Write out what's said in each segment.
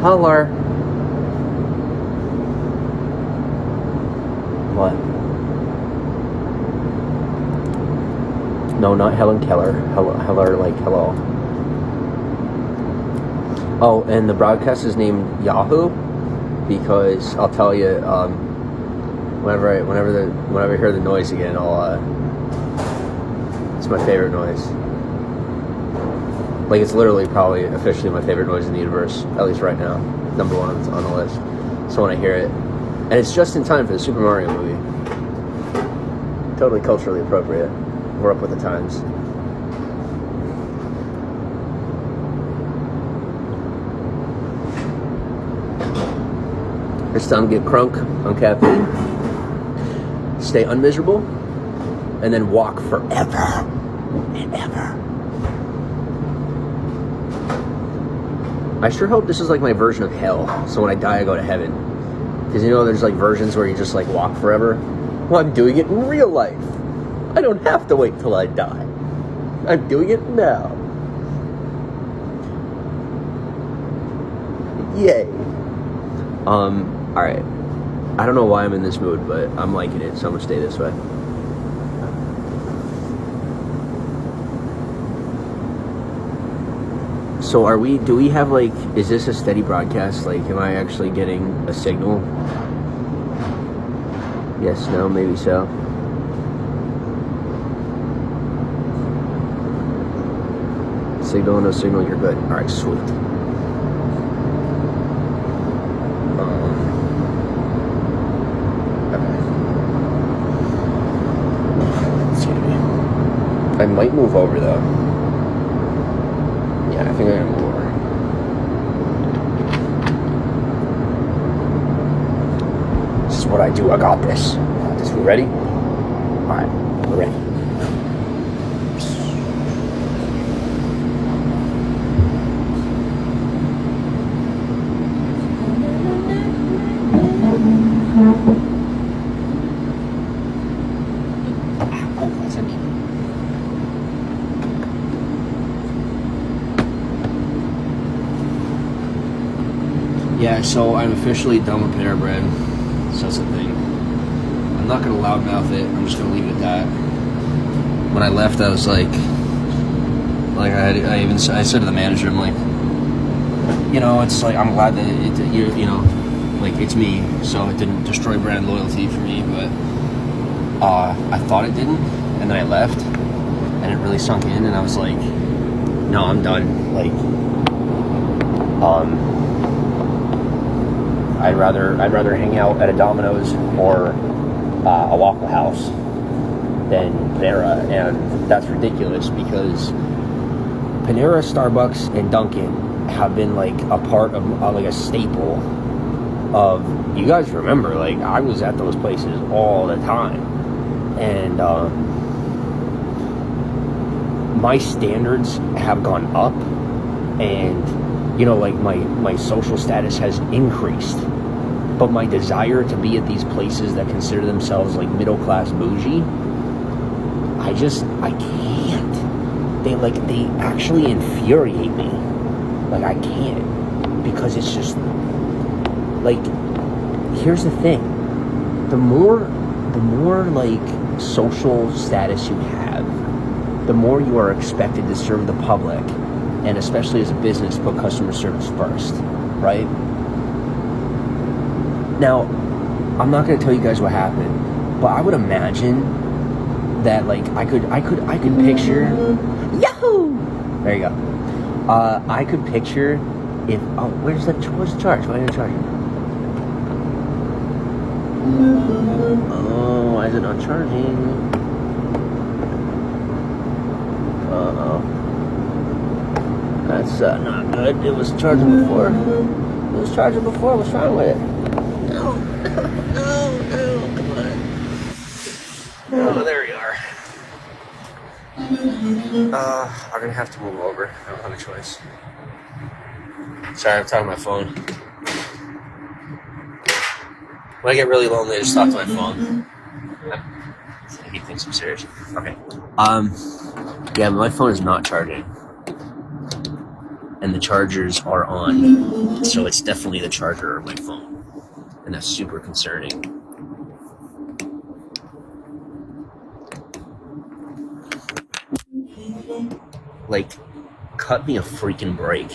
Holler. What? No, not Helen Keller. Heller, like hello. Oh, and the broadcast is named Yahoo because I'll tell you, whenever I hear the noise again, it's my favorite noise. Like, it's literally probably officially my favorite noise in the universe, at least right now. Number one on the list. So when I hear it, and it's just in time for the Super Mario movie. Totally culturally appropriate. We're up with the times. It's time to get crunk on caffeine, stay unmiserable, and then walk forever and ever. I sure hope this is like my version of hell, so when I die I go to heaven. Because there's like versions where you just like walk forever. Well, I'm doing it in real life. I don't have to wait till I die. I'm doing it now. Yay. Alright. I don't know why I'm in this mood, but I'm liking it, so I'm gonna stay this way. So do we have like, is this a steady broadcast? Like, am I actually getting a signal? Yes, no, maybe so. Signal, no signal, you're good. Alright, sweet. I might move over though. Yeah, I think I'm gonna move over. This is what I do. I got this. We ready? Alright, we're ready. Yeah, so I'm officially done with Panera Bread. So that's the thing. I'm not gonna loudmouth it. I'm just gonna leave it at that. When I left, I was like I said to the manager, I'm like, it's like I'm glad that like it's me, so it didn't destroy brand loyalty for me. But I thought it didn't, and then I left, and it really sunk in, and I was like, no, I'm done. Like, I'd rather hang out at a Domino's or a Waffle House than Panera, and that's ridiculous because Panera, Starbucks, and Dunkin' have been like a part of like a staple of. You guys remember, like I was at those places all the time, and my standards have gone up, and like my social status has increased, but my desire to be at these places that consider themselves like middle class bougie, I can't. They actually infuriate me. Like, I can't, because it's just like, here's the thing, the more like social status you have, the more you are expected to serve the public, and especially as a business, put customer service first, right? Now, I'm not going to tell you guys what happened, but I would imagine that like I could picture. Yahoo! There you go. I could picture if where's the charge? Why didn't it charge? Oh, why is it not charging? That's not good. It was charging before. What's wrong with it? No, come on. Oh, there we are. I'm gonna have to move over. I don't have a choice. Sorry, I'm talking to my phone. When I get really lonely, I just talk to my phone. He thinks I'm serious. Okay. Yeah, but my phone is not charging. and the chargers are on. So it's definitely the charger of my phone, and that's super concerning. Like, cut me a freaking break.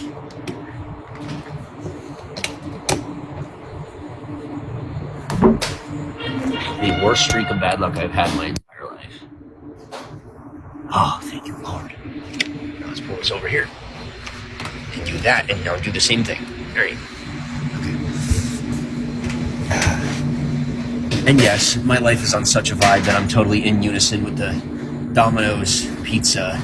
The worst streak of bad luck I've had in my entire life. Oh, thank you, Lord. Now let's pull this over here. And do that, and now do the same thing. Alright. Okay. And yes, my life is on such a vibe that I'm totally in unison with the Domino's pizza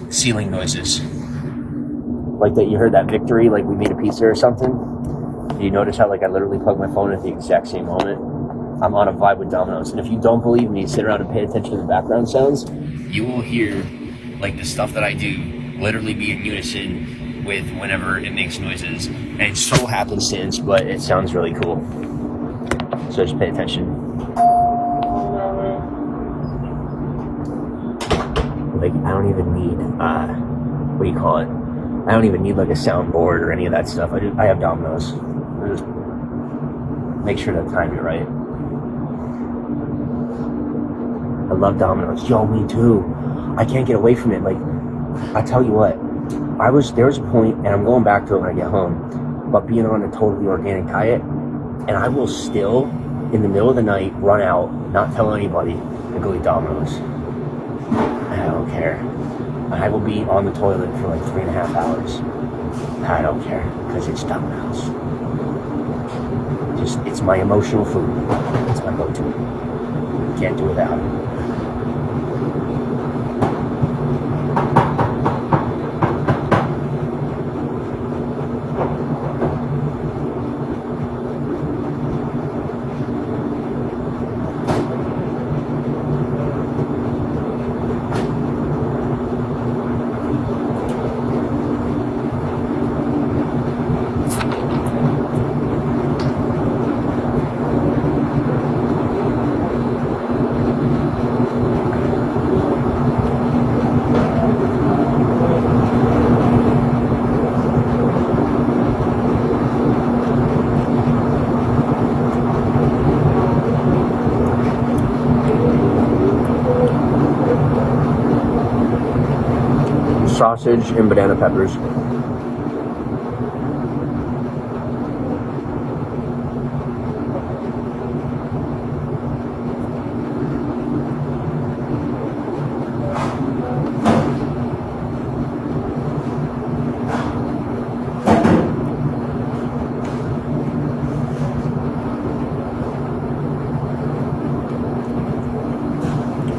ceiling noises. Like that you heard that victory, like we made a pizza or something. Do you notice how like I literally plugged my phone at the exact same moment? I'm on a vibe with Domino's. And if you don't believe me, sit around and pay attention to the background sounds. You will hear like the stuff that I do literally be in unison with whenever it makes noises. And it's so happenstance, but it sounds really cool. So just pay attention. Like, I don't even need, what do you call it? I don't even need like a soundboard or any of that stuff. I have Domino's. I just make sure to time it right. I love Domino's. Yo, me too. I can't get away from it. Like, I tell you what, there was a point, and I'm going back to it when I get home, but being on a totally organic diet, and I will still, in the middle of the night, run out, not tell anybody, and go eat Domino's. I don't care. I will be on the toilet for like 3.5 hours. I don't care, because it's Domino's. It's my emotional food. It's my go-to. Can't do without it. Sausage and banana peppers.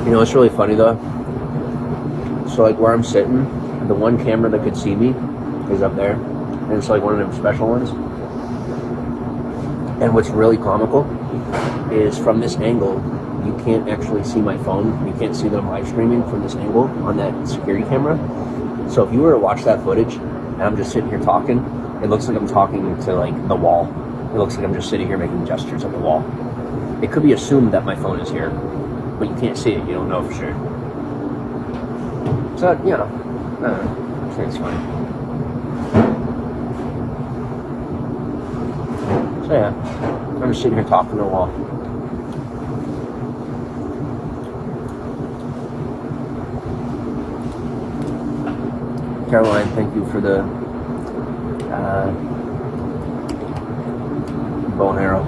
You know, it's really funny though. So like where I'm sitting, the one camera that could see me is up there, and it's like one of them special ones. And what's really comical is from this angle, you can't actually see my phone. You can't see them live streaming from this angle on that security camera. So if you were to watch that footage, and I'm just sitting here talking, it looks like I'm talking to like the wall. It looks like I'm just sitting here making gestures at the wall. It could be assumed that my phone is here, but you can't see it. You don't know for sure. So, you know, I don't know. I think it's funny. So yeah, I'm just sitting here talking to the wall. Caroline, thank you for the bow and arrow.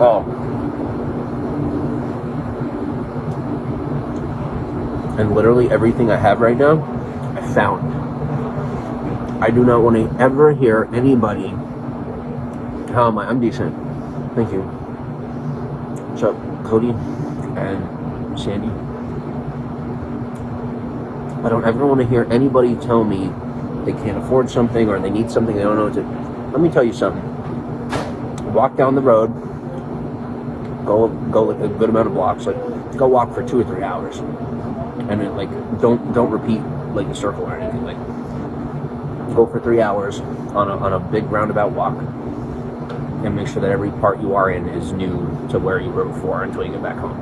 Oh. And literally everything I have right now, I found. I do not want to ever hear anybody. How am I? I'm decent. Thank you. What's up, Cody and Sandy? I don't ever want to hear anybody tell me they can't afford something or they need something they don't know what to. Let me tell you something. Walk down the road, go like a good amount of blocks, like go walk for 2 or 3 hours. And then like don't repeat like a circle or anything. Like go for 3 hours on a big roundabout walk and make sure that every part you are in is new to where you were before until you get back home.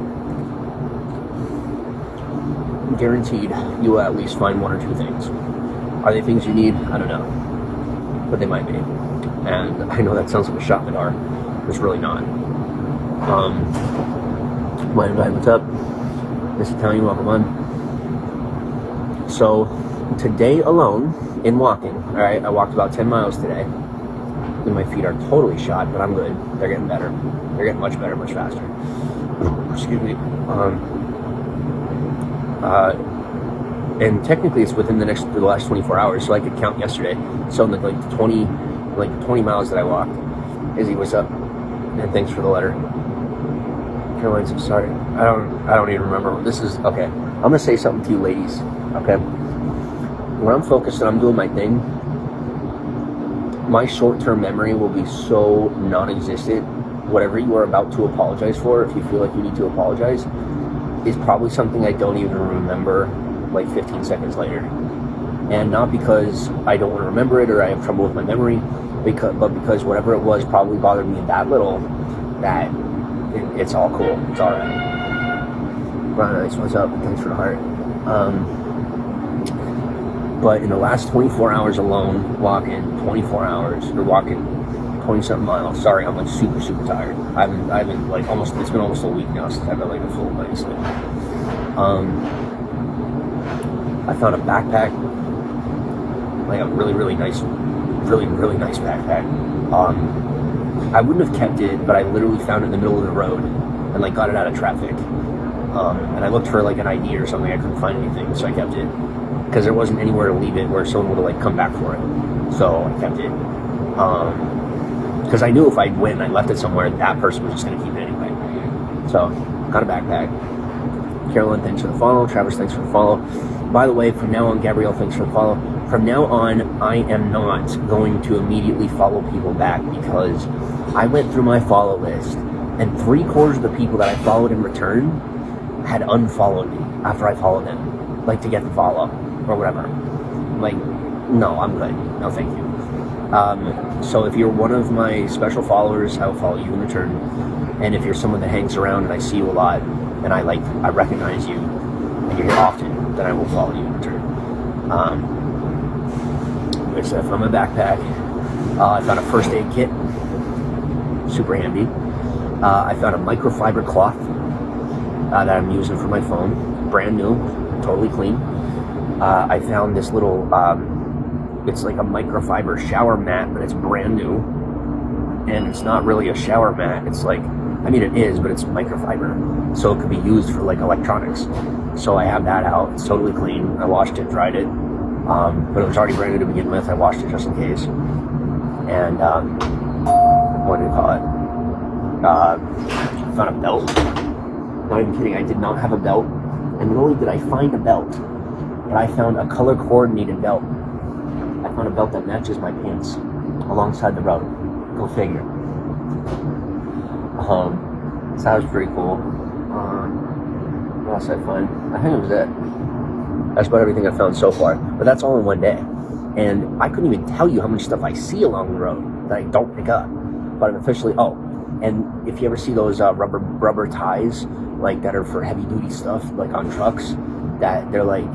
guaranteed you will at least find one or two things. Are they things you need? I don't know, but they might be. And I know that sounds like a shot in the dark. It's really not. What's up? Miss Italian, welcome on. So today alone, in walking, all right, I walked about 10 miles today. And my feet are totally shot, but I'm good. They're getting better. They're getting much better, much faster. Excuse me. And technically it's within the last 24 hours, so I could count yesterday. So in the 20 miles that I walked. Izzy, what's up? And thanks for the letter. Caroline's, I'm sorry. I don't even remember. This is okay. I'm gonna say something to you ladies, okay? When I'm focused and I'm doing my thing, my short-term memory will be so non-existent. Whatever you are about to apologize for, if you feel like you need to apologize, is probably something I don't even remember like 15 seconds later. And not because I don't want to remember it or I have trouble with my memory, but because whatever it was probably bothered me that little that it's all cool. It's all right. Ron, nice. What's up? Thanks for the heart. But in the last 24 hours alone, walking 20-something miles. Sorry, I'm like super, super tired. I've been like it's been almost a week now since I've had like a full night's sleep. I found a backpack, like a really, really nice backpack. I wouldn't have kept it, but I literally found it in the middle of the road and like got it out of traffic. And I looked for like an ID or something. I couldn't find anything, so I kept it because there wasn't anywhere to leave it where someone would have like come back for it. So I kept it. Because I knew if I went and I left it somewhere, that person was just going to keep it anyway. So, got a backpack. Caroline, thanks for the follow. Travis, thanks for the follow. By the way, from now on, Gabrielle, thanks for the follow. From now on, I am not going to immediately follow people back because I went through my follow list and 3/4 of the people that I followed in return had unfollowed me after I followed them, like to get the follow or whatever. Like, no, I'm good. No, thank you. So if you're one of my special followers, I will follow you in return. And if you're someone that hangs around and I see you a lot and I recognize you and you're here often, then I will follow you in return. It's from a backpack. I found a first aid kit, super handy. I found a microfiber cloth that I'm using for my phone, brand new, totally clean. I found this little, it's like a microfiber shower mat, but it's brand new. And it's not really a shower mat. It's like, I mean it is, but it's microfiber. So it could be used for like electronics. So I have that out. It's totally clean. I washed it, dried it. But it was already brand new to begin with. I washed it just in case. And, what do you call it? I found a belt. Not even kidding. I did not have a belt. And not only did I find a belt, but I found a color coordinated belt. I found a belt that matches my pants alongside the road. Go figure. So that was pretty cool. What else I find? I think it was it. That's about everything I found so far. But that's all in one day. And I couldn't even tell you how much stuff I see along the road that I don't pick up. But I'm officially, and if you ever see those rubber ties, like that are for heavy duty stuff, like on trucks, that they're like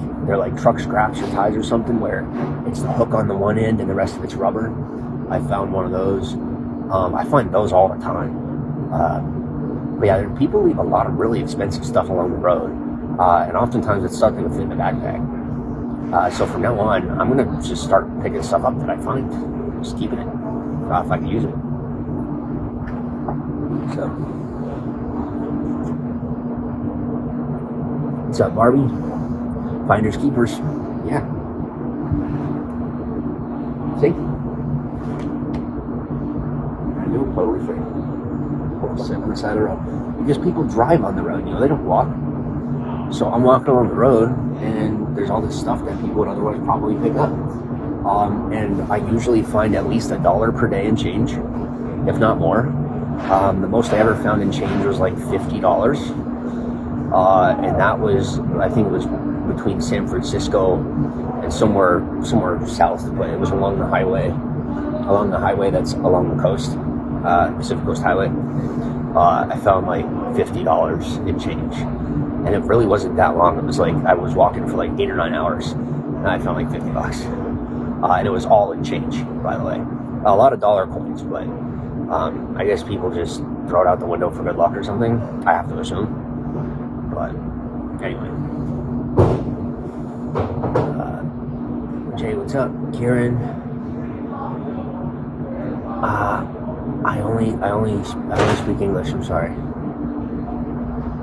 truck scraps or ties or something where it's the hook on the one end and the rest of it's rubber. I found one of those. I find those all the time. But yeah, people leave a lot of really expensive stuff along the road. And oftentimes it's stuff that can fit in the backpack. So from now on, I'm going to just start picking stuff up that I find. Just keeping it. If I can use it. So. What's up, Barbie? Finders keepers. Yeah. See? I do, totally free. Sit on the side of the road. Because people drive on the road, they don't walk. So I'm walking along the road, and there's all this stuff that people would otherwise probably pick up. And I usually find at least $1 per day in change, if not more. The most I ever found in change was like $50. And that was, I think it was between San Francisco and somewhere south, but it was along the highway that's along the coast, Pacific Coast Highway. I found like $50 in change. And it really wasn't that long. It was like I was walking for like 8 or 9 hours, and I found like $50. And it was all in change, by the way. A lot of dollar coins, but I guess people just throw it out the window for good luck or something. I have to assume. But anyway. Jay, what's up? Kieran. I only speak English. I'm sorry.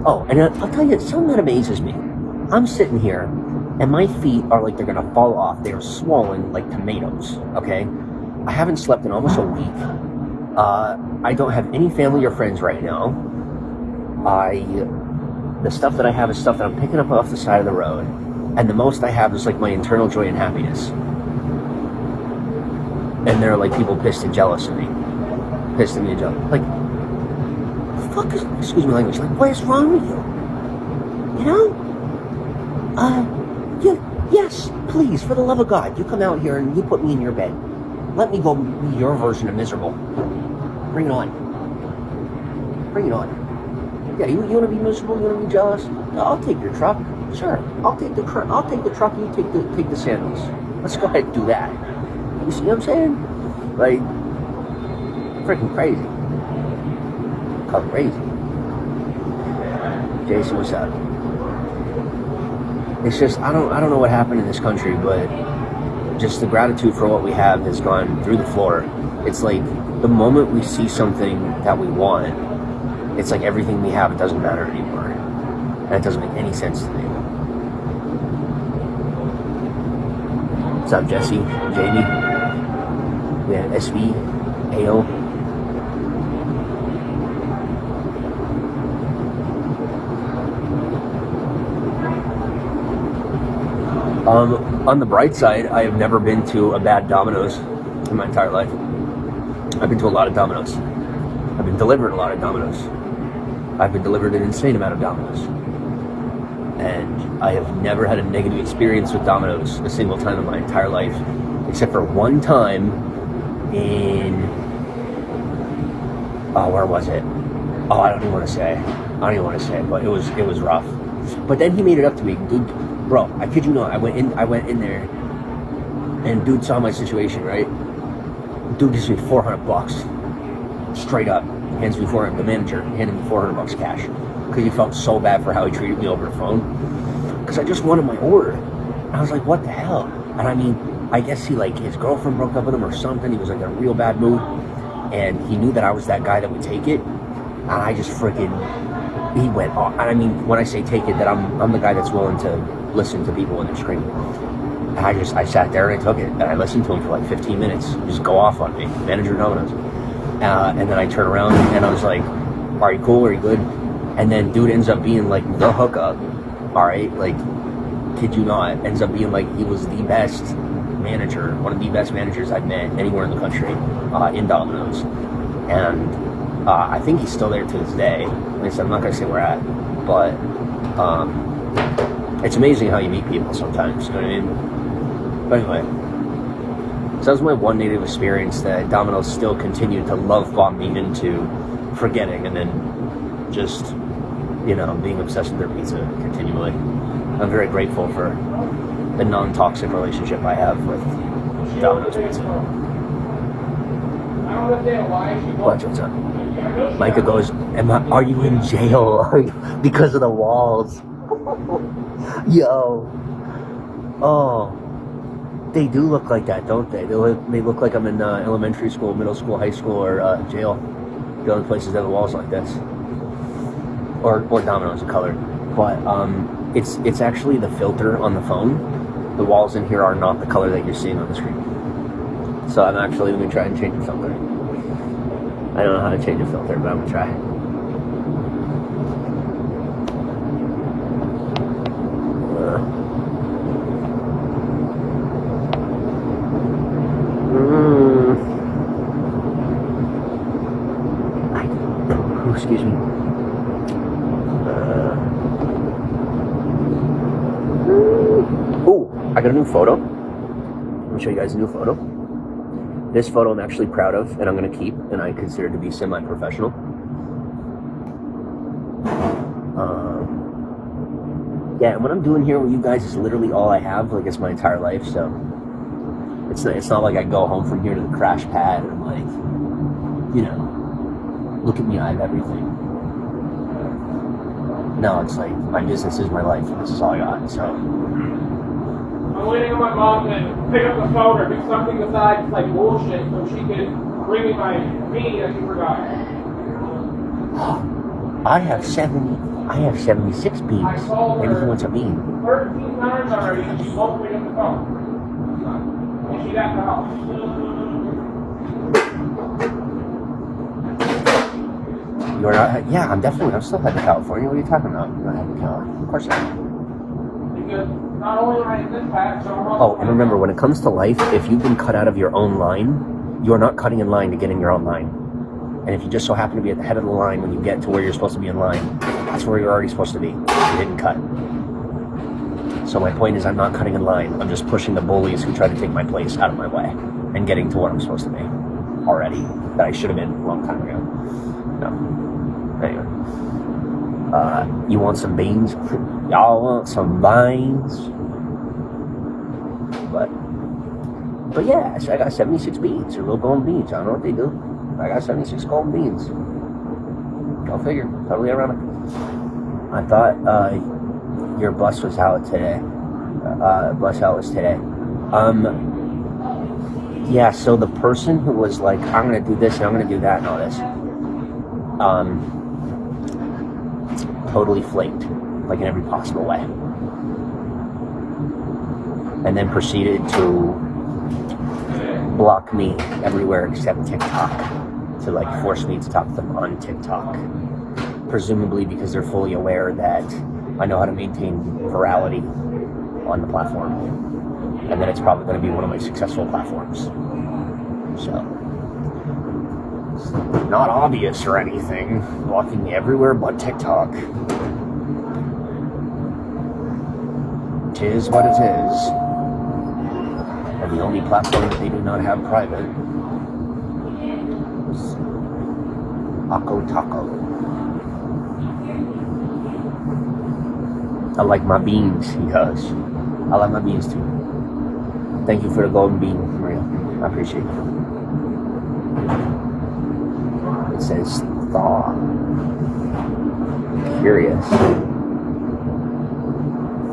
Oh, and I'll tell you something that amazes me. I'm sitting here, and my feet are like they're gonna fall off. They're swollen like tomatoes. Okay, I haven't slept in almost a week. I don't have any family or friends right now. The stuff that I have is stuff that I'm picking up off the side of the road, and the most I have is like my internal joy and happiness. And there are like people pissed and jealous of me. Pissed at me and jealous. Like, the fuck is, excuse my language, like, what is wrong with you? You know? Yes, please, for the love of God, you come out here and you put me in your bed. Let me go be your version of miserable. Bring it on. Bring it on. Yeah, you want to be miserable? You want to be jealous? I'll take your truck. Sure, I'll take the truck. You take the sandals. Let's go ahead and do that. You see what I'm saying? Like, freaking crazy. Crazy. Jason, what's up? It's just I don't know what happened in this country, but just the gratitude for what we have has gone through the floor. It's like the moment we see something that we want, it's like everything we have, it doesn't matter anymore. And it doesn't make any sense to me. What's up, Jesse? Jamie? Yeah, SV? AO? On the bright side, I have never been to a bad Domino's in my entire life. I've been to a lot of Domino's. I've been delivered a lot of Domino's. I've been delivered an insane amount of Domino's. And I have never had a negative experience with Domino's a single time in my entire life, except for one time in, where was it? Oh, I don't even want to say, but it was rough. But then he made it up to me, dude. Bro, I kid you not, I went in there, and dude saw my situation, right? Dude gives me $400, straight up, hands me $400. The manager handed me $400 cash, because he felt so bad for how he treated me over the phone, because I just wanted my order. And I was like, what the hell? And I mean, I guess his girlfriend broke up with him or something. He was like in a real bad mood, and he knew that I was that guy that would take it, and I just he went off. And I mean, when I say take it, that I'm the guy that's willing to listen to people when they're screaming. And I sat there and I took it, and I listened to him for like 15 minutes, just go off on me, manager Domino's. And then I turn around and I was like, are you cool? Are you good? And then dude ends up being like the hookup. All right, like, kid you not, ends up being like he was the best manager, one of the best managers I've met anywhere in the country, in Domino's. And I think he's still there to this day. Like I said, I'm not gonna say where at, but it's amazing how you meet people sometimes, you know what I mean? But anyway, so that was my one negative experience that Domino's still continued to love bomb me into forgetting, and then just, being obsessed with their pizza continually. I'm very grateful for the non-toxic relationship I have with Domino's Pizza. Watch what's up. Micah goes, are you in jail because of the walls? Yo. Oh. They do look like that, don't they? They look like I'm in elementary school, middle school, high school, or jail. The only places that have walls like this. Or Domino's are colored. But it's actually the filter on the phone. The walls in here are not the color that you're seeing on the screen. So let me try and change the filter. I don't know how to change a filter, but I'm gonna try. Excuse me. I got a new photo. Let me show you guys a new photo. This photo I'm actually proud of, and I'm going to keep, and I consider it to be semi-professional. Yeah, and what I'm doing here with you guys is literally all I have. Like, it's my entire life, so it's not like I go home from here to the crash pad and I'm like, you know, look at me, I have everything. No, it's like my business is my life, and this is all I got. So I'm waiting on my mom to pick up the phone or do something besides like bullshit so she can bring me my meat that she forgot. I have 76 beans. I called her Anything wants a bean. 13 times already and she won't pick up the phone. And she's at the house. You're not, yeah, I'm still heading to California. What are you talking about? I'm not heading to California. Of course I am. Because not only am I in this patch, so I'm also. Oh, and remember, when it comes to life, if you've been cut out of your own line, you are not cutting in line to get in your own line. And if you just so happen to be at the head of the line when you get to where you're supposed to be in line, that's where you're already supposed to be. You didn't cut. So my point is, I'm not cutting in line. I'm just pushing the bullies who try to take my place out of my way and getting to where I'm supposed to be already, that I should have been a long time ago. No. Anyway. You want some beans? Y'all want some beans? But yeah, so I got 76 beans, or little golden beans. I don't know what they do. I got 76 golden beans. Go figure. Totally ironic. I thought your bus was out today. Bus out was today. Yeah, so the person who was like, I'm going to do this and I'm going to do that and all this, totally flaked, like in every possible way. And then proceeded to block me everywhere except TikTok, to like force me to talk to them on TikTok. Presumably because they're fully aware that I know how to maintain virality on the platform, and that it's probably going to be one of my successful platforms. So, it's not obvious or anything, blocking me everywhere but TikTok. Tis what it is. And the only platform that they do not have private is Ako Taco. I like my beans, he goes. I like my beans too. Thank you for the golden bean, Maria. I appreciate it. It says thaw. Curious.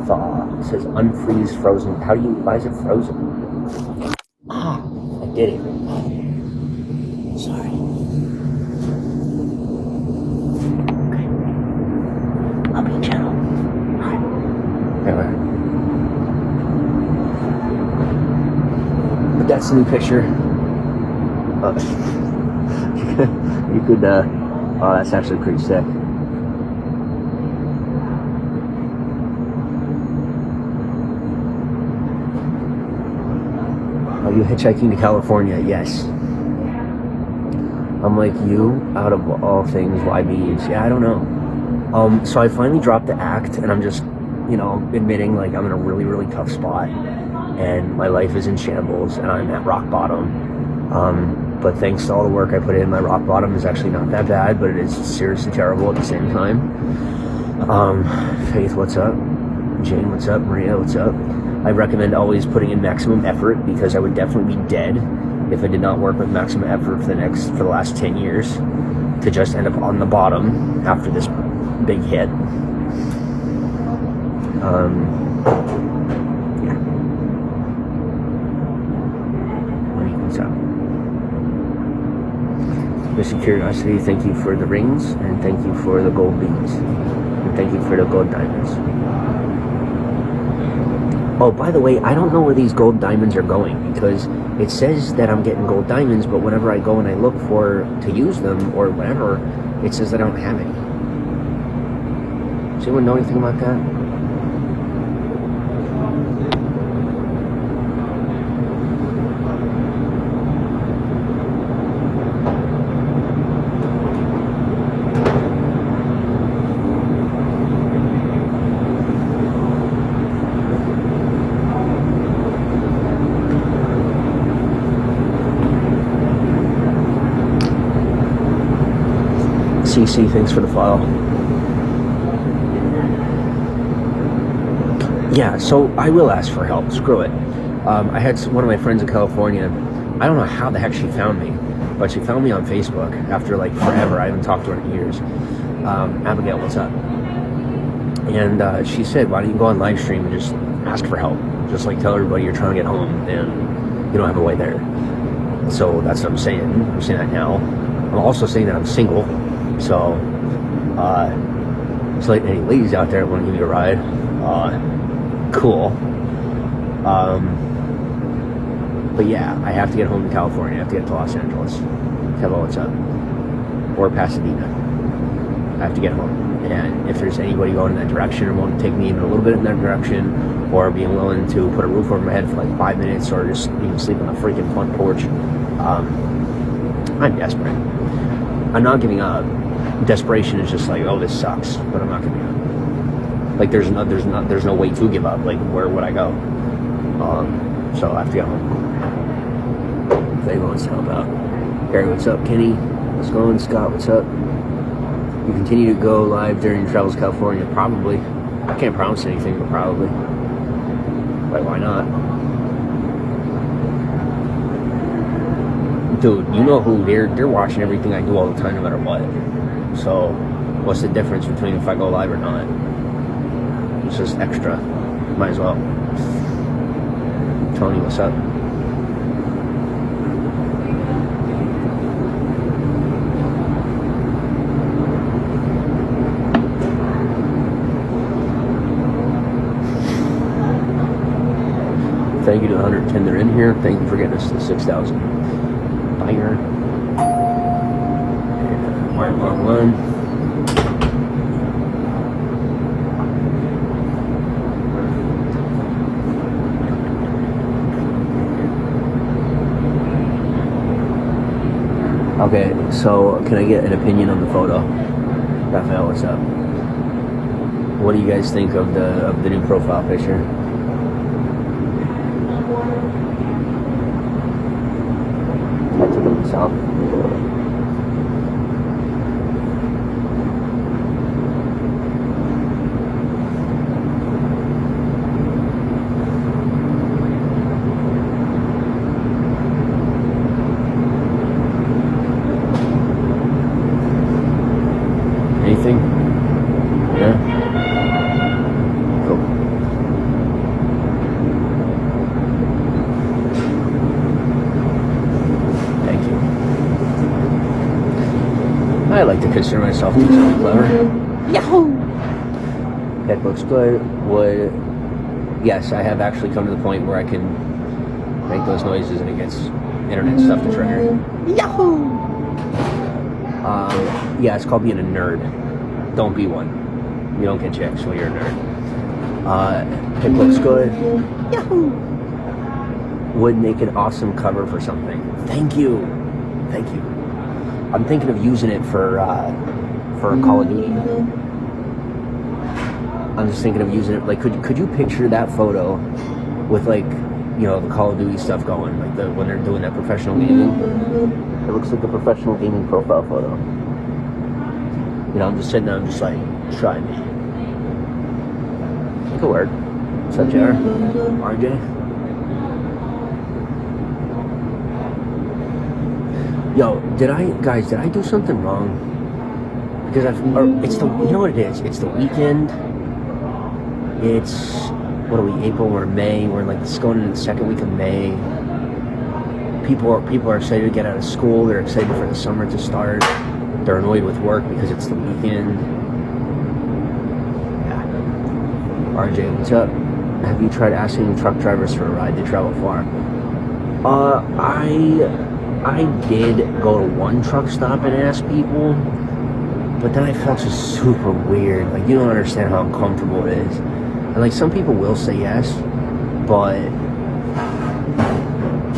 Thaw. It says unfreeze frozen. Why is it frozen? Ah, I did it. Sorry. Okay. I'll be gentle. Alright. Anyway. But that's the new picture. You could, oh, that's actually pretty sick. Are you hitchhiking to California? Yes. I'm like, you, out of all things, why bees? Yeah, I don't know. So I finally dropped the act, and I'm just, admitting, like, I'm in a really, really tough spot, and my life is in shambles, and I'm at rock bottom. But thanks to all the work I put in, my rock bottom is actually not that bad, but it is seriously terrible at the same time. Faith, what's up? Jane, what's up? Maria, what's up? I recommend always putting in maximum effort, because I would definitely be dead if I did not work with maximum effort for the last 10 years to just end up on the bottom after this big hit. Yeah. What's up? Mr. Curiosity, thank you for the rings, and thank you for the gold beans, and thank you for the gold diamonds. Oh, by the way, I don't know where these gold diamonds are going, because it says that I'm getting gold diamonds, but whenever I go and I look to use them or whatever, it says that I don't have any. Does anyone know anything about that? CC, thanks for the follow. Yeah, so I will ask for help. Screw it. I had one of my friends in California. I don't know how the heck she found me, but she found me on Facebook after like forever. I haven't talked to her in years. Abigail, what's up? And she said, why don't you go on live stream and just ask for help? Just like tell everybody you're trying to get home and you don't have a way there. So that's what I'm saying. I'm saying that now. I'm also saying that I'm single. So, like any ladies out there that want to give me a ride, cool. But yeah, I have to get home to California. I have to get to Los Angeles. Hello, what's up? Or Pasadena. I have to get home. And if there's anybody going in that direction or want to take me even a little bit in that direction, or being willing to put a roof over my head for like 5 minutes, or just even sleep on the freaking front porch, I'm desperate. I'm not giving up. Desperation is just like, oh, this sucks, but I'm not giving up. Like there's no way to give up. Like where would I go? So I have to get home. If anyone wants to help out. Gary, what's up? Kenny, what's going? Scott, what's up? You continue to go live during your travels to California? Probably. I can't promise anything, but probably. Like, why not? Dude, you know who? They're watching everything I do all the time, no matter what. So, what's the difference between if I go live or not? It's just extra. Might as well. Tony, what's up? Thank you to the 110 that are in here. Thank you for getting us to the 6,000. Fire. And white long one. Okay, so can I get an opinion on the photo? Raphael, what's up? What do you guys think of the new profile picture? I took it myself. Anything? Yeah? Cool. Thank you. I like to consider myself decently clever. Yahoo! That looks good. Yes, I have actually come to the point where I can make those noises and it gets internet stuff to trigger. Yahoo! Yeah, it's called being a nerd. Don't be one. You don't get chicks when you're a nerd. It looks good. Yahoo! Would make an awesome cover for something. Thank you. Thank you. I'm thinking of using it for Call of Duty. I'm just thinking of using it. Like, could you picture that photo with like, you know, the Call of Duty stuff going, like when they're doing that professional gaming? It looks like a professional gaming profile photo. You know, I'm just sitting there, I'm just like, try me. Good word. What's up, JR? RJ? Yo, did I do something wrong? Because you know what it is? It's the weekend. It's, what are we, April, we're May, we're like, it's going into the second week of May. People are excited to get out of school, they're excited for the summer to start. They're annoyed with work because it's the weekend. Yeah. RJ, what's up? Have you tried asking truck drivers for a ride? They travel far. I did go to one truck stop and ask people, but then I felt just super weird. Like, you don't understand how uncomfortable it is. And like, some people will say yes, but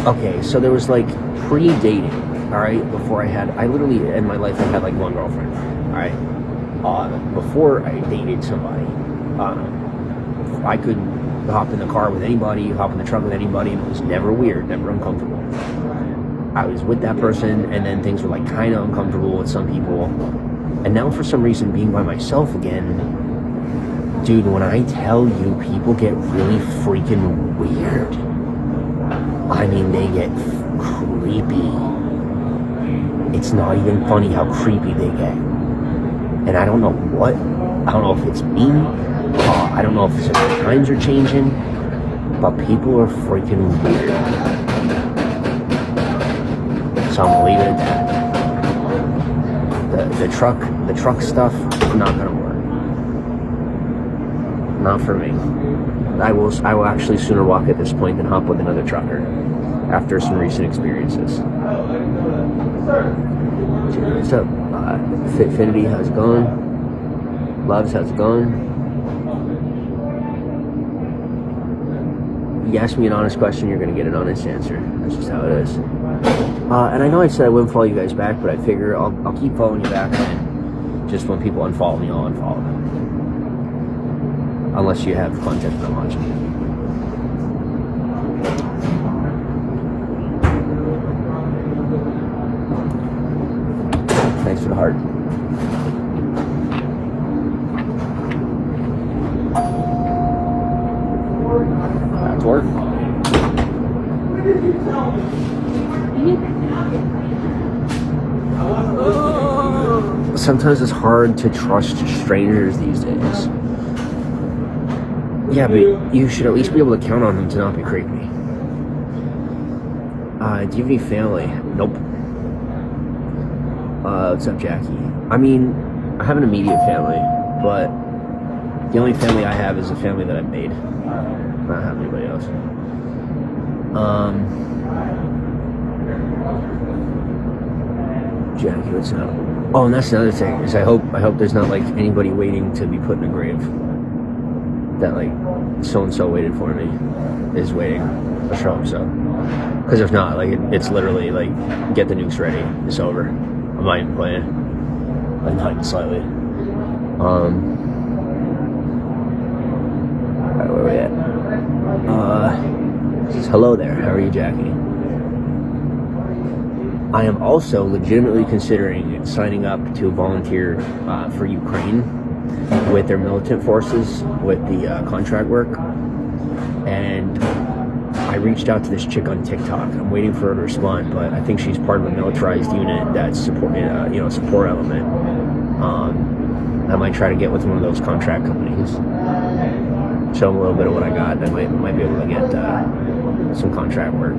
okay, so there was like pre-dating, all right, before I literally, in my life, I've had like one girlfriend, all right, before I dated somebody, I could hop in the car with anybody, hop in the truck with anybody, and it was never weird, never uncomfortable. I was with that person, and then things were like kind of uncomfortable with some people, and now for some reason being by myself again, Dude, when I tell you people get really freaking weird, I mean, they get creepy. It's not even funny how creepy they get. And I don't know what, I don't know if it's me, I don't know if the times are changing, but people are freaking weird. So I'm gonna leave it at that. The truck stuff, not gonna work. Not for me. I will actually sooner walk at this point than hop with another trucker after some recent experiences. What's up? Fitfinity, how's it going? Loves, how's it going? You ask me an honest question, you're going to get an honest answer. That's just how it is. And I know I said I wouldn't follow you guys back, but I figure I'll keep following you back. And just when people unfollow me, I'll unfollow them. Unless you have content that I'm watching. Thanks for the heart. Back to work. Sometimes it's hard to trust strangers these days. Yeah, but you should at least be able to count on them to not be creepy. Do you have any family? Nope. What's up, Jackie? I mean, I have an immediate family, but the only family I have is a family that I've made. I don't have anybody else. Jackie, what's up? Oh, and that's another thing, is I hope there's not like anybody waiting to be put in a grave. That like so-and-so waited for me is waiting. I sure hope so. Because if not, like it's literally like, get the nukes ready. It's over. I'm not even playing. Like not even slightly. Where are we at? Says, hello there. How are you, Jackie? I am also legitimately considering signing up to volunteer for Ukraine with their militant forces with the contract work. And I reached out to this chick on TikTok. I'm waiting for her to respond, but I think she's part of a militarized unit that's support element. I might try to get with one of those contract companies, show them a little bit of what I got. I might be able to get some contract work.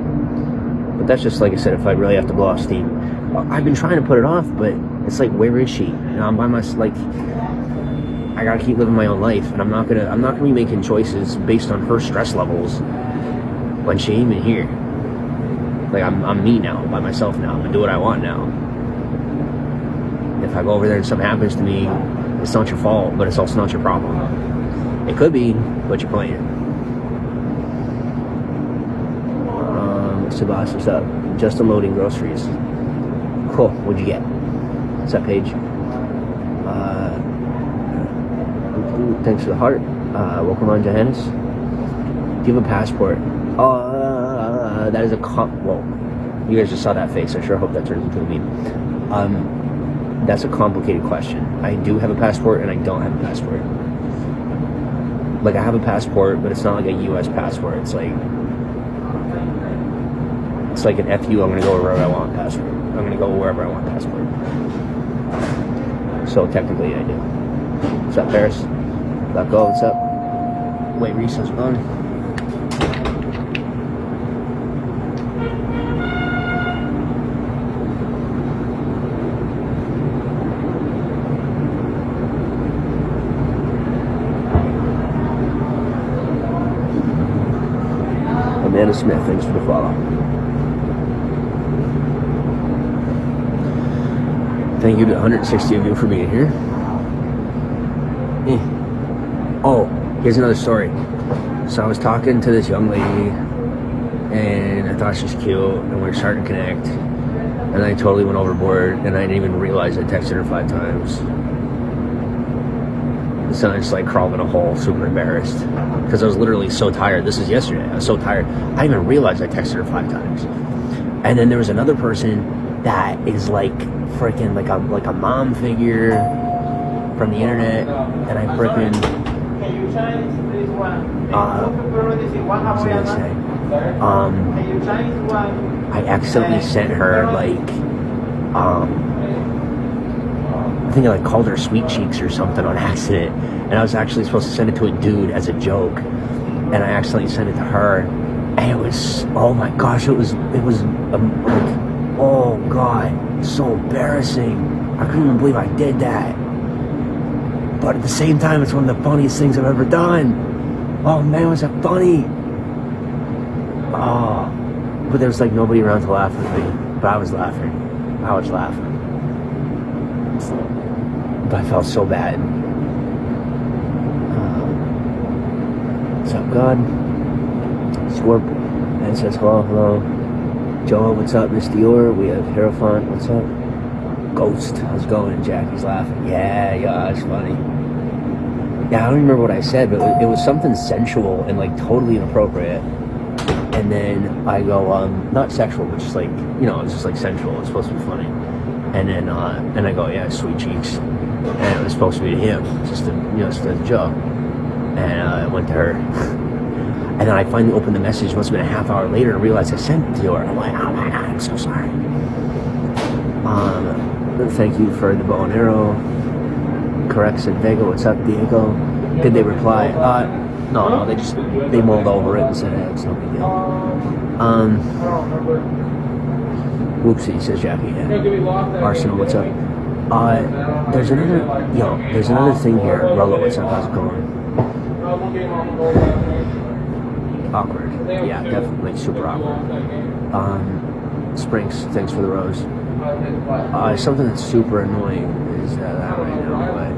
But that's just, like I said, if I really have to blow off steam. I've been trying to put it off, but it's like, where is she? I'm by myself. Like, I gotta keep living my own life, and I'm not gonna be making choices based on her stress levels when she ain't even here. Like, I'm me now, by myself now. I'm gonna do what I want now. If I go over there and something happens to me, it's not your fault, but it's also not your problem. It could be, but you're playing. Boss, what's up? Just unloading groceries. Cool. What'd you get? What's up, Paige? Thanks for the heart. Welcome on, Johannes. Do you have a passport? That is a well, you guys just saw that face. I sure hope that turns into a meme. That's a complicated question. I do have a passport and I don't have a passport. Like, I have a passport, but it's not like a U.S. passport. It's like an FU, I'm going to go wherever I want passport. I'm going to go wherever I want passport. So technically I do. What's up, Paris? Let go, what's up? Wait, Reese, how's it going? Amanda Smith, thanks for the follow. Thank you to 160 of you for being here. Oh, here's another story. So I was talking to this young lady, and I thought she was cute, and we were starting to connect, and I totally went overboard, and I didn't even realize I texted her 5 times. So I just like crawled in a hole, super embarrassed, because I was literally so tired. This is yesterday. I was so tired. I didn't even realize I texted her 5 times. And then there was another person that is like freaking like a mom figure from the internet, and I freaking Can you change this one? What was I gonna say? Can you change one? I accidentally sent her like, I think I like called her Sweet Cheeks or something on accident, and I was actually supposed to send it to a dude as a joke, and I accidentally sent it to her, and it was, oh my gosh, it was like, oh god, so embarrassing. I couldn't even believe I did that. But at the same time, it's one of the funniest things I've ever done. Oh man, was that funny? Oh, but there was like nobody around to laugh with me. But I was laughing. I was laughing. But I felt so bad. What's up, God? Scorp. Man says hello, hello. Joel, what's up? Miss Dior. We have Hierophant. What's up? Ghost. How's it going? Jackie's laughing. Yeah, it's funny. Yeah, I don't remember what I said, but it was something sensual and like totally inappropriate. And then I go, not sexual, but just like, you know, it's just like sensual. It's supposed to be funny. And then, and I go, yeah, Sweet Cheeks. And it was supposed to be to him, just a joke. And I went to her. And then I finally opened the message. It must have been a half hour later and realized I sent it to her. I'm like, oh my God, I'm so sorry. Thank you for the bow and arrow. Correct, said Vega. What's up, Diego? Did they reply? No, they mulled over it and said, hey, it's no big deal. Whoopsie, says Jackie. Yeah. Arsenal, what's up? There's another thing here. Rollo, what's up? How's it going? Awkward. Yeah, definitely super awkward. Springs, thanks for the rose. Something that's super annoying is that right now, but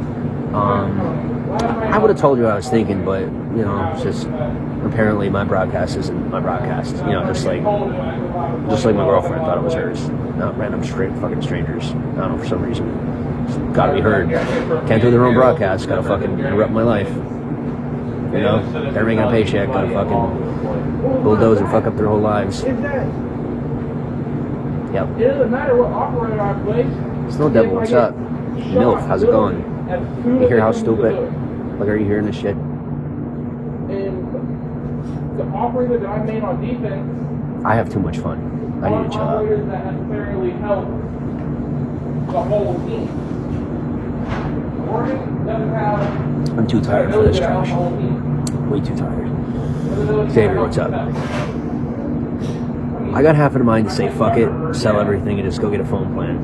I would have told you what I was thinking, but you know, it's just apparently my broadcast isn't my broadcast. You know, just like my girlfriend thought it was hers, not random fucking strangers. I don't know, for some reason, it's gotta be heard. Can't do their own broadcast. Gotta fucking interrupt my life. You know, they're making a paycheck. Gotta fucking bulldoze and fuck up their whole lives. Yep. It doesn't matter what operator I place. Snow Devil, what's up? MILF, how's it going? You hear how stupid? Like, are you hearing this shit? And the operator that I made on defense, I have too much fun. I need to chill out. Operators that necessarily help the whole team. Oregon doesn't have. I'm too tired for this trash. Way too tired. Xavier, what's up? I got half in mind to say fuck it, sell everything, and just go get a phone plan.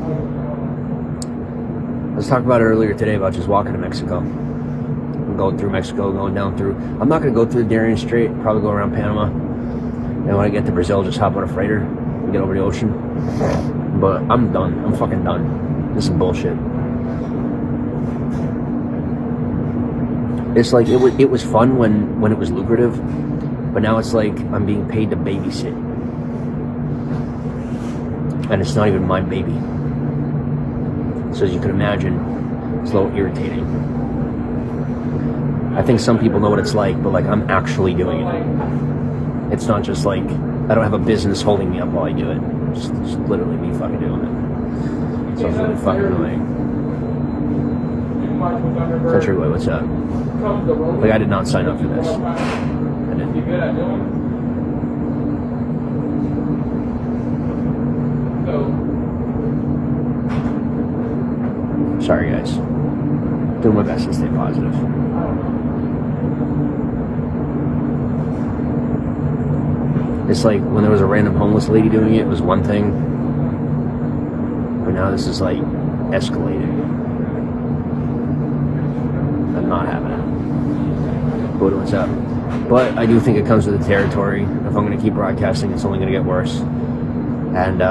I was talking about it earlier today about just walking to Mexico. I'm going through Mexico, going down through. I'm not going to go through the Darien Strait, probably go around Panama. And when I get to Brazil, just hop on a freighter and get over the ocean. But I'm done. I'm fucking done. This is bullshit. It's like it was fun when it was lucrative, but now it's like I'm being paid to babysit. And it's not even my baby. So as you can imagine, it's a little irritating. I think some people know what it's like, but like I'm actually doing it. It's not just like I don't have a business holding me up while I do it. It's literally me fucking doing it. So it's really fucking annoying. Country Boy, what's up? Like I did not sign up for this. I didn't. Sorry guys. Doing my best to stay positive. It's like when there was a random homeless lady doing it, it was one thing. But now this is like escalating. I'm not having it. Buddha, what's up? But I do think it comes with the territory. If I'm going to keep broadcasting, it's only going to get worse. And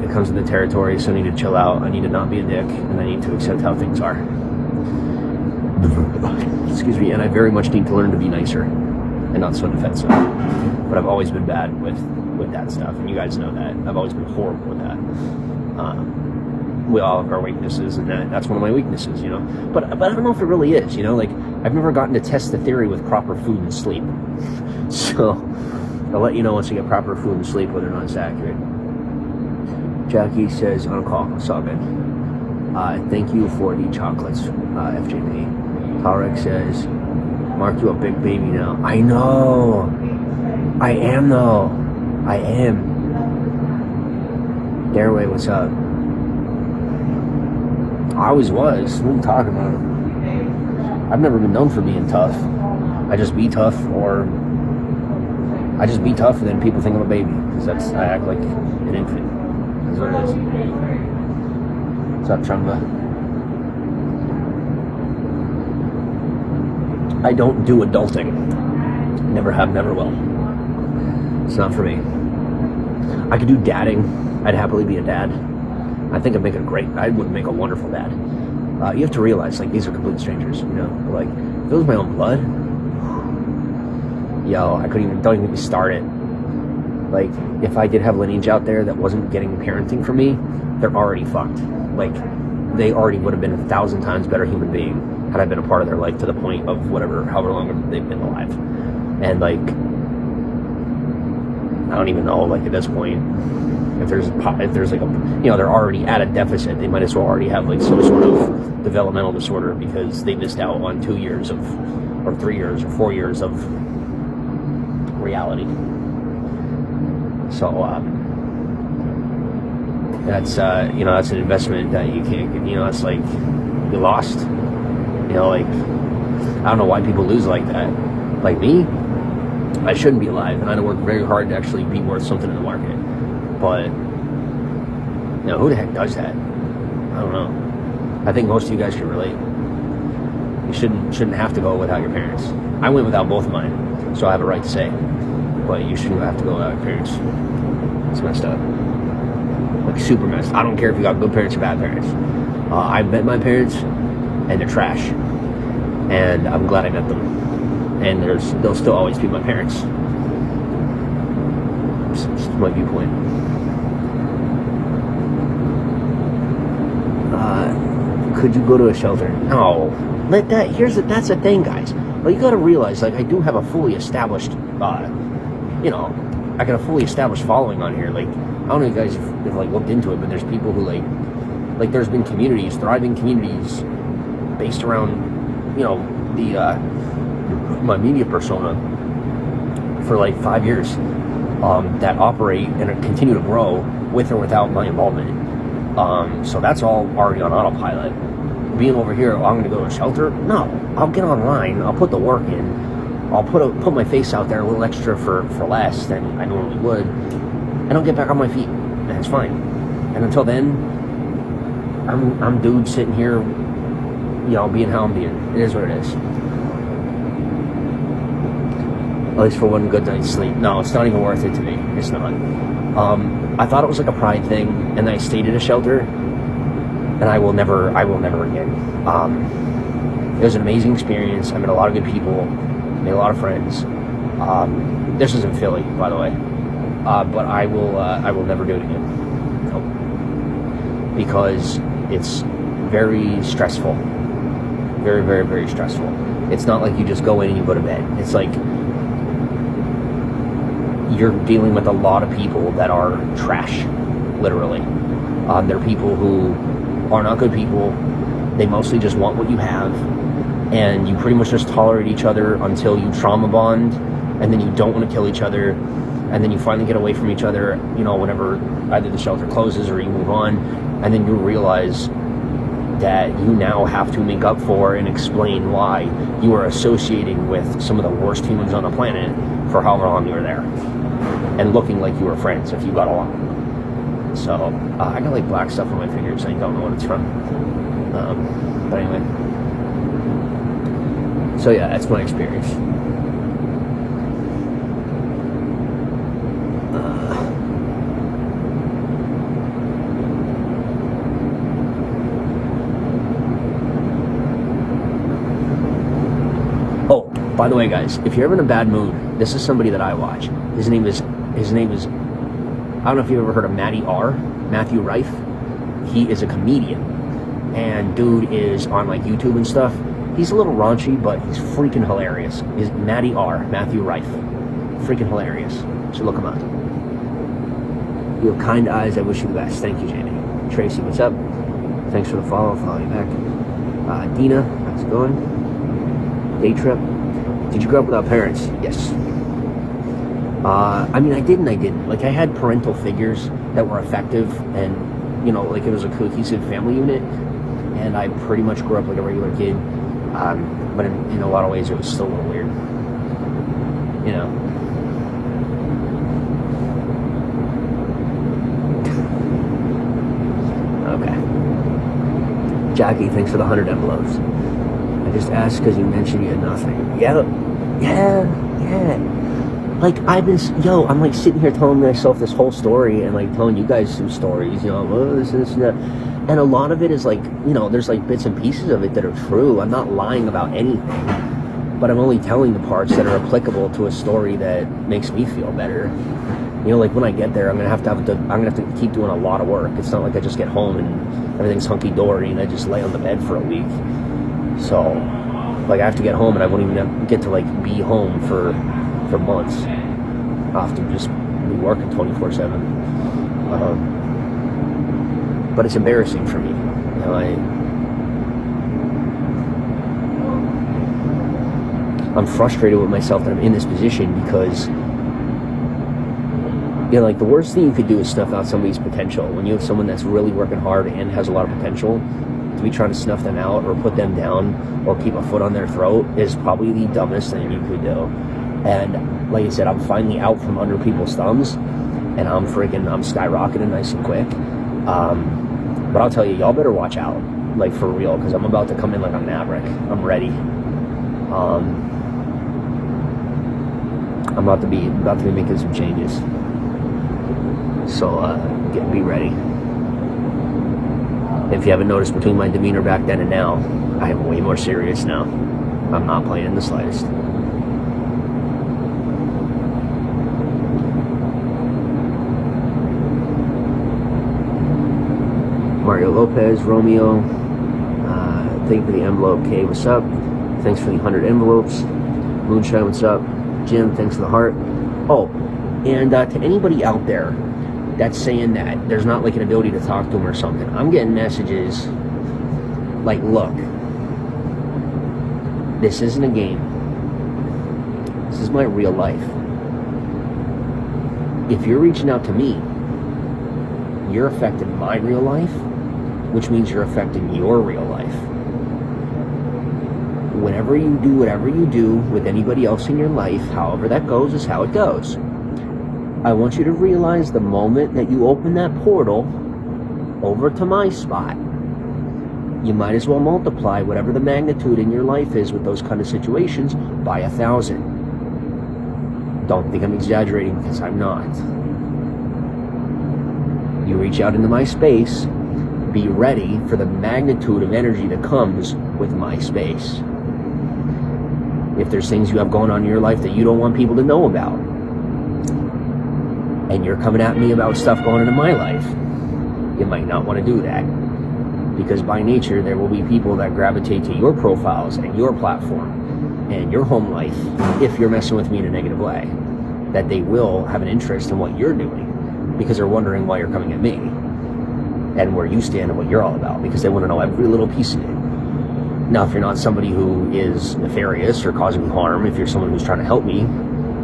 it comes with the territory, so I need to chill out. I need to not be a dick, and I need to accept how things are. Excuse me, and I very much need to learn to be nicer and not so defensive. But I've always been bad with that stuff, and you guys know that. I've always been horrible with that. We all have our weaknesses, and that's one of my weaknesses, you know. But I don't know if it really is, you know. Like, I've never gotten to test the theory with proper food and sleep. So I'll let you know once I get proper food and sleep whether or not it's accurate. Jackie says, on a call, it's all good. Thank you for the chocolates, FJP. Tarek says, Mark, you a big baby now. I know. I am though. I am. Dareway, what's up? I always was. What are you talking about? I've never been known for being tough. I just be tough, and then people think I'm a baby because I act like an infant. That's what it is. What's up, Chumba? I don't do adulting. Never have, never will. It's not for me. I could do dadding. I'd happily be a dad. I think I would make a wonderful dad. You have to realize, like, these are complete strangers, you know? Like, if it was my own blood, don't even get me started. Like, if I did have lineage out there that wasn't getting parenting from me, they're already fucked. Like, they already would have been 1,000 times better human being had I been a part of their life to the point of however long they've been alive. And, like, I don't even know, like, at this point, if there's like a, you know, they're already at a deficit, they might as well already have, like, some sort of developmental disorder because they missed out on 2 years or 3 years or 4 years of reality. So, that's an investment that you can't, you know, it's like, you lost, you know, like, I don't know why people lose like that. Like me, I shouldn't be alive, and I had to work very hard to actually be worth something in the market. But, you know, who the heck does that? I don't know. I think most of you guys can relate. You shouldn't have to go without your parents. I went without both of mine, so I have a right to say. But you shouldn't have to go without your parents. It's messed up. Like, super messed. I don't care if you got good parents or bad parents. I've met my parents, and they're trash. And I'm glad I met them. And they'll still always be my parents. It's my viewpoint. Could you go to a shelter? No. That's the thing, guys. Well, you gotta realize, like, I do have a fully established, I got a fully established following on here. Like, I don't know if you guys have like, looked into it, but there's people who, like, there's been communities, thriving communities, based around, you know, my media persona for, like, 5 years, that operate and continue to grow with or without my involvement. So that's all already on autopilot. Being over here, I'm going to go to a shelter? No. I'll get online. I'll put the work in. I'll put my face out there a little extra for less than I normally would, and I'll get back on my feet, and it's fine. And until then, I'm dude sitting here, you know, being how I'm being. It is what it is. At least for one good night's sleep. No, it's not even worth it to me. It's not. I thought it was like a pride thing, and I stayed at a shelter, and I will never again. It was an amazing experience. I met a lot of good people, made a lot of friends. This is in Philly, by the way, but I will never do it again. Nope. Because it's very stressful, very, very, very stressful. It's not like you just go in and you go to bed. It's like you're dealing with a lot of people that are trash, literally. They're people who are not good people. They mostly just want what you have, and you pretty much just tolerate each other until you trauma bond, and then you don't want to kill each other, and then you finally get away from each other, you know, whenever either the shelter closes or you move on, and then you realize that you now have to make up for and explain why you are associating with some of the worst humans on the planet for however long you were there, and looking like you were friends if you got along. So, I got, like, black stuff on my fingers, I don't know what it's from. But anyway. So yeah, that's my experience. Oh, by the way, guys, if you're ever in a bad mood, this is somebody that I watch. His name is, I don't know if you've ever heard of Matthew Rife. He is a comedian, and dude is on, like, YouTube and stuff. He's a little raunchy, but he's freaking hilarious. He's Matthew Rife. Freaking hilarious. So look him up. You have kind eyes. I wish you the best. Thank you, Jamie. Tracy, what's up? Thanks for the follow. I'll follow you back. Dina, how's it going? Day trip. Did you grow up without parents? Yes. I mean, I did and I didn't. Like, I had parental figures that were effective, and, you know, like, it was a cohesive family unit, and I pretty much grew up like a regular kid, but in a lot of ways it was still a little weird, you know. Okay. Jackie, thanks for the 100 envelopes. I just asked because you mentioned you had nothing. Yeah. Like, I'm like sitting here telling myself this whole story and like telling you guys some stories, you know, oh, this and that. And a lot of it is like, you know, there's like bits and pieces of it that are true. I'm not lying about anything, but I'm only telling the parts that are applicable to a story that makes me feel better. You know, like when I get there, I'm gonna have to keep doing a lot of work. It's not like I just get home and everything's hunky-dory and I just lay on the bed for a week. So, like, I have to get home and I won't even get to like be home for months. I'll have to just be working 24/7. But it's embarrassing for me. You know, I'm frustrated with myself that I'm in this position because, you know, like, the worst thing you could do is snuff out somebody's potential. When you have someone that's really working hard and has a lot of potential, to be trying to snuff them out or put them down or keep a foot on their throat is probably the dumbest thing you could do. And like I said, I'm finally out from under people's thumbs, and I'm skyrocketing nice and quick. But I'll tell you, y'all better watch out, like, for real, because I'm about to come in like a maverick. I'm ready. I'm about to be making some changes. So be ready. If you haven't noticed between my demeanor back then and now, I am way more serious now. I'm not playing in the slightest. Mario Lopez, Romeo, thank you for the envelope. Kay, what's up? Thanks for the 100 envelopes. Moonshine, what's up? Jim, thanks for the heart. Oh, and to anybody out there that's saying that there's not like an ability to talk to them or something, I'm getting messages like, look, this isn't a game. This is my real life. If you're reaching out to me, you're affecting my real life, which means you're affecting your real life. Whenever you do whatever you do with anybody else in your life, however that goes is how it goes. I want you to realize the moment that you open that portal over to my spot, you might as well multiply whatever the magnitude in your life is with those kind of situations by 1,000. Don't think I'm exaggerating, because I'm not. You reach out into my space, be ready for the magnitude of energy that comes with my space. If there's things you have going on in your life that you don't want people to know about, and you're coming at me about stuff going on in my life, you might not want to do that. Because by nature, there will be people that gravitate to your profiles and your platform and your home life, if you're messing with me in a negative way, that they will have an interest in what you're doing, because they're wondering why you're coming at me and where you stand and what you're all about, because they want to know every little piece of it. Now, if you're not somebody who is nefarious or causing me harm, if you're someone who's trying to help me,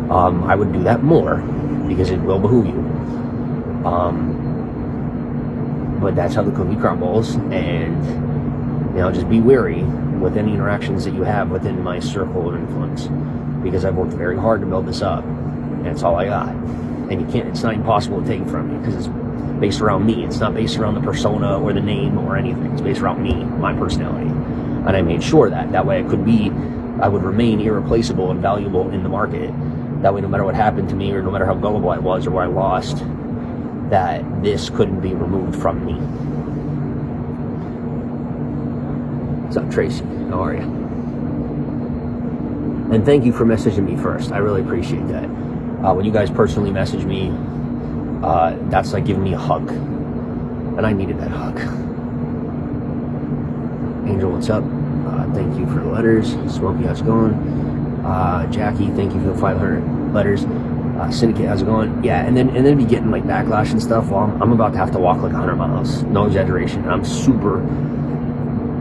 I would do that more, because it will behoove you. But that's how the cookie crumbles, and, you know, just be wary with any interactions that you have within my circle of influence, because I've worked very hard to build this up, and it's all I got. And it's not impossible to take from me, because it's based around me. It's not based around the persona or the name or anything. It's based around me, my personality. And I made sure that way I would remain irreplaceable and valuable in the market. That way, no matter what happened to me, or no matter how gullible I was or where I lost, that this couldn't be removed from me. What's up, Tracy? How are you? And thank you for messaging me first. I really appreciate that. When you guys personally message me, that's like giving me a hug. And I needed that hug. Angel, what's up? Thank you for the letters. Smokey, how's it going? Jackie, thank you for the 500 letters. Syndicate, how's it going? Yeah, and then be getting like backlash and stuff. Well, I'm about to have to walk like 100 miles. No exaggeration. I'm super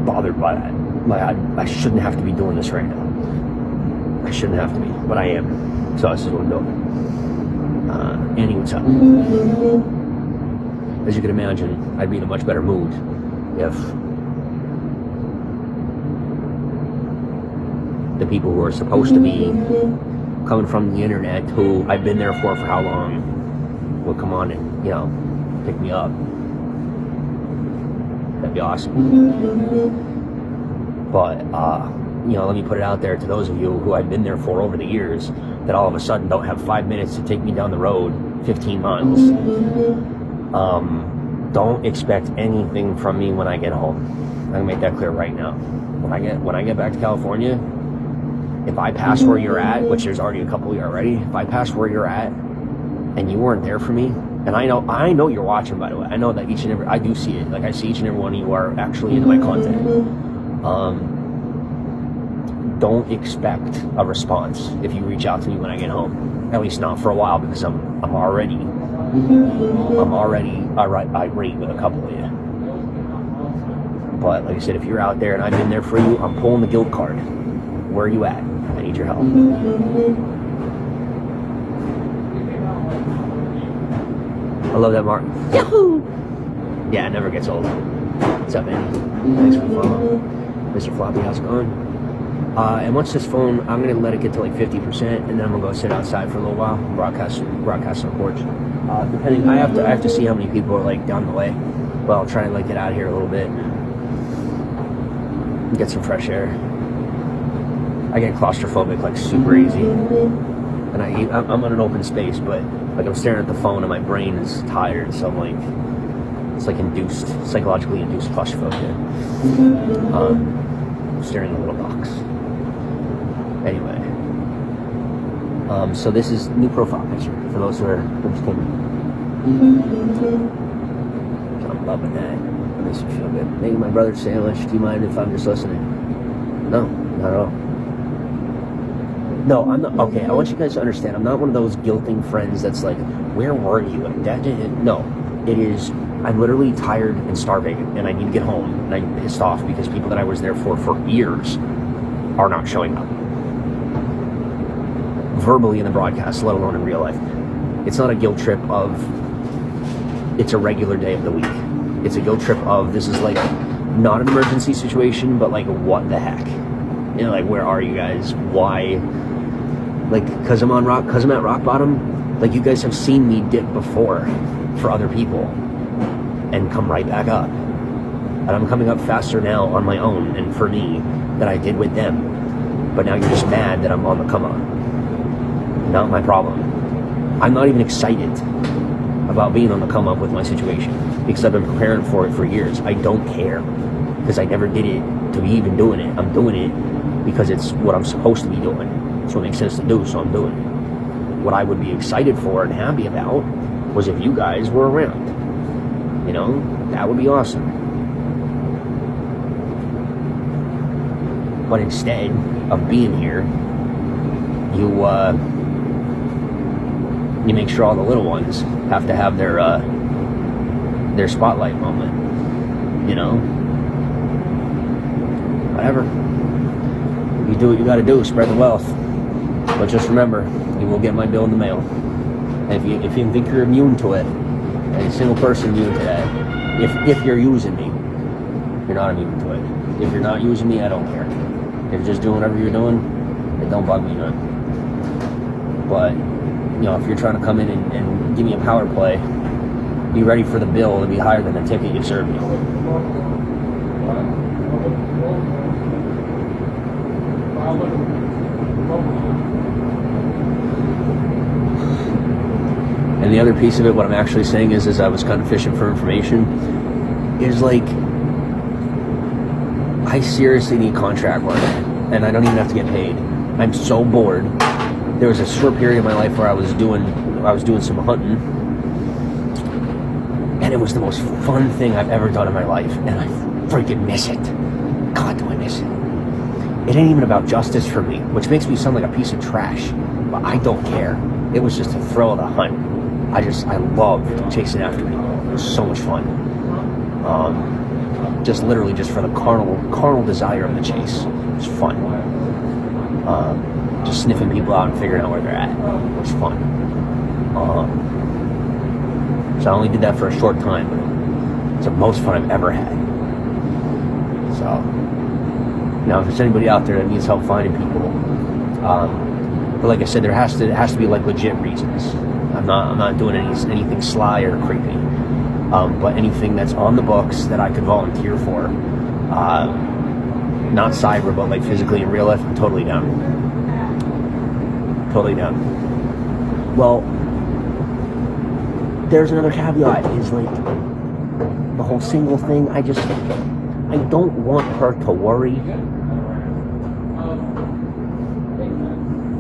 bothered by that. Like, I shouldn't have to be doing this right now. I shouldn't have to be, but I am. So this is what I'm doing. Annie, what's up? As you can imagine, I'd be in a much better mood if the people who are supposed to be coming from the internet, who I've been there for how long, will come on and, pick me up. That'd be awesome. But, let me put it out there to those of you who I've been there for over the years that all of a sudden don't have 5 minutes to take me down the road 15 miles. Don't expect anything from me when I get home. I'm gonna make that clear right now. When I get back to California, if I pass where you're at, which there's already a couple of you already, if I pass where you're at and you weren't there for me, and I know you're watching, by the way. I know that I do see it. Like, I see each and every one of you are actually into my content. Don't expect a response if you reach out to me when I get home. At least not for a while, because I'm already irate with a couple of you. But like I said, if you're out there and I've been there for you, I'm pulling the guilt card. Where are you at? I need your help. I love that, Mark. Yahoo! Yeah, it never gets old. What's up, Andy? Thanks for the follow. Mr. Floppy, how's it going? And once this phone, I'm going to let it get to like 50%, and then I'm going to go sit outside for a little while, broadcast on the porch. Depending, I have to see how many people are like down the way. But I'll try and like get out of here a little bit, and get some fresh air. I get claustrophobic like super easy, and I'm in an open space, but like I'm staring at the phone and my brain is tired, so I'm like, it's like psychologically induced claustrophobia. Staring at a little box. Anyway, so this is new profile picture for those who just came in. I'm loving that. It makes me feel good. Making my brother sandwich. Do you mind if I'm just listening? No, not at all. No, I'm not. Okay, I want you guys to understand. I'm not one of those guilting friends that's like, where were you? No, it is. I'm literally tired and starving, and I need to get home, and I'm pissed off because people that I was there for years are not showing up. Verbally in the broadcast, let alone in real life. It's not a guilt trip of it's a regular day of the week. It's a guilt trip of this is like not an emergency situation, but like what the heck? Like, where are you guys? Why? Like, because I'm at rock bottom, like you guys have seen me dip before for other people and come right back up. And I'm coming up faster now on my own and for me than I did with them. But now you're just mad that I'm on the come up. Not my problem. I'm not even excited about being on the come up with my situation because I've been preparing for it for years. I don't care because I never did it to be even doing it. I'm doing it because it's what I'm supposed to be doing. It's what makes sense to do, so I'm doing it. What I would be excited for and happy about was if you guys were around. That would be awesome. But instead of being here, you make sure all the little ones have to have their spotlight moment. Whatever. You do what you got to do. Spread the wealth. But just remember, you will get my bill in the mail. And if you think you're immune to it, and a single person immune to that, if you're using me, you're not immune to it. If you're not using me, I don't care. If you're just doing whatever you're doing, it don't bug me none. But if you're trying to come in and give me a power play, be ready for the bill to be higher than the ticket you served me. And the other piece of it, what I'm actually saying is I was kind of fishing for information, is like, I seriously need contract work, and I don't even have to get paid. I'm so bored. There was a short period of my life where I was doing some hunting, and it was the most fun thing I've ever done in my life, and I freaking miss it. God, do I miss it. It ain't even about justice for me, which makes me sound like a piece of trash, but I don't care. It was just a thrill of the hunt. I loved chasing after people. It was so much fun. Just literally just for the carnal desire of the chase. It was fun. just sniffing people out and figuring out where they're at. It was fun. So I only did that for a short time, but it's the most fun I've ever had. So, now if there's anybody out there that needs help finding people, but like I said, it has to be like legit reasons. I'm not doing anything sly or creepy. But anything that's on the books that I could volunteer for, not cyber, but like physically in real life, I'm totally down. Totally down. Well, there's another caveat, is like the whole single thing. I don't want her to worry,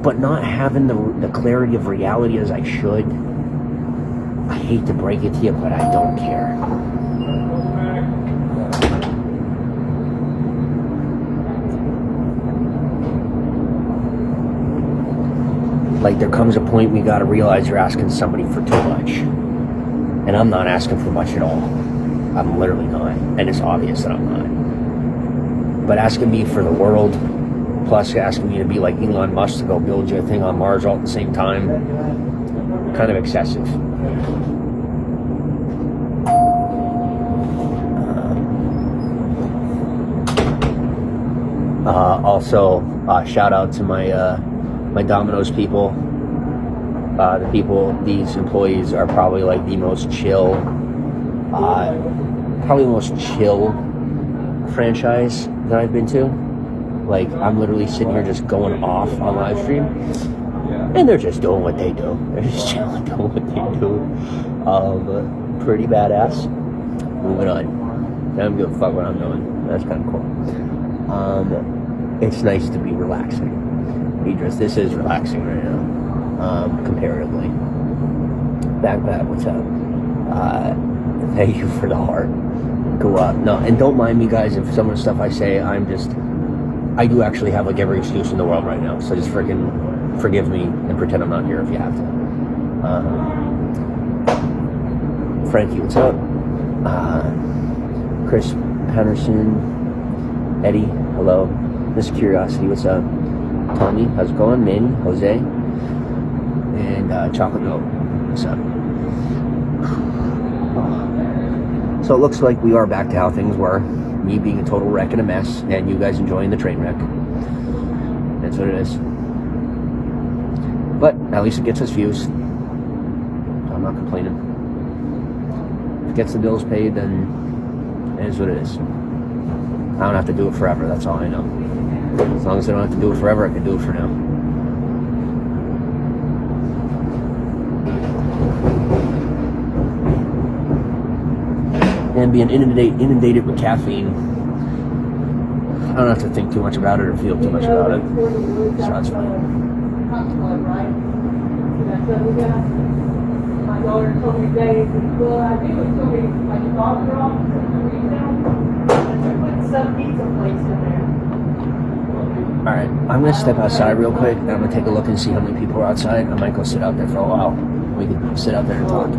but not having the clarity of reality as I should. I hate to break it to you, but I don't care. Like, there comes a point we gotta realize you're asking somebody for too much. And I'm not asking for much at all. I'm literally not. And it's obvious that I'm not. But asking me for the world, plus asking me to be like Elon Musk to go build you a thing on Mars all at the same time, kind of excessive. Also, shout out to my Domino's people. These employees are probably like the most chill, franchise that I've been to. Like, I'm literally sitting here just going off on live stream, and they're just doing what they do. They're just chilling, doing what they do. Pretty badass. Moving on. I don't give a fuck what I'm doing. That's kind of cool. It's nice to be relaxing. Idris, this is relaxing right now, comparatively. Back, what's up? Thank you for the heart. Go up. No, and don't mind me, guys, if some of the stuff I say, I do actually have like every excuse in the world right now, so just freaking forgive me and pretend I'm not here if you have to. Frankie, what's up? Chris Henderson, Eddie, hello. Miss Curiosity, what's up? Tommy, how's it going? Manny, Jose, and Chocolate Milk, what's up? So it looks like we are back to how things were. Me being a total wreck and a mess, and you guys enjoying the train wreck. That's what it is. But at least it gets us views. I'm not complaining. If it gets the bills paid, then it is what it is. I don't have to do it forever, that's all I know. As long as I don't have to do it forever, I can do it for now. And being inundated with caffeine, I don't have to think too much about it or feel too much about it. So that's fine. My daughter told me today, well, I think it told me like a doctor office in the retail, and they're putting some pizza place in there. Alright, I'm going to step outside real quick, and I'm going to take a look and see how many people are outside. I might go sit out there for a while. We can sit out there and talk.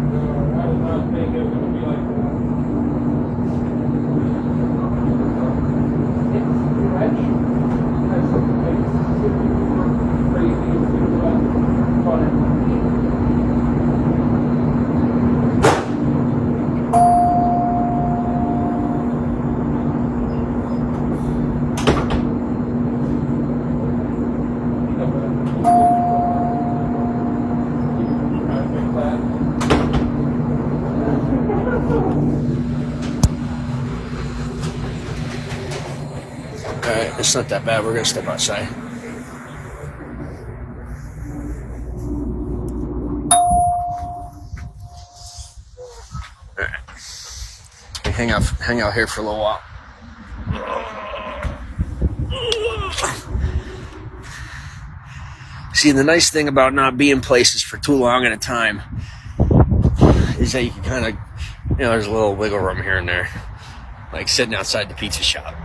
Alright, it's not that bad. We're going to step outside. Alright. Hang out here for a little while. See, the nice thing about not being places for too long at a time is that you can kind of, there's a little wiggle room here and there. Like sitting outside the pizza shop,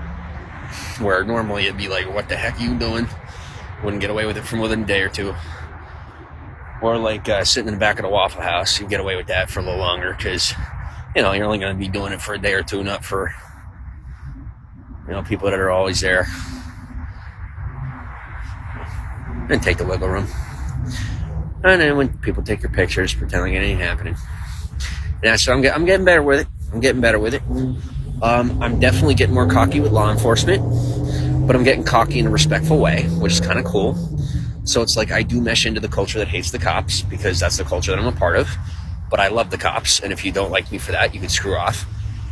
where normally it'd be like, what the heck are you doing? Wouldn't get away with it for more than a day or two. Or like sitting in the back of the Waffle House, you get away with that for a little longer because, you're only going to be doing it for a day or two, not for, people that are always there. and take the wiggle room. And then when people take their pictures, pretend like it ain't happening. Yeah, so I'm getting better with it. I'm definitely getting more cocky with law enforcement, but I'm getting cocky in a respectful way, which is kind of cool. So it's like I do mesh into the culture that hates the cops because that's the culture that I'm a part of. But I love the cops, and if you don't like me for that, you can screw off.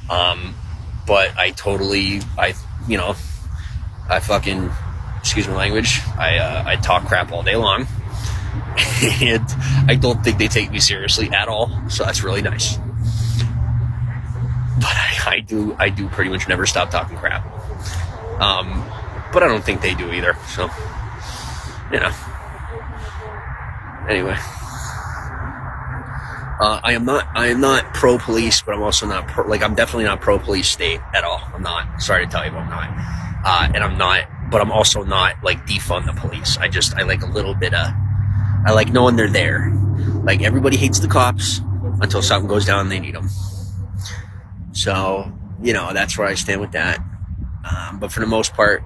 But I fucking, excuse my language, I talk crap all day long, and I don't think they take me seriously at all. So that's really nice. But I do pretty much never stop talking crap. But I don't think they do either. So, Anyway, I am not pro police, but I'm also not I'm definitely not pro police state at all. I'm not. Sorry to tell you, but I'm not. And I'm not. But I'm also not like defund the police. I like a little bit of. I like knowing they're there. Like everybody hates the cops until something goes down and they need them. So, that's where I stand with that. But for the most part,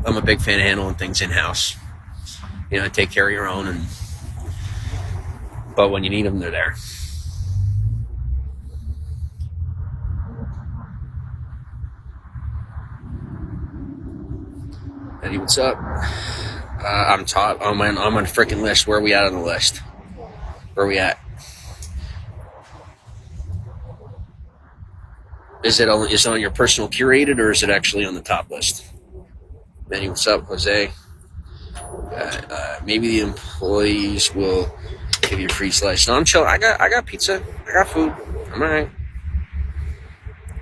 I'm a big fan of handling things in-house. Take care of your own. But when you need them, they're there. Eddie, what's up? I'm top. I'm on a freaking list. Where are we at on the list? Where are we at? Is it on your personal curated, or is it actually on the top list? Manny, what's up? Jose? Maybe the employees will give you a free slice. No, I'm chill. I got pizza. I got food. I'm alright.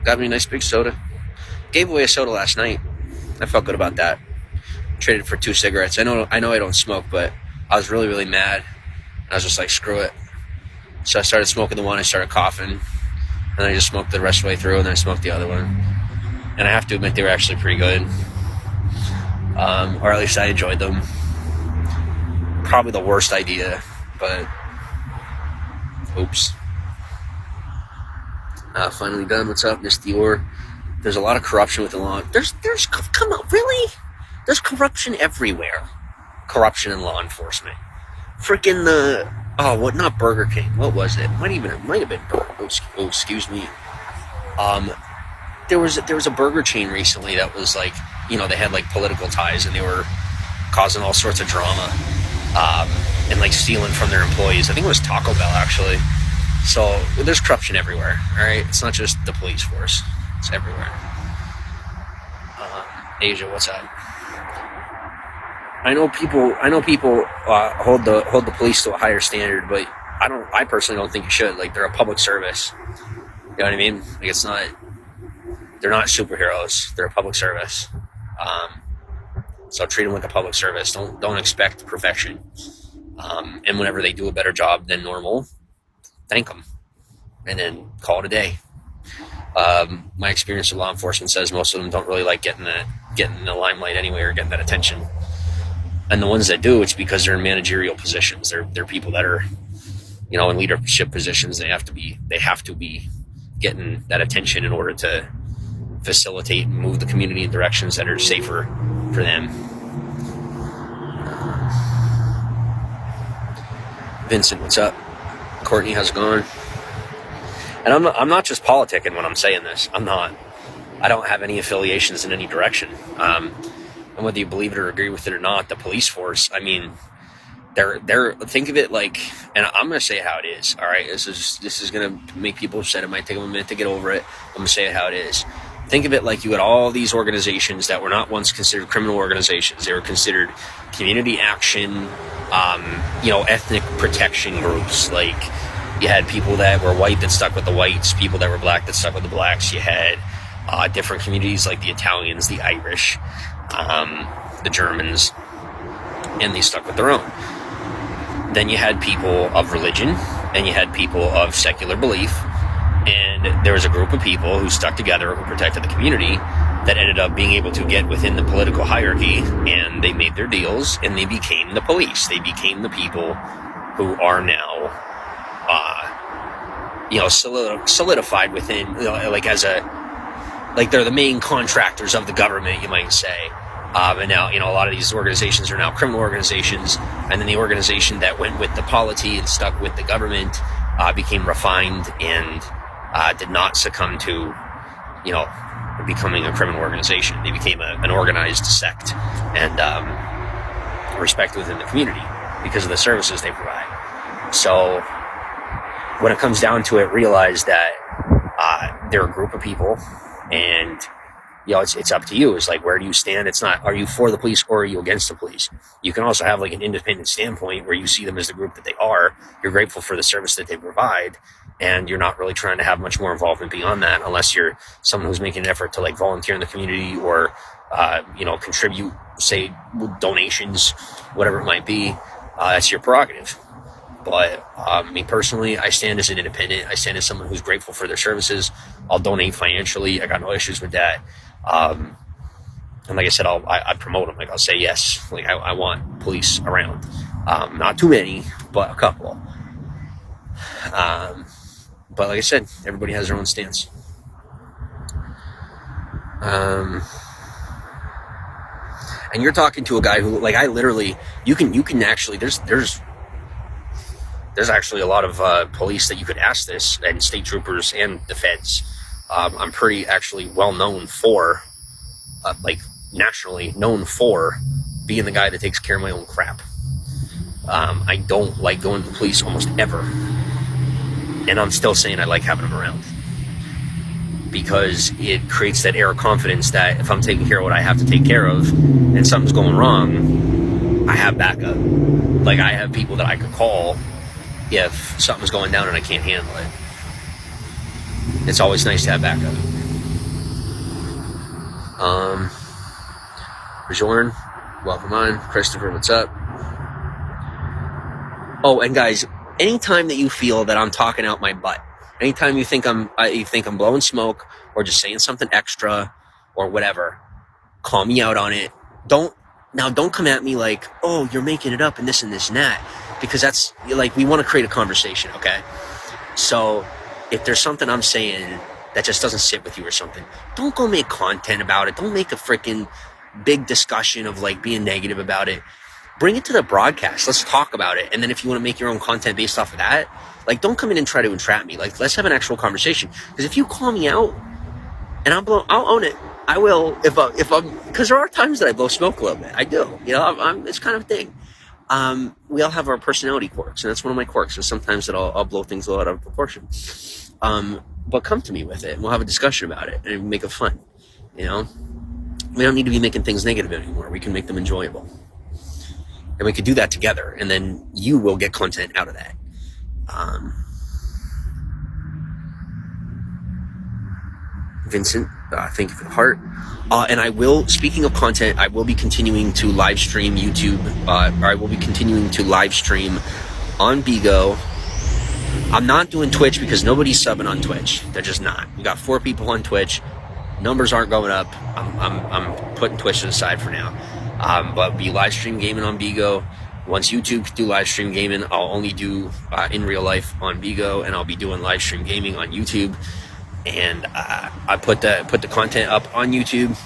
Got me a nice big soda. Gave away a soda last night. I felt good about that. Traded for 2 cigarettes. I know I don't smoke, but I was really, really mad. I was just like, screw it. So I started smoking the one. I started coughing. And I just smoked the rest of the way through, and then I smoked the other one. And I have to admit, they were actually pretty good. Or at least I enjoyed them. Probably the worst idea, but oops. Finally done. What's up, Miss Dior? There's a lot of corruption with the law. There's come on, really? There's corruption everywhere. Corruption in law enforcement. Freaking not Burger King. What was it? Might have been Burger. Oh, excuse me. There was a burger chain recently that was like, they had like political ties and they were causing all sorts of drama, and like stealing from their employees. I think it was Taco Bell actually. So there's corruption everywhere. All right, it's not just the police force; it's everywhere. Asia, what's up? I know people hold the police to a higher standard, but I personally don't think you should. Like, they're a public service. You know what I mean? Like, they're not superheroes. They're a public service. So treat them like a public service. Don't expect perfection. And whenever they do a better job than normal, thank them, and then call it a day. My experience with law enforcement says most of them don't really like getting the limelight anyway, or getting that attention. And the ones that do, it's because they're in managerial positions. They're people that are, in leadership positions. They have to be getting that attention in order to facilitate and move the community in directions that are safer for them. Vincent, what's up? Courtney, how's it going? And I'm not just politicking when I'm saying this. I'm not. I don't have any affiliations in any direction. And whether you believe it or agree with it or not, the police force, I mean, they're think of it like, and I'm going to say it how it is. All right. This is going to make people upset. It might take them a minute to get over it. I'm going to say it how it is. Think of it like you had all these organizations that were not once considered criminal organizations. They were considered community action, ethnic protection groups. Like, you had people that were white that stuck with the whites, people that were black that stuck with the blacks. You had different communities like the Italians, the Irish, the Germans, and they stuck with their own. Then you had people of religion, and you had people of secular belief, and there was a group of people who stuck together, who protected the community, that ended up being able to get within the political hierarchy, and they made their deals, and they became the police. They became the people who are now solidified within, they're the main contractors of the government, you might say. And now, a lot of these organizations are now criminal organizations. And then the organization that went with the polity and stuck with the government became refined and did not succumb to, becoming a criminal organization. They became an organized sect and respect within the community because of the services they provide. So when it comes down to it, realize that they're a group of people, and it's up to you. It's like, where do you stand? It's not, are you for the police or are you against the police? You can also have like an independent standpoint where you see them as the group that they are. You're grateful for the service that they provide, and you're not really trying to have much more involvement beyond that, unless you're someone who's making an effort to like volunteer in the community or contribute, say, with donations, whatever it might be. That's your prerogative. But me personally, I stand as an independent. I stand as someone who's grateful for their services. I'll donate financially. I got no issues with that. And like I said, I promote them. Like, I'll say yes. Like, I want police around. Not too many, but a couple. But like I said, everybody has their own stance. And you're talking to a guy who, like, I literally, you can actually, there's actually a lot of police that you could ask this, and state troopers and the feds. I'm pretty actually well known for, like, nationally known for being the guy that takes care of my own crap. I don't like going to the police almost ever. And I'm still saying I like having them around. Because it creates that air of confidence that if I'm taking care of what I have to take care of and something's going wrong, I have backup. Like, I have people that I could call if something's going down and I can't handle it. It's always nice to have backup. Bjorn, welcome on. Christopher, what's up? Oh, and guys, anytime that you feel that I'm talking out my butt, anytime you think I'm blowing smoke or just saying something extra or whatever, call me out on it. Don't come at me like, oh, you're making it up and this and this and that, because that's like, we want to create a conversation, okay? So if there's something I'm saying that just doesn't sit with you or something, don't go make content about it. Don't make a freaking big discussion of like being negative about it. Bring it to the broadcast. Let's talk about it. And then if you want to make your own content based off of that, like, don't come in and try to entrap me. Like, let's have an actual conversation. Because if you call me out, and I'll own it. I will, because there are times that I blow smoke a little bit. I do. It's kind of a thing. We all have our personality quirks, and that's one of my quirks. And sometimes that I'll blow things a lot out of proportion. But come to me with it, and we'll have a discussion about it, and make it fun. We don't need to be making things negative anymore. We can make them enjoyable. And we could do that together, and then you will get content out of that. Vincent, thank you for the heart. And I will, speaking of content, I will be continuing to live stream YouTube, or I will be continuing to live stream on Bigo. I'm not doing Twitch because nobody's subbing on Twitch. They're just not. We got 4 people on Twitch. Numbers aren't going up. I'm putting Twitch to the side for now. But be live stream gaming on Bigo. Once YouTube do live stream gaming, I'll only do in real life on Bigo, and I'll be doing live stream gaming on YouTube. And I put the content up on YouTube.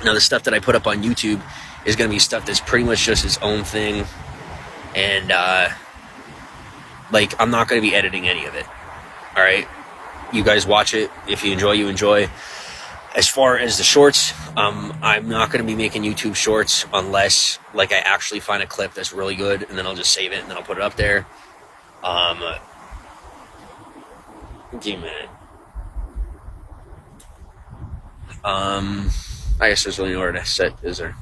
Now, the stuff that I put up on YouTube is going to be stuff that's pretty much just its own thing, and like, I'm not going to be editing any of it. All right, you guys watch it. If you enjoy, you enjoy. As far as the shorts, I'm not going to be making YouTube shorts unless, like, I actually find a clip that's really good, and then I'll just save it, and then I'll put it up there. Give me a minute. I guess there's really nowhere to set, is there?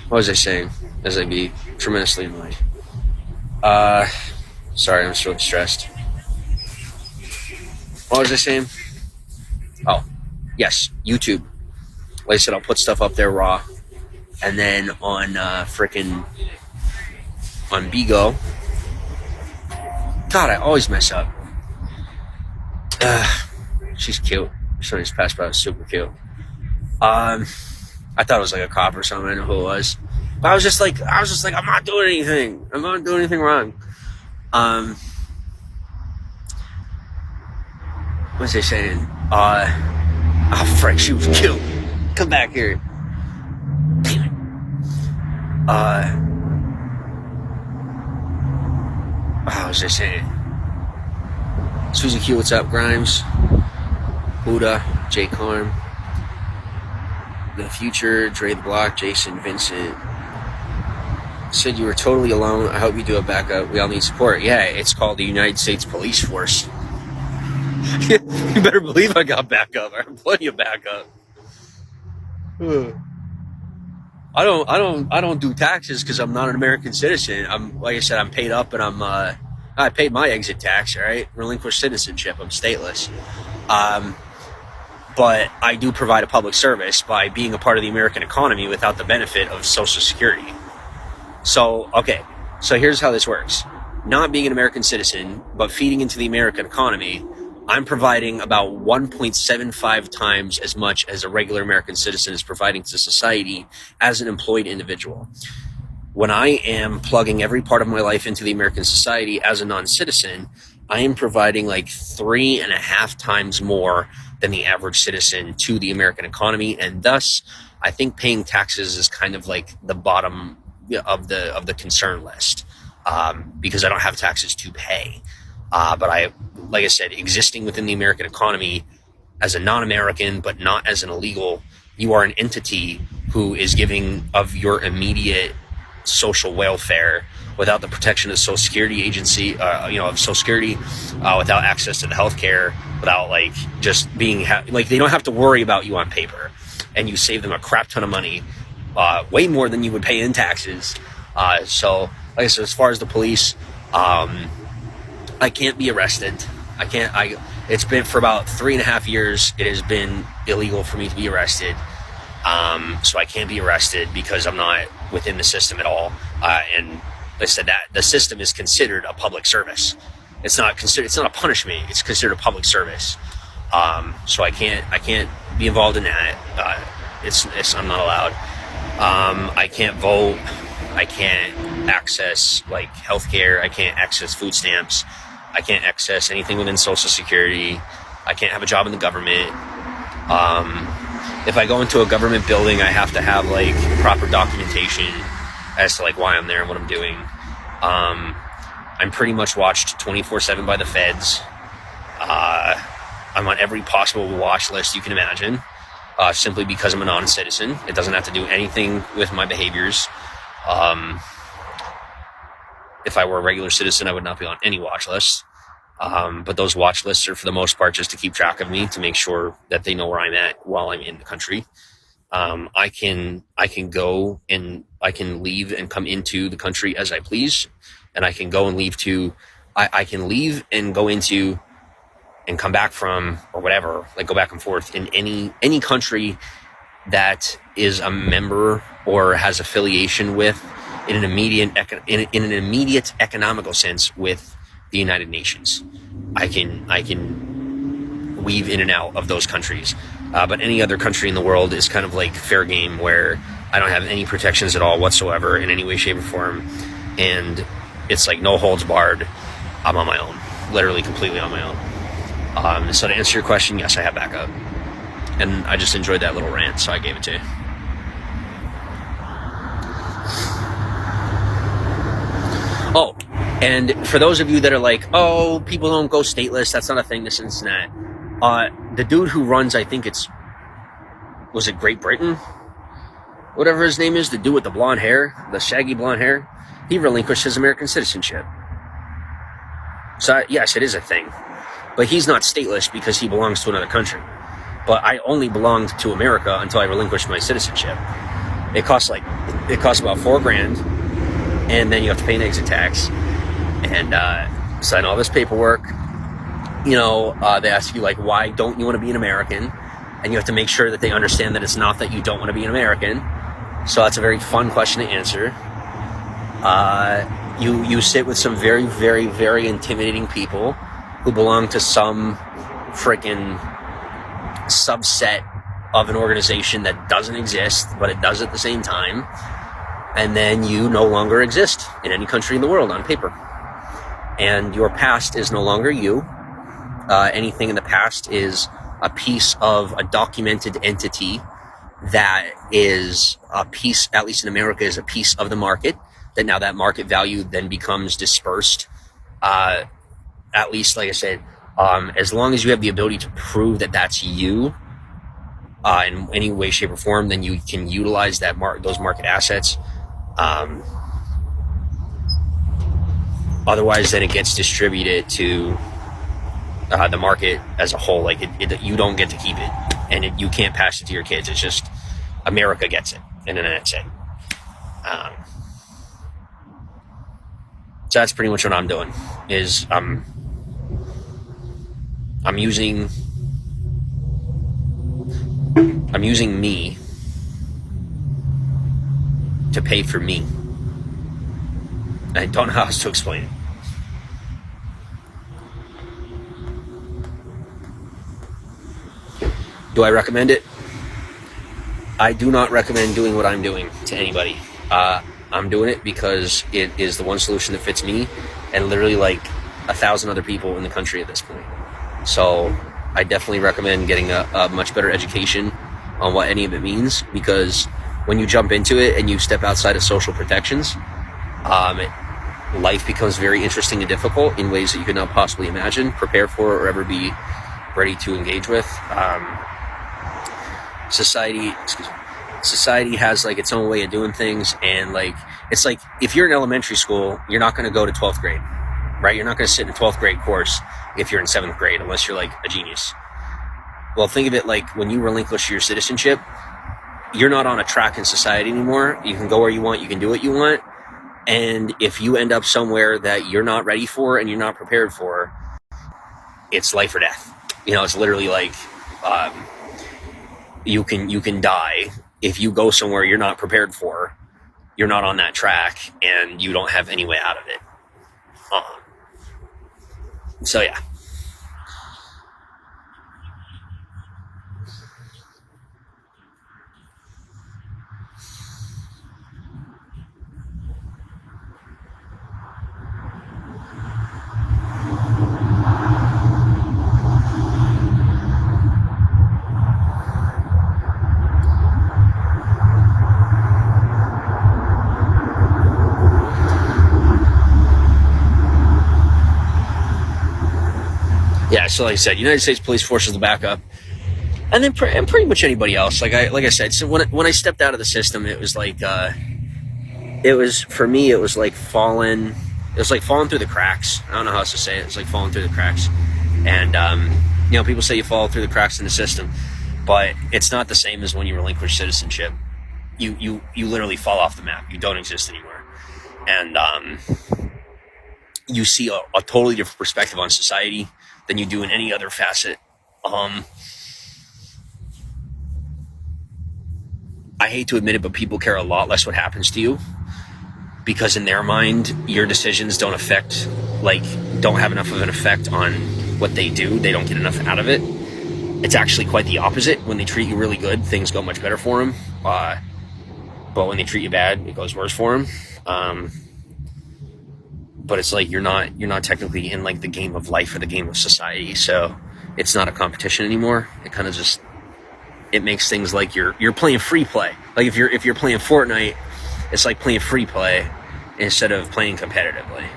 What was I saying? As I be tremendously annoyed. Sorry, I'm so stressed. What was I saying? Oh, yes, YouTube. Like I said, I'll put stuff up there raw. And then on on Bigo. God, I always mess up. She's cute. Somebody just passed by, was super cute. I thought it was like a cop or something. I know who it was. But I was just like, I'm not doing anything. I'm not doing anything wrong. What was I saying? Oh, frick, she was cute. Come back here. How was I saying? Susie Q, what's up? Grimes, Buddha, Jay Carm, The Future, Dre the Block, Jason, Vincent. Said you were totally alone. I hope you do a backup. We all need support. Yeah, it's called the United States Police Force. You better believe I got backup. I have plenty of backup. I don't do taxes because I'm not an American citizen. I'm, like I said, I'm paid up, and I paid my exit tax. All right, relinquished citizenship. I'm stateless. But I do provide a public service by being a part of the American economy without the benefit of Social Security. So, okay, so here's how this works. Not being an American citizen, but feeding into the American economy, I'm providing about 1.75 times as much as a regular American citizen is providing to society as an employed individual. When I am plugging every part of my life into the American society as a non-citizen, I am providing like 3.5 times more than the average citizen to the American economy, and thus I think paying taxes is kind of like the bottom of the concern list, because I don't have taxes to pay. But I, like I said, existing within the American economy as a non-American, but not as an illegal, you are an entity who is giving of your immediate social welfare without the protection of the Social Security agency, of Social Security, without access to the healthcare, without like just being like they don't have to worry about you on paper, and you save them a crap ton of money, way more than you would pay in taxes. So, like I said, as far as the police, I can't be arrested. It's been for about 3.5 years. It has been illegal for me to be arrested. So I can't be arrested because I'm not within the system at all. And I said that the system is considered a public service. It's not a punishment. It's considered a public service. So I can't be involved in that. I'm not allowed. I can't vote. I can't access like healthcare. I can't access food stamps. I can't access anything within Social Security. I can't have a job in the government. If I go into a government building, I have to have like proper documentation as to like why I'm there and what I'm doing. I'm pretty much watched 24/7 by the feds. I'm on every possible watch list you can imagine, simply because I'm a non-citizen. It doesn't have to do anything with my behaviors. If I were a regular citizen, I would not be on any watch lists. But those watch lists are for the most part just to keep track of me, to make sure that they know where I'm at while I'm in the country. I can go and I can leave and come into the country as I please, and I can go and leave I can leave and go into and come back from, or whatever, like go back and forth in any country that is a member or has affiliation with in an immediate economical sense with the United Nations. I can weave in and out of those countries. But any other country in the world is kind of like fair game, where I don't have any protections at all whatsoever in any way, shape, or form. And it's like no holds barred. I'm on my own, literally completely on my own. So to answer your question, yes, I have backup. And I just enjoyed that little rant, so I gave it to you. Oh, and for those of you that are like, oh, people don't go stateless, that's not a thing, this and that. The dude who runs, I think was it Great Britain? Whatever his name is, the dude with the blonde hair, the shaggy blonde hair, he relinquished his American citizenship. So yes, it is a thing. But he's not stateless because he belongs to another country. But I only belonged to America until I relinquished my citizenship. It costs about $4,000. And then you have to pay an exit tax and sign all this paperwork. They ask you like, why don't you want to be an American? And you have to make sure that they understand that it's not that you don't want to be an American. So that's a very fun question to answer. You sit with some very, very, very intimidating people who belong to some freaking subset of an organization that doesn't exist, but it does at the same time. And then you no longer exist in any country in the world on paper. And your past is no longer you. Anything in the past is a piece of a documented entity that is a piece, at least in America, is a piece of the market, that now that market value then becomes dispersed. At least, like I said, as long as you have the ability to prove that that's you in any way, shape, or form, then you can utilize those market assets. Otherwise, then it gets distributed to the market as a whole. Like you don't get to keep it, and you can't pass it to your kids. It's just America gets it, and then that's it. So that's pretty much what I'm doing. Is I'm using me to pay for me. I don't know how else to explain it. Do I recommend it? I do not recommend doing what I'm doing to anybody. I'm doing it because it is the one solution that fits me and literally like 1,000 other people in the country at this point. So I definitely recommend getting a much better education on what any of it means, because when you jump into it and you step outside of social protections, life becomes very interesting and difficult in ways that you could not possibly imagine, prepare for, or ever be ready to engage with. Society has like its own way of doing things, and like it's like if you're in elementary school, you're not going to go to 12th grade, right? You're not going to sit in a 12th grade course if you're in 7th grade, unless you're like a genius. Well, think of it like when you relinquish your citizenship, you're not on a track in society anymore. You can go where you want, you can do what you want, and if you end up somewhere that you're not ready for and you're not prepared for, it's life or death. You know, it's literally like you can die if you go somewhere you're not prepared for, you're not on that track, and you don't have any way out of it. So yeah. Yeah, so like I said, United States Police Force is the backup, and then and pretty much anybody else. Like I said, so when I stepped out of the system, it was like it was like falling through the cracks. I don't know how else to say it. It's like falling through the cracks, and you know, people say you fall through the cracks in the system, but it's not the same as when you relinquish citizenship. You literally fall off the map. You don't exist anymore, and you see a totally different perspective on society than you do in any other facet. I hate to admit it, but people care a lot less what happens to you, because in their mind, your decisions don't have enough of an effect on what they do. They don't get enough out of it. It's actually quite the opposite. When they treat you really good, things go much better for them. But when they treat you bad, it goes worse for them. But it's like you're not technically in like the game of life or the game of society, so it's not a competition anymore. It kind of just makes things like you're playing free play. Like if you're playing Fortnite, it's like playing free play instead of playing competitively.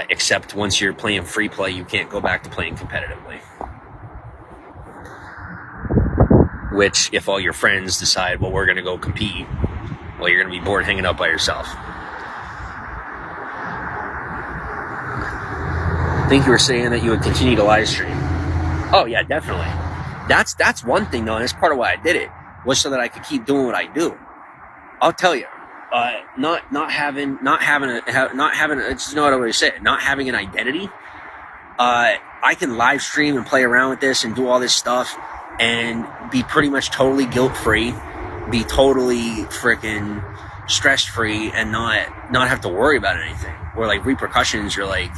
Except once you're playing free play, you can't go back to playing competitively. Which, if all your friends decide, well, we're going to go compete, well, you're going to be bored hanging out by yourself. I think you were saying that you would continue to live stream. Oh yeah, definitely. That's one thing though, and it's part of why I did it, was so that I could keep doing what I do. I'll tell you, not having an identity. I can live stream and play around with this and do all this stuff and be pretty much totally guilt free, be totally freaking stress free, and not have to worry about anything. Or like repercussions, you're like,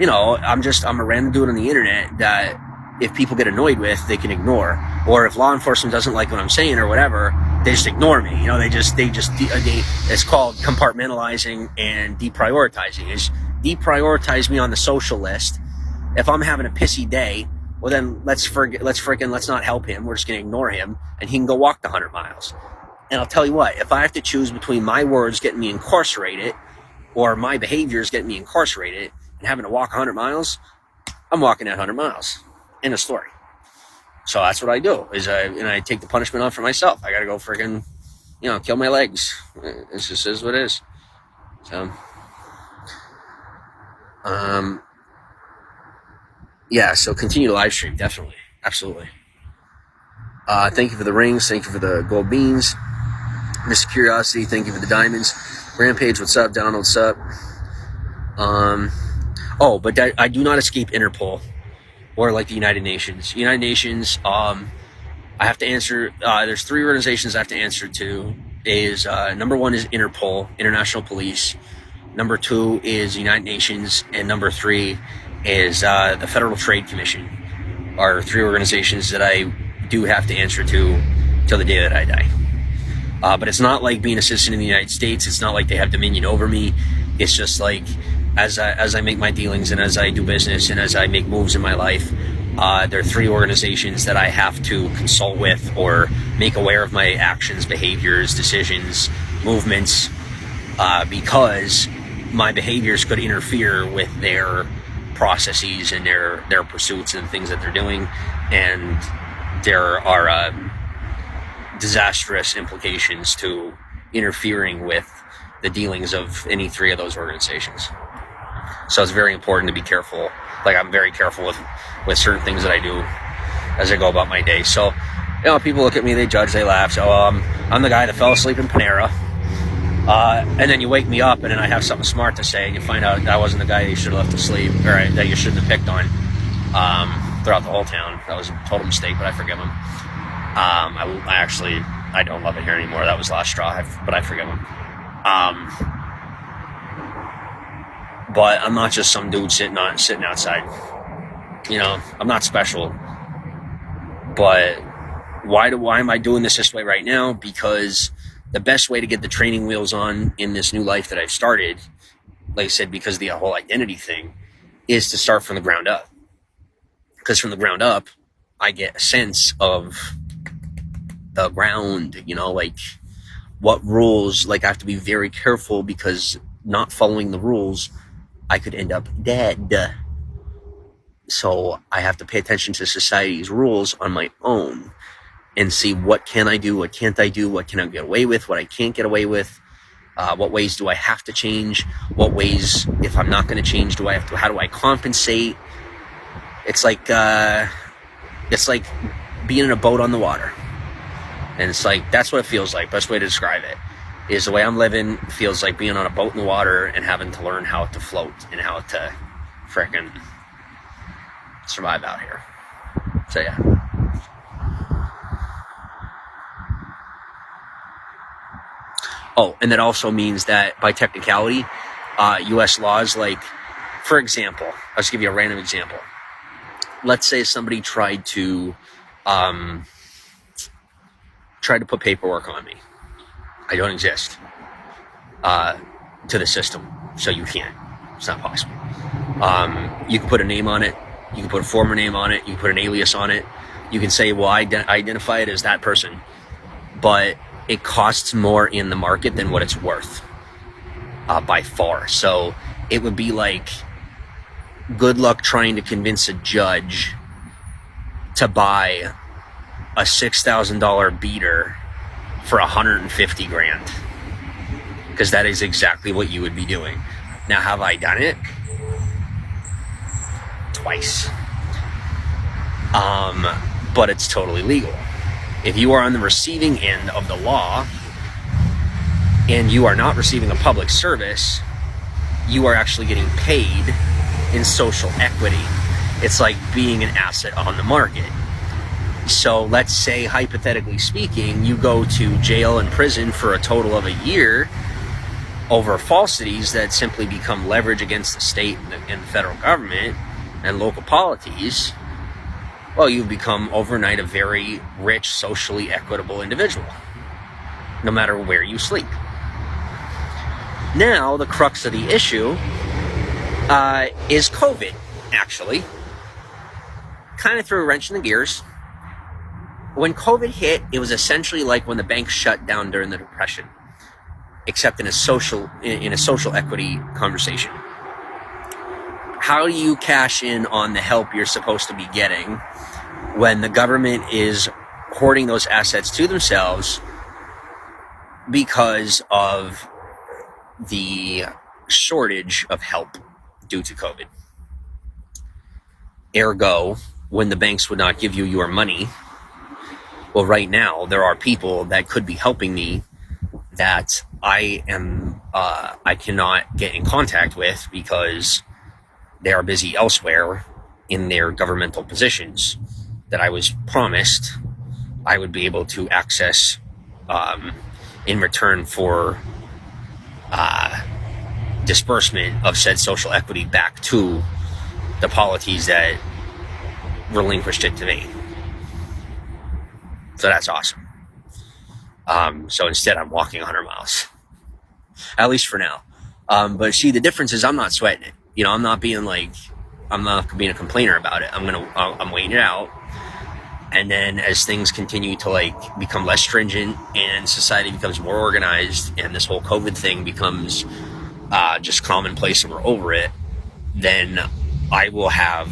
you know, I'm a random dude on the internet that if people get annoyed with, they can ignore. Or if law enforcement doesn't like what I'm saying or whatever, they just ignore me. You know, it's called compartmentalizing and deprioritizing. It's deprioritize me on the social list. If I'm having a pissy day, Well, then let's not help him. We're just going to ignore him, and he can go walk the 100 miles. And I'll tell you what, if I have to choose between my words getting me incarcerated or my behaviors getting me incarcerated and having to walk 100 miles, I'm walking that 100 miles. End of story. So that's what I do, I take the punishment on for myself. I got to go freaking, kill my legs. It just is what it is. So, yeah, so continue to live stream, definitely. Absolutely. Thank you for the rings. Thank you for the gold beans. Mr. Curiosity, thank you for the diamonds. Rampage, what's up? Donald, what's up? But I do not escape Interpol or like the United Nations. United Nations, I have to answer, there's 3 organizations I have to answer to. Number 1 is Interpol, International Police. Number 2 is United Nations. And number 3 is the Federal Trade Commission. Are 3 organizations that I do have to answer to till the day that I die. But it's not like being a citizen in the United States. It's not like they have dominion over me. It's just like as I make my dealings and as I do business and as I make moves in my life, there are 3 organizations that I have to consult with or make aware of my actions, behaviors, decisions, movements, because my behaviors could interfere with their processes and their pursuits and things that they're doing, and there are disastrous implications to interfering with the dealings of any 3 of those organizations. So it's very important to be careful. Like, I'm very careful with certain things that I do as I go about my day. So, people look at me, they judge, they laugh. So I'm the guy that fell asleep in Panera. And then you wake me up and then I have something smart to say and you find out that wasn't the guy you should have left asleep, or that you shouldn't have picked on throughout the whole town. That was a total mistake, but I forgive him. I don't love it here anymore. That was the last straw, but I forgive him. But I'm not just some dude sitting outside. I'm not special. But why am I doing this way right now? Because the best way to get the training wheels on in this new life that I've started, like I said, because of the whole identity thing, is to start from the ground up. Because from the ground up, I get a sense of the ground, like what rules, like I have to be very careful because not following the rules, I could end up dead. So I have to pay attention to society's rules on my own and see what can I do, what can't I do, what can I get away with, what I can't get away with, what ways do I have to change, what ways, if I'm not going to change, how do I compensate? It's like being in a boat on the water. And it's like, that's what it feels like. Best way to describe it is the way I'm living feels like being on a boat in the water and having to learn how to float and how to frickin' survive out here. So yeah. Oh, and that also means that by technicality, U.S. laws, like, for example, I'll just give you a random example. Let's say somebody tried to put paperwork on me. I don't exist to the system, so you can't. It's not possible. You can put a name on it. You can put a former name on it. You can put an alias on it. You can say, well, I identify it as that person. But it costs more in the market than what it's worth by far. So it would be like good luck trying to convince a judge to buy a $6,000 beater for $150,000, because that is exactly what you would be doing. Now, have I done it? Twice. But it's totally legal. If you are on the receiving end of the law and you are not receiving a public service, you are actually getting paid in social equity. It's like being an asset on the market. So let's say, hypothetically speaking, you go to jail and prison for a total of a year over falsities that simply become leverage against the state and the federal government and local polities. Well, you've become overnight a very rich, socially equitable individual, no matter where you sleep. Now, the crux of the issue is COVID, actually. kind of threw a wrench in the gears. When COVID hit, it was essentially like when the banks shut down during the Depression, except in a social equity conversation. How do you cash in on the help you're supposed to be getting when the government is hoarding those assets to themselves because of the shortage of help due to COVID? Ergo, when the banks would not give you your money, well, right now there are people that could be helping me that I cannot get in contact with because they are busy elsewhere in their governmental positions that I was promised I would be able to access in return for disbursement of said social equity back to the polities that relinquished it to me. So that's awesome. So instead I'm walking 100 miles, at least for now. But see, the difference is I'm not sweating it. You know, I'm not being a complainer about it. I'm waiting it out. And then as things continue to like become less stringent and society becomes more organized and this whole COVID thing becomes just commonplace and we're over it, then I will have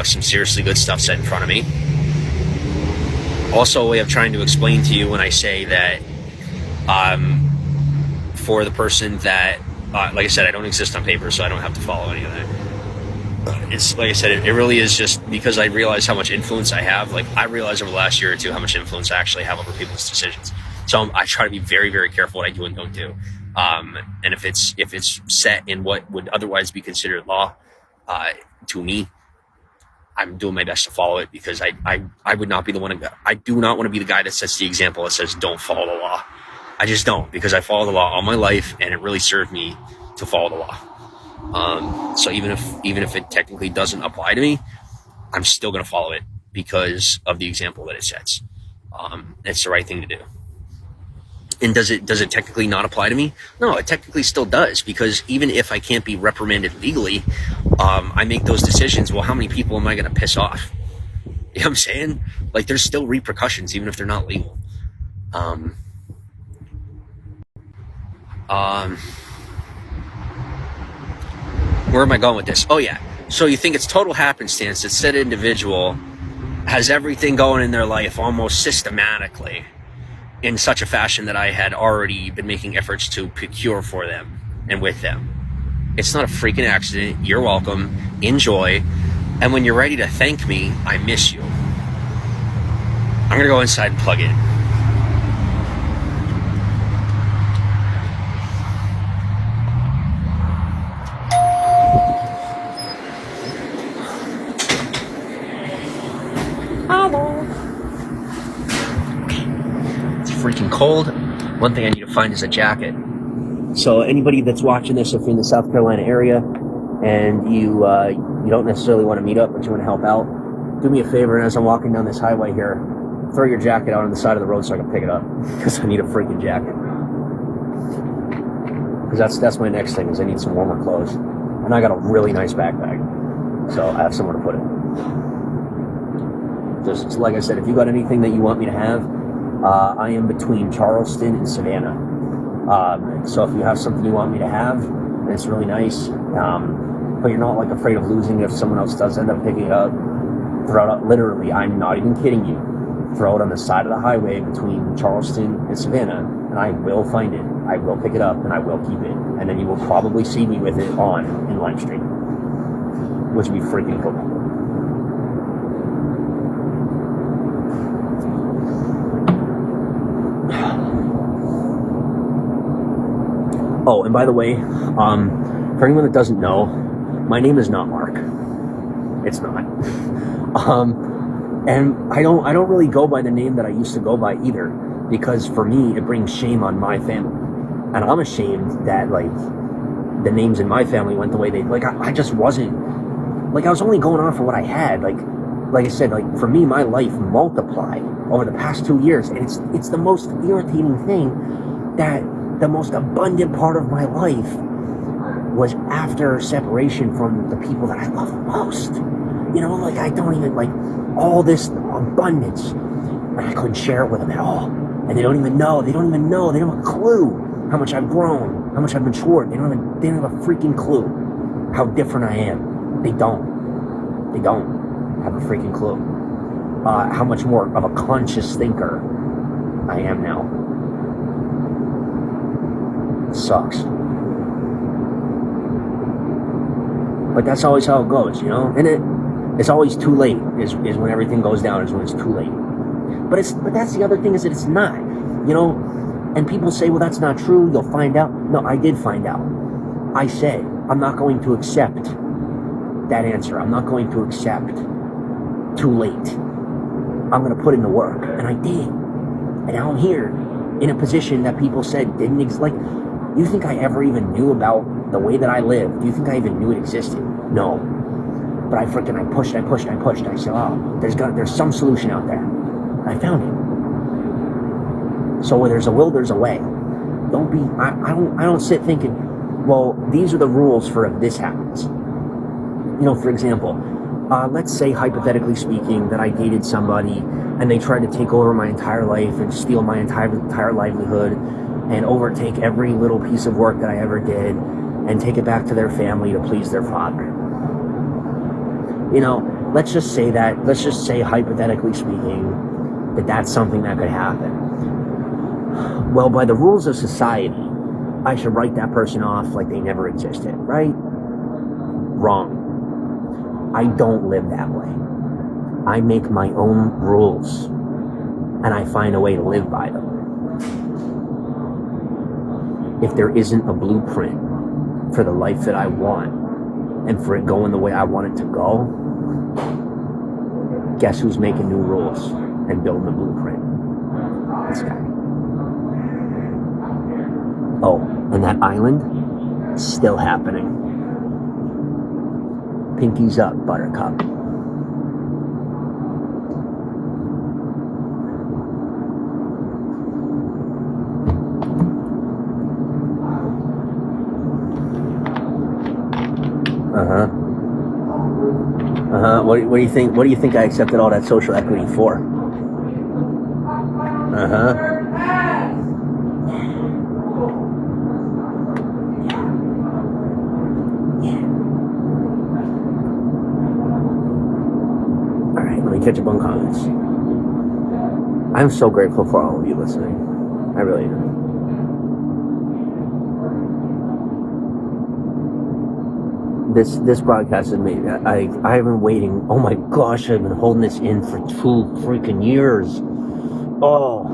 some seriously good stuff set in front of me. Also, a way of trying to explain to you when I say that for the person that, like I said, I don't exist on paper, so I don't have to follow any of that. It's like I said, it really is just because I realize how much influence I have. Like I realized over the last year or two how much influence I actually have over people's decisions. So I try to be very, very careful what I do and don't do. And if it's set in what would otherwise be considered law, to me, I'm doing my best to follow it because I would not be the one. I do not want to be the guy that sets the example that says don't follow the law. I just don't, because I follow the law all my life and it really served me to follow the law. So even if it technically doesn't apply to me, I'm still going to follow it because of the example that it sets. It's the right thing to do. And does it technically not apply to me? No, it technically still does, because even if I can't be reprimanded legally, I make those decisions. Well, how many people am I going to piss off? You know what I'm saying? Like, there's still repercussions, even if they're not legal. Where am I going with this? Oh yeah. So you think it's total happenstance that said individual has everything going in their life almost systematically in such a fashion that I had already been making efforts to procure for them and with them. It's not a freaking accident. You're welcome. Enjoy. And when you're ready to thank me, I miss you. I'm going to go inside and plug in. Freaking cold. One thing I need to find is a jacket. So anybody that's watching this, if you're in the South Carolina area and you don't necessarily want to meet up but you want to help out, do me a favor, and as I'm walking down this highway here, throw your jacket out on the side of the road so I can pick it up, because I need a freaking jacket. Because that's my next thing, is I need some warmer clothes. And I got a really nice backpack, so I have somewhere to put it. Just like I said, if you got anything that you want me to have, I am between Charleston and Savannah. So if you have something you want me to have, and it's really nice, but you're not like afraid of losing it if someone else does end up picking it up, throw it up. Literally, I'm not even kidding you. Throw it on the side of the highway between Charleston and Savannah, and I will find it. I will pick it up, and I will keep it. And then you will probably see me with it on in Lime Street, which would be freaking cool. Oh, and by the way, for anyone that doesn't know, my name is not Mark. It's not. And I don't really go by the name that I used to go by either, because for me, it brings shame on my family. And I'm ashamed that, like, the names in my family went the way they, like, I just wasn't, like, I was only going on for what I had. Like I said, like, for me, my life multiplied over the past 2 years. And it's the most irritating thing that the most abundant part of my life was after separation from the people that I love most. You know, like I don't even, like, all this abundance, and I couldn't share it with them at all. And they don't even know, they don't have a clue how much I've grown, how much I've matured. They don't have a freaking clue how different I am. They don't have a freaking clue how much more of a conscious thinker I am now. It sucks. But that's always how it goes, you know? And it's always too late is when everything goes down, is when it's too late. But that's the other thing, is that it's not, you know? And people say, well, that's not true, you'll find out. No, I did find out. I said, I'm not going to accept that answer. I'm not going to accept too late. I'm going to put in the work. And I did. And now I'm here in a position that people said didn't exist. Like, you think I ever even knew about the way that I live? Do you think I even knew it existed? No. But I pushed. I said, oh, there's some solution out there. I found it. So where there's a will, there's a way. I don't sit thinking, well, these are the rules for if this happens. You know, for example, let's say, hypothetically speaking, that I dated somebody and they tried to take over my entire life and steal my entire livelihood and overtake every little piece of work that I ever did and take it back to their family to please their father. You know, let's just say, hypothetically speaking, that that's something that could happen. Well, by the rules of society, I should write that person off like they never existed, right? Wrong. I don't live that way. I make my own rules, and I find a way to live by them. If there isn't a blueprint for the life that I want, and for it going the way I want it to go, guess who's making new rules and building the blueprint? This guy. Oh, and that island, still happening. Pinkies up, Buttercup. What do you think? What do you think I accepted all that social equity for? Catch up on comments. I'm so grateful for all of you listening. I really am. This broadcast is made. I've been waiting. Oh my gosh, I've been holding this in for 2 freaking years. Oh,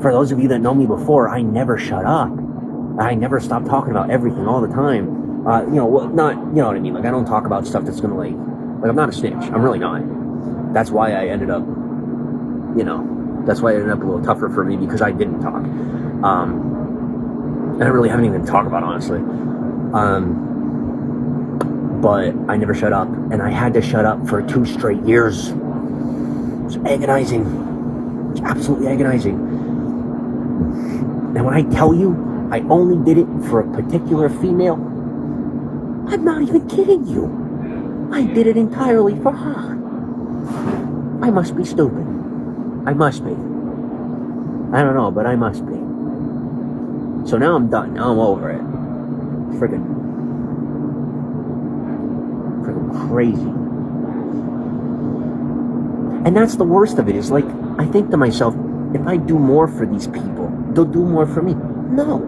for those of you that know me before, I never shut up. I never stopped talking about everything all the time. You know what I mean? Like, I don't talk about stuff that's gonna like I'm not a snitch. I'm really not. That's why I ended up, that's why it ended up a little tougher for me, because I didn't talk. And I really haven't even talked about it, honestly. But I never shut up, and I had to shut up for 2 straight years. It's agonizing. It's absolutely agonizing. And when I tell you I only did it for a particular female, I'm not even kidding you. I did it entirely for her. I must be stupid. I must be. I don't know, but I must be. So now I'm done. Now I'm over it. Friggin' crazy. And that's the worst of it, is like, I think to myself, if I do more for these people, they'll do more for me. No.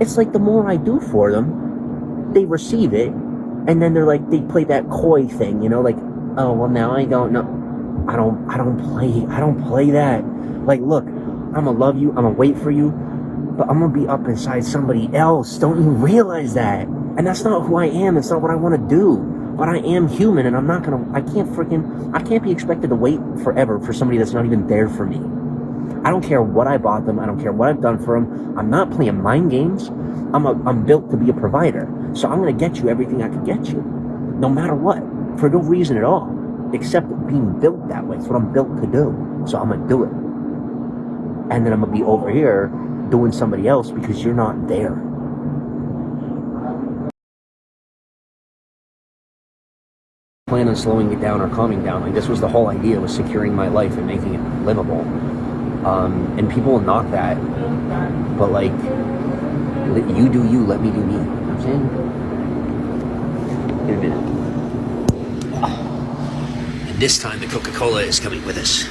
It's like the more I do for them, they receive it, and then they're like, they play that coy thing, like, oh, well, now I don't know. I don't play that. Like, look, I'm gonna love you, I'm gonna wait for you, but I'm gonna be up inside somebody else. Don't you realize that? And that's not who I am. It's not what I want to do. But I am human, and I can't be expected to wait forever for somebody that's not even there for me. I don't care what I bought them. I don't care what I've done for them. I'm not playing mind games. I'm built to be a provider. So I'm going to get you everything I can get you, no matter what, for no reason at all, except being built that way. It's what I'm built to do. So I'm going to do it. And then I'm going to be over here doing somebody else because you're not there. plan on slowing it down or calming down. Like, this was the whole idea, was securing my life and making it livable. And people will knock that, but like, you do you, let me do me. You know what I'm saying? In a minute. And this time the Coca-Cola is coming with us.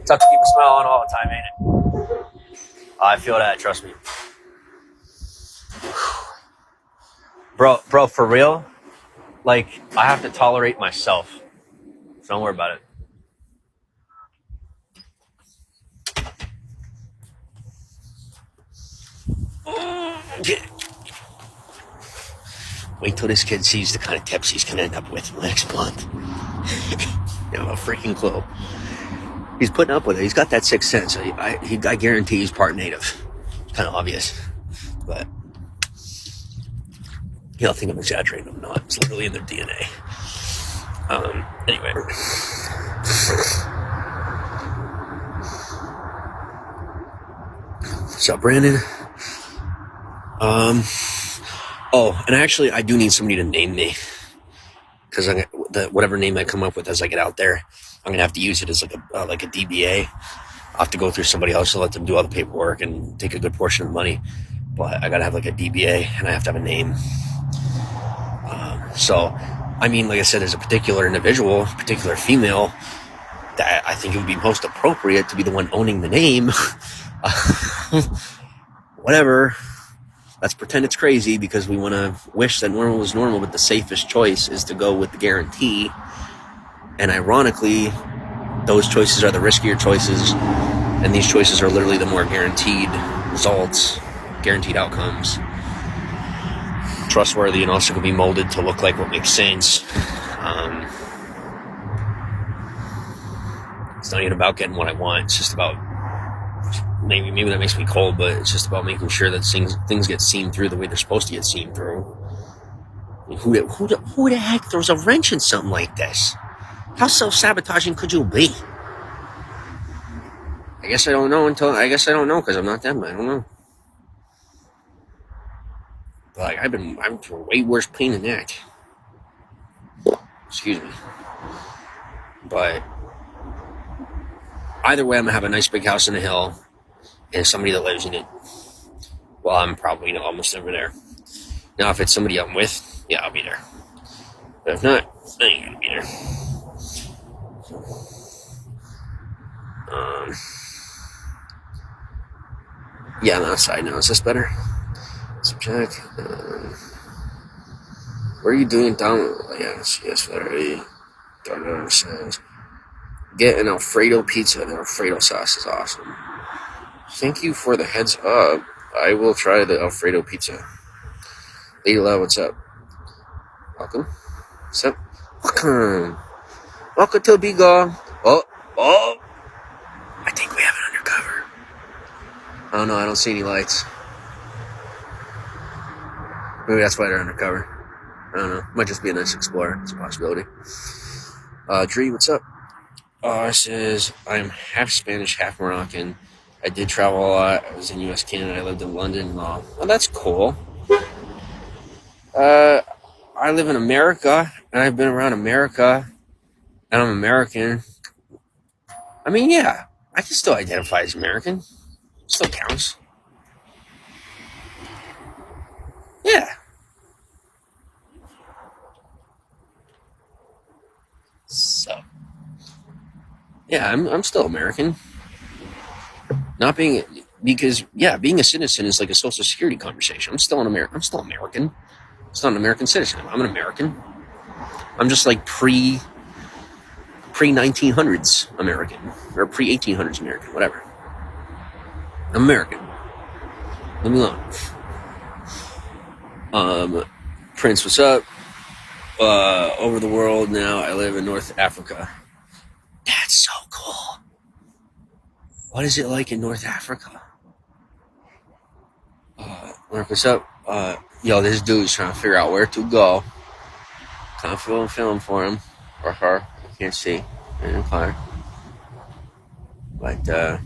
Tough to keep a smile on all the time, ain't it? I feel that, trust me. Bro, for real? Like, I have to tolerate myself. So don't worry about it. Wait till this kid sees the kind of tips he's gonna end up with next month. You have a freaking clue. He's putting up with it. He's got that sixth sense. I guarantee he's part native. Kind of obvious, but you'll think I'm exaggerating. I'm not. It's literally in their DNA. Anyway. What's up, Brandon? Oh, and actually, I do need somebody to name me, because whatever name I come up with as I get out there, I'm gonna have to use it as like a DBA. I'll have to go through somebody else to let them do all the paperwork and take a good portion of the money. But I gotta have like a DBA, and I have to have a name. So, I mean, like I said, there's a particular individual, particular female, that I think it would be most appropriate to be the one owning the name. Whatever. Let's pretend it's crazy, because we want to wish that normal was normal, but the safest choice is to go with the guarantee. And ironically, those choices are the riskier choices, and these choices are literally the more guaranteed results, guaranteed outcomes. Trustworthy, and also can be molded to look like what makes sense. It's not even about getting what I want. It's just about, maybe that makes me cold, but it's just about making sure that things get seen through the way they're supposed to get seen through. I mean, who the heck throws a wrench in something like this? How self-sabotaging could you be? I guess I don't know because I'm not them. I don't know. But like, I'm through way worse pain than that. Excuse me. But either way, I'm gonna have a nice big house in the hill and somebody that lives in it. Well, I'm probably almost never there. Now, if it's somebody I'm with, yeah, I'll be there. But if not, I ain't gonna be there. Yeah, I'm outside now. Is this better? Subject. What are you doing down? Yes, Larry. Darnell says, get an Alfredo pizza. The Alfredo sauce is awesome. Thank you for the heads up. I will try the Alfredo pizza. Lady Love, what's up? Welcome. What's up? Welcome to Bigo. Oh. I think we have it undercover. I don't know. I don't see any lights. Maybe that's why they're undercover. I don't know. Might just be a nice explorer. It's a possibility. Dree, what's up? It says, I'm half Spanish, half Moroccan. I did travel a lot. I was in U.S., Canada. I lived in London. Well, that's cool. I live in America, and I've been around America, and I'm American. I mean, yeah, I can still identify as American. Still counts. Yeah. So, yeah, I'm still American. Not being, because, yeah, being a citizen is like a social security conversation. I'm still American. I'm still an American citizen. I'm an American. I'm just like pre-1900s American, or pre-1800s American, whatever. I'm American. Leave me alone. Prince, what's up? Over the world now. I live in North Africa. That's so cool. What is it like in North Africa? Mark, what's up? Yo, this dude's trying to figure out where to go comfortable feeling for him or her. I can't see in the car. But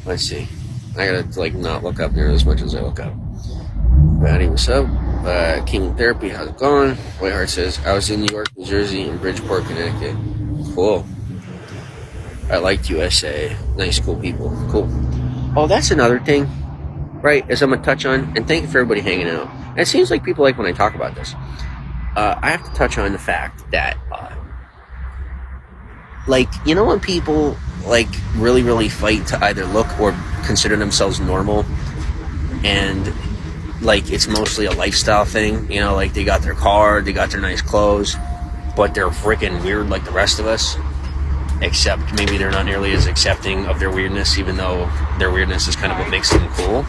let's see. I gotta like not look up near as much as I look up. Batty, what's up? Chemotherapy, how's it going? Whiteheart says, I was in New York, New Jersey, and Bridgeport, Connecticut. Cool. I liked USA. Nice, cool people. Cool. Oh, that's another thing, right? As I'm gonna touch on, and thank you for everybody hanging out. And it seems like people like when I talk about this. I have to touch on the fact that, like, you know when people, like, really, really fight to either look or consider themselves normal, and, like, it's mostly a lifestyle thing, you know, like, they got their car, they got their nice clothes, but they're freaking weird like the rest of us, except maybe they're not nearly as accepting of their weirdness, even though their weirdness is kind of what makes them cool.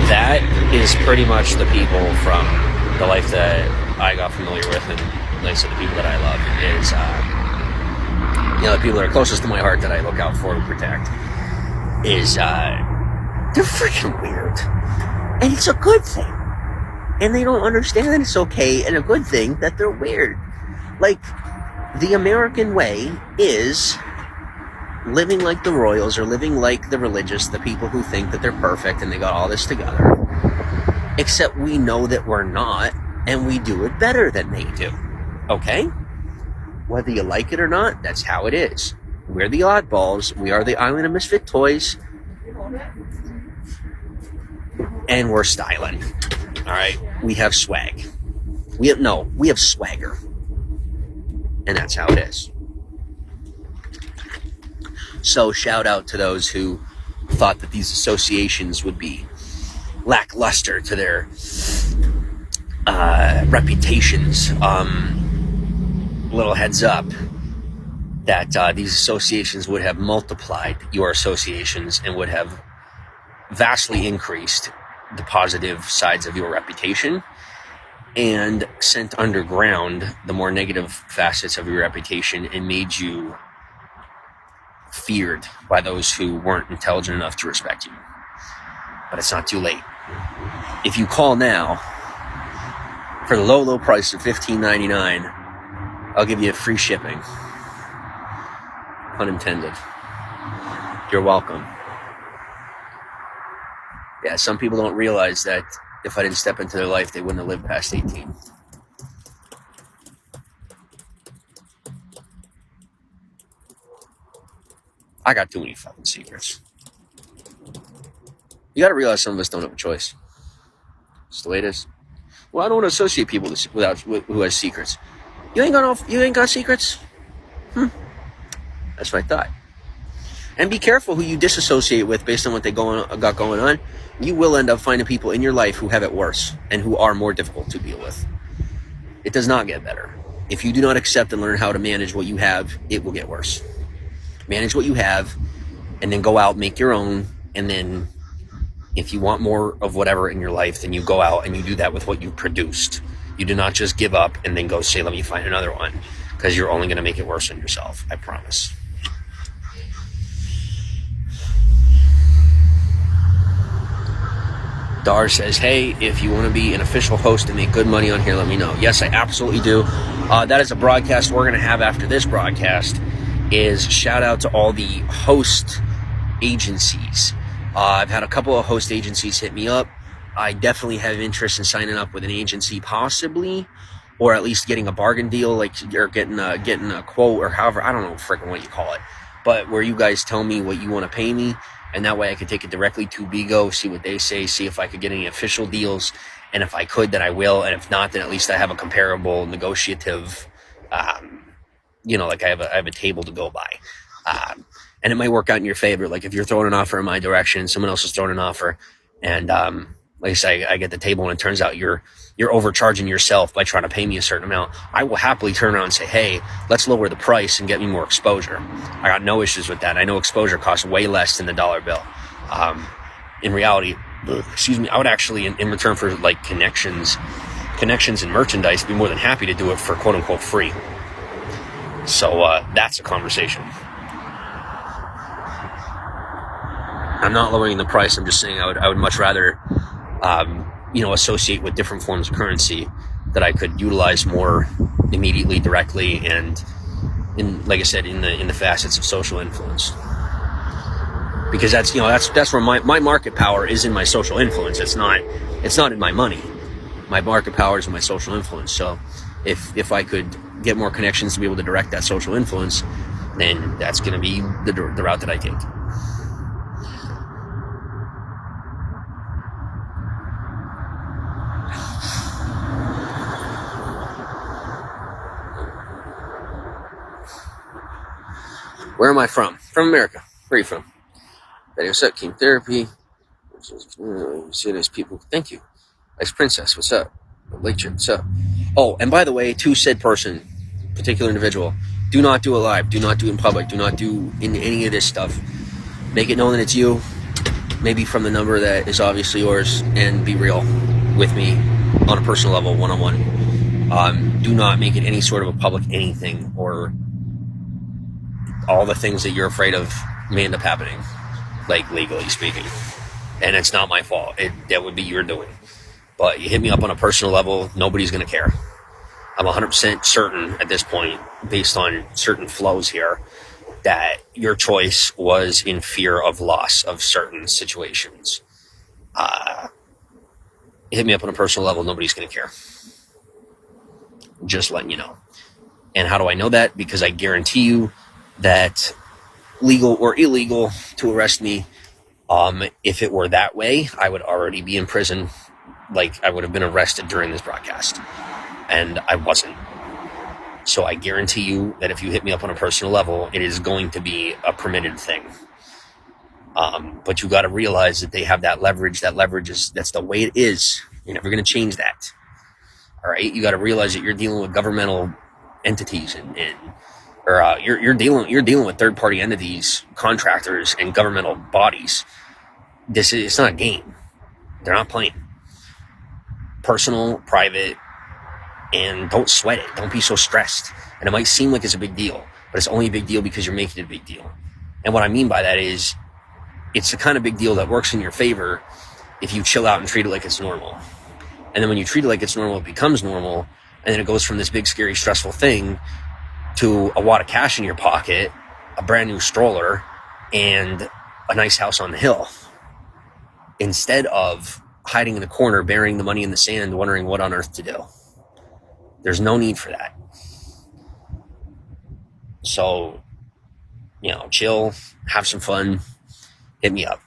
That is pretty much the people from the life that I got familiar with, and like I said, the people that I love is, you know, the people that are closest to my heart that I look out for and protect is, they're freaking weird. And it's a good thing. And they don't understand that it's okay and a good thing that they're weird. Like, the American way is living like the royals or living like the religious, the people who think that they're perfect and they got all this together. Except we know that we're not, and we do it better than they do. Okay? Whether you like it or not, that's how it is. We're the oddballs. We are the island of misfit toys. And we're styling. Alright? We have swag. We have swagger. And that's how it is. So shout out to those who thought that these associations would be lackluster to their reputations. Little heads up that these associations would have multiplied your associations and would have vastly increased the positive sides of your reputation and sent underground the more negative facets of your reputation and made you feared by those who weren't intelligent enough to respect you. But it's not too late. If you call now for the low price of $15.99, I'll give you free shipping. Unintended. You're welcome. Yeah, some people don't realize that if I didn't step into their life, they wouldn't have lived past 18. I got too many fucking secrets. You gotta realize some of us don't have a choice. It's the way it is. Well, I don't want to associate people who has secrets. You ain't got secrets? That's what I thought. And be careful who you disassociate with based on what they got going on. You will end up finding people in your life who have it worse and who are more difficult to deal with. It does not get better. If you do not accept and learn how to manage what you have, it will get worse. Manage what you have, and then go out, make your own, and then if you want more of whatever in your life, then you go out and you do that with what you've produced. You do not just give up and then go say, let me find another one, because you're only going to make it worse on yourself. I promise. Dar says, hey, if you want to be an official host and make good money on here, let me know. Yes, I absolutely do. That is a broadcast we're going to have after this broadcast. Is shout out to all the host agencies. I've had a couple of host agencies hit me up. I definitely have interest in signing up with an agency, possibly, or at least getting a bargain deal, like, or getting a quote, or however, I don't know freaking what you call it, but where you guys tell me what you want to pay me, and that way I can take it directly to Bigo, see what they say, see if I could get any official deals, and if I could, then I will, and if not, then at least I have a comparable negotiative, like I have a table to go by. And it might work out in your favor. Like if you're throwing an offer in my direction, someone else is throwing an offer, and like I say, I get the table and it turns out you're overcharging yourself by trying to pay me a certain amount, I will happily turn around and say, hey, let's lower the price and get me more exposure. I got no issues with that. I know exposure costs way less than the dollar bill. In reality, I would actually, in return for like connections and merchandise, be more than happy to do it for quote unquote free. So that's a conversation. I'm not lowering the price. I'm just saying I would much rather associate with different forms of currency that I could utilize more immediately, directly, and like I said, in the facets of social influence. Because that's where my market power is, in my social influence. It's not in my money. My market power is in my social influence. So if I could get more connections to be able to direct that social influence, then that's going to be the route that I take. Where am I from? From America. Where are you from? What's up? Chemotherapy. See nice people. Thank you. Ex Princess. What's up? Lake Trip. What's up? Oh, and by the way, to said person, particular individual, do not do it live. Do not do it in public. Do not do in any of this stuff. Make it known that it's you. Maybe from the number that is obviously yours, and be real with me on a personal level, one-on-one. Do not make it any sort of a public anything, or all the things that you're afraid of may end up happening, like legally speaking. And it's not my fault. That would be your doing. But you hit me up on a personal level, nobody's going to care. I'm 100% certain at this point, based on certain flows here, that your choice was in fear of loss of certain situations. Hit me up on a personal level, nobody's going to care. Just letting you know. And how do I know that? Because I guarantee you that, legal or illegal to arrest me, if it were that way, I would already be in prison. Like, I would have been arrested during this broadcast, and I wasn't. So I guarantee you that if you hit me up on a personal level, it is going to be a permitted thing. But you got to realize that they have that leverage. That leverage that's the way it is. You're never going to change that. All right. You got to realize that you're dealing with governmental entities or you're dealing with third-party entities, contractors, and governmental bodies. It's not a game. They're not playing. Personal, private, and don't sweat it. Don't be so stressed. And it might seem like it's a big deal, but it's only a big deal because you're making it a big deal. And what I mean by that is, it's the kind of big deal that works in your favor if you chill out and treat it like it's normal. And then when you treat it like it's normal, it becomes normal, and then it goes from this big, scary, stressful thing to a wad of cash in your pocket, a brand new stroller, and a nice house on the hill. Instead of hiding in a corner, burying the money in the sand, wondering what on earth to do. There's no need for that. So, chill, have some fun, hit me up.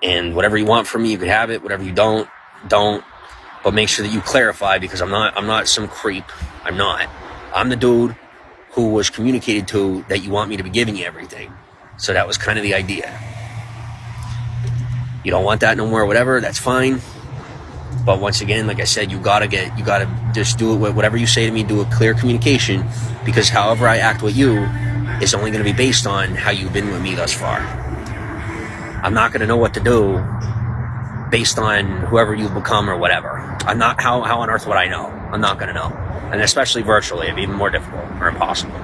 And whatever you want from me, you could have it. Whatever you don't. But make sure that you clarify, because I'm not some creep. I'm not. I'm the dude who was communicated to that you want me to be giving you everything. So that was kind of the idea. You don't want that no more, or whatever, that's fine. But once again, like I said, you gotta just do it with whatever you say to me, do a clear communication, because however I act with you is only going to be based on how you've been with me thus far. I'm not going to know what to do based on whoever you've become or whatever. I'm not, how on earth would I know? I'm not going to know. And especially virtually, it'd be even more difficult or impossible.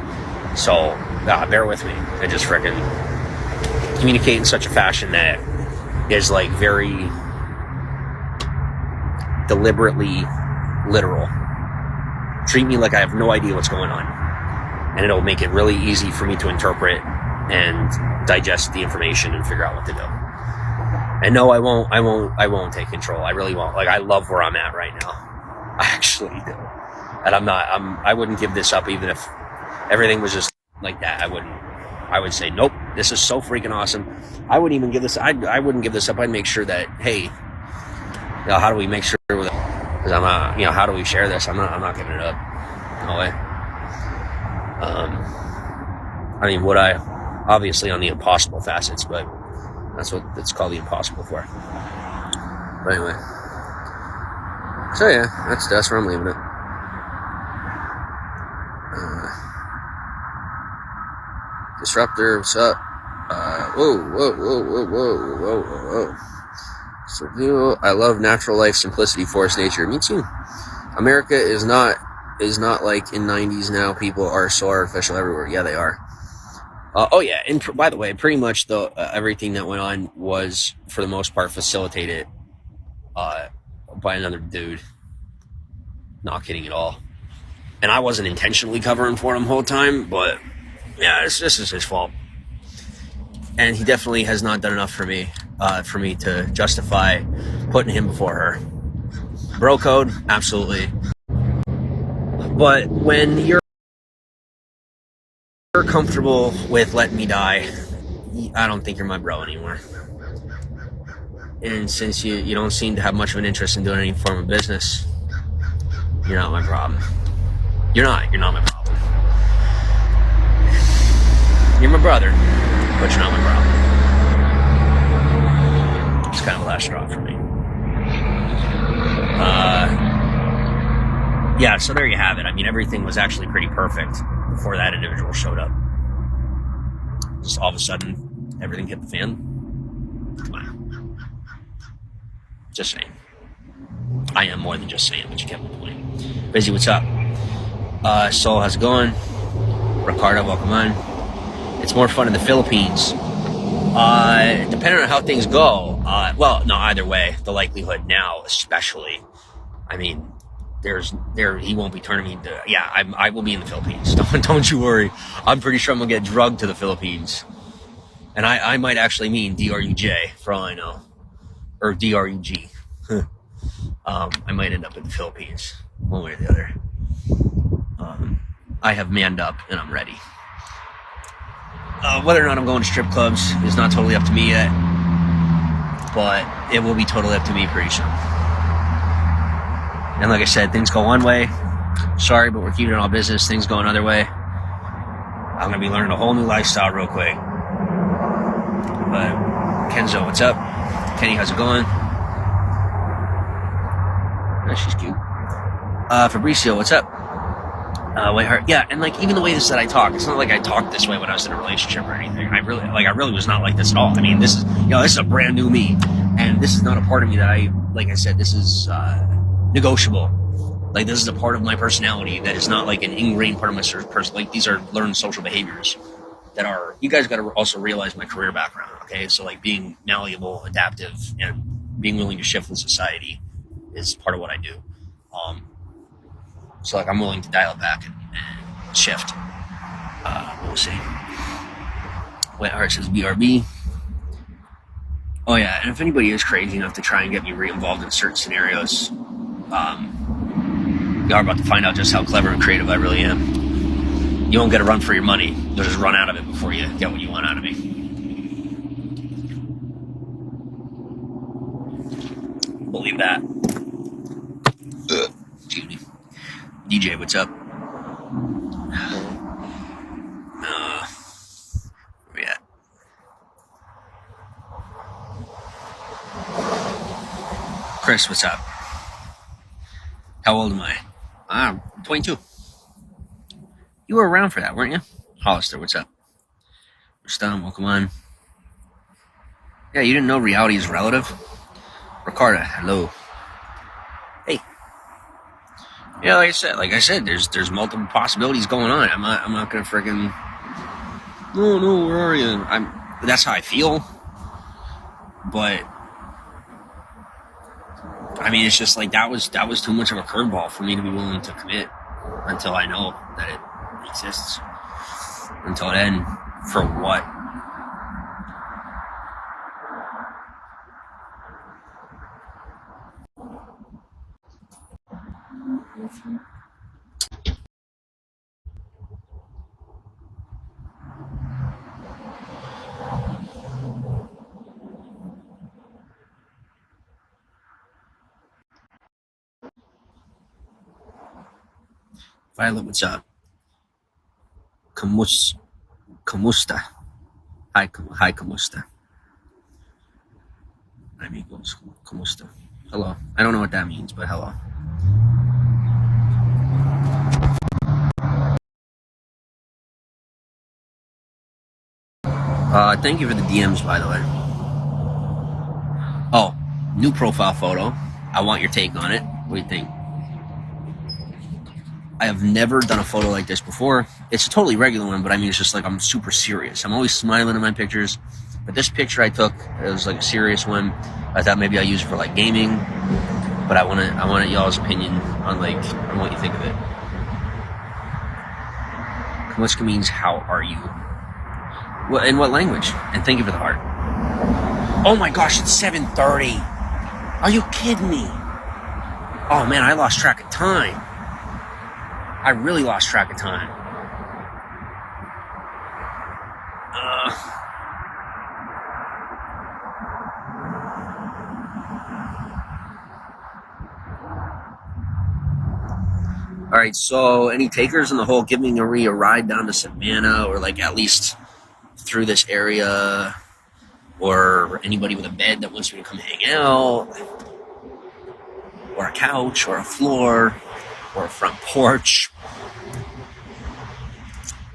So, bear with me and just freaking communicate in such a fashion that is like very deliberately literal. Treat me like I have no idea what's going on, and it'll make it really easy for me to interpret and digest the information and figure out what to do. And no, I won't take control. I really won't. Like, I love where I'm at right now. I actually do. And I wouldn't give this up even if everything was just like that. I would say, nope, this is so freaking awesome. I wouldn't even give this, I wouldn't give this up. I'd make sure that, hey, how do we make sure, because I'm not, how do we share this? I'm not giving it up. No way. Would I? Obviously on the impossible facets, but that's what it's called, the impossible for. But anyway. So yeah, that's where I'm leaving it. Disruptor, what's up? Whoa. So, I love natural life, simplicity, forest nature. Me too. America is not like in 90s now. People are so artificial everywhere. Yeah, they are. Oh yeah, and by the way, pretty much everything that went on was for the most part facilitated by another dude. Not kidding at all. And I wasn't intentionally covering for him the whole time, but yeah, this is his fault. And he definitely has not done enough for me to justify putting him before her. Bro code, absolutely. But when you're comfortable with letting me die, I don't think you're my bro anymore. And since you don't seem to have much of an interest in doing any form of business, you're not my problem. You're not my problem. You're my brother, but you're not my problem. It's kind of a last straw for me. Yeah, so there you have it. I mean, everything was actually pretty perfect before that individual showed up. Just all of a sudden, everything hit the fan. Come on. Just saying. I am more than just saying, but you get my point. Busy, what's up? Soul, how's it going? Ricardo, welcome on. It's more fun in the Philippines. Depending on how things go, either way, the likelihood now, especially, I mean, he won't be turning me into, I will be in the Philippines. Don't you worry. I'm pretty sure I'm gonna get drugged to the Philippines. And I might actually mean DRUJ, for all I know. Or DRUG. I might end up in the Philippines, one way or the other. I have manned up and I'm ready. Whether or not I'm going to strip clubs is not totally up to me yet, but it will be totally up to me pretty soon. And like I said, things go one way. Sorry, but we're keeping it all business. Things go another way. I'm going to be learning a whole new lifestyle real quick. But Kenzo, what's up? Kenny, how's it going? Oh, she's cute. Fabricio, what's up? And like even the way that I talk, it's not like I talked this way when I was in a relationship or anything. I really was not like this at all. I mean, this is a brand new me, and this is not a part of me that like I said, this is negotiable. Like this is a part of my personality that is not like an ingrained part of my person. Like these are learned social behaviors that are. You guys got to also realize my career background. Okay, so like being malleable, adaptive, and being willing to shift with society is part of what I do. So like I'm willing to dial it back and shift. We'll see. Wet Heart says BRB. Oh yeah, and if anybody is crazy enough to try and get me re-involved in certain scenarios, you are about to find out just how clever and creative I really am. You won't get a run for your money. You'll just run out of it before you get what you want out of me. Believe that. Excuse me. DJ, what's up? Where we at? Chris, what's up? How old am I? I'm 22. You were around for that, weren't you? Hollister, what's up? Rustam, welcome on. Yeah, you didn't know reality is relative? Ricardo, hello. Hey. Yeah, like I said, there's multiple possibilities going on. I'm not gonna freaking. No, where are you? That's how I feel. But I mean, it's just like that was too much of a curveball for me to be willing to commit until I know that it exists. Until then, for what? Violet, what's up? Kamusta. Hi, kamusta. Amigos, kamusta. Hello. I don't know what that means, but hello. Thank you for the DMs, by the way. Oh, new profile photo. I want your take on it. What do you think? I have never done a photo like this before. It's a totally regular one, but I mean, it's just like I'm super serious. I'm always smiling in my pictures. But this picture I took, it was like a serious one. I thought maybe I use it for like gaming. But I want y'all's opinion on what you think of it. Kamushka means how are you? Well, in what language? And thank you for the heart. Oh my gosh, it's 7:30. Are you kidding me? Oh man, I lost track of time. I really lost track of time. All right, so any takers on the whole giving Marie a ride down to Savannah, or like at least through this area, or anybody with a bed that wants me to come hang out, or a couch, or a floor, or a front porch,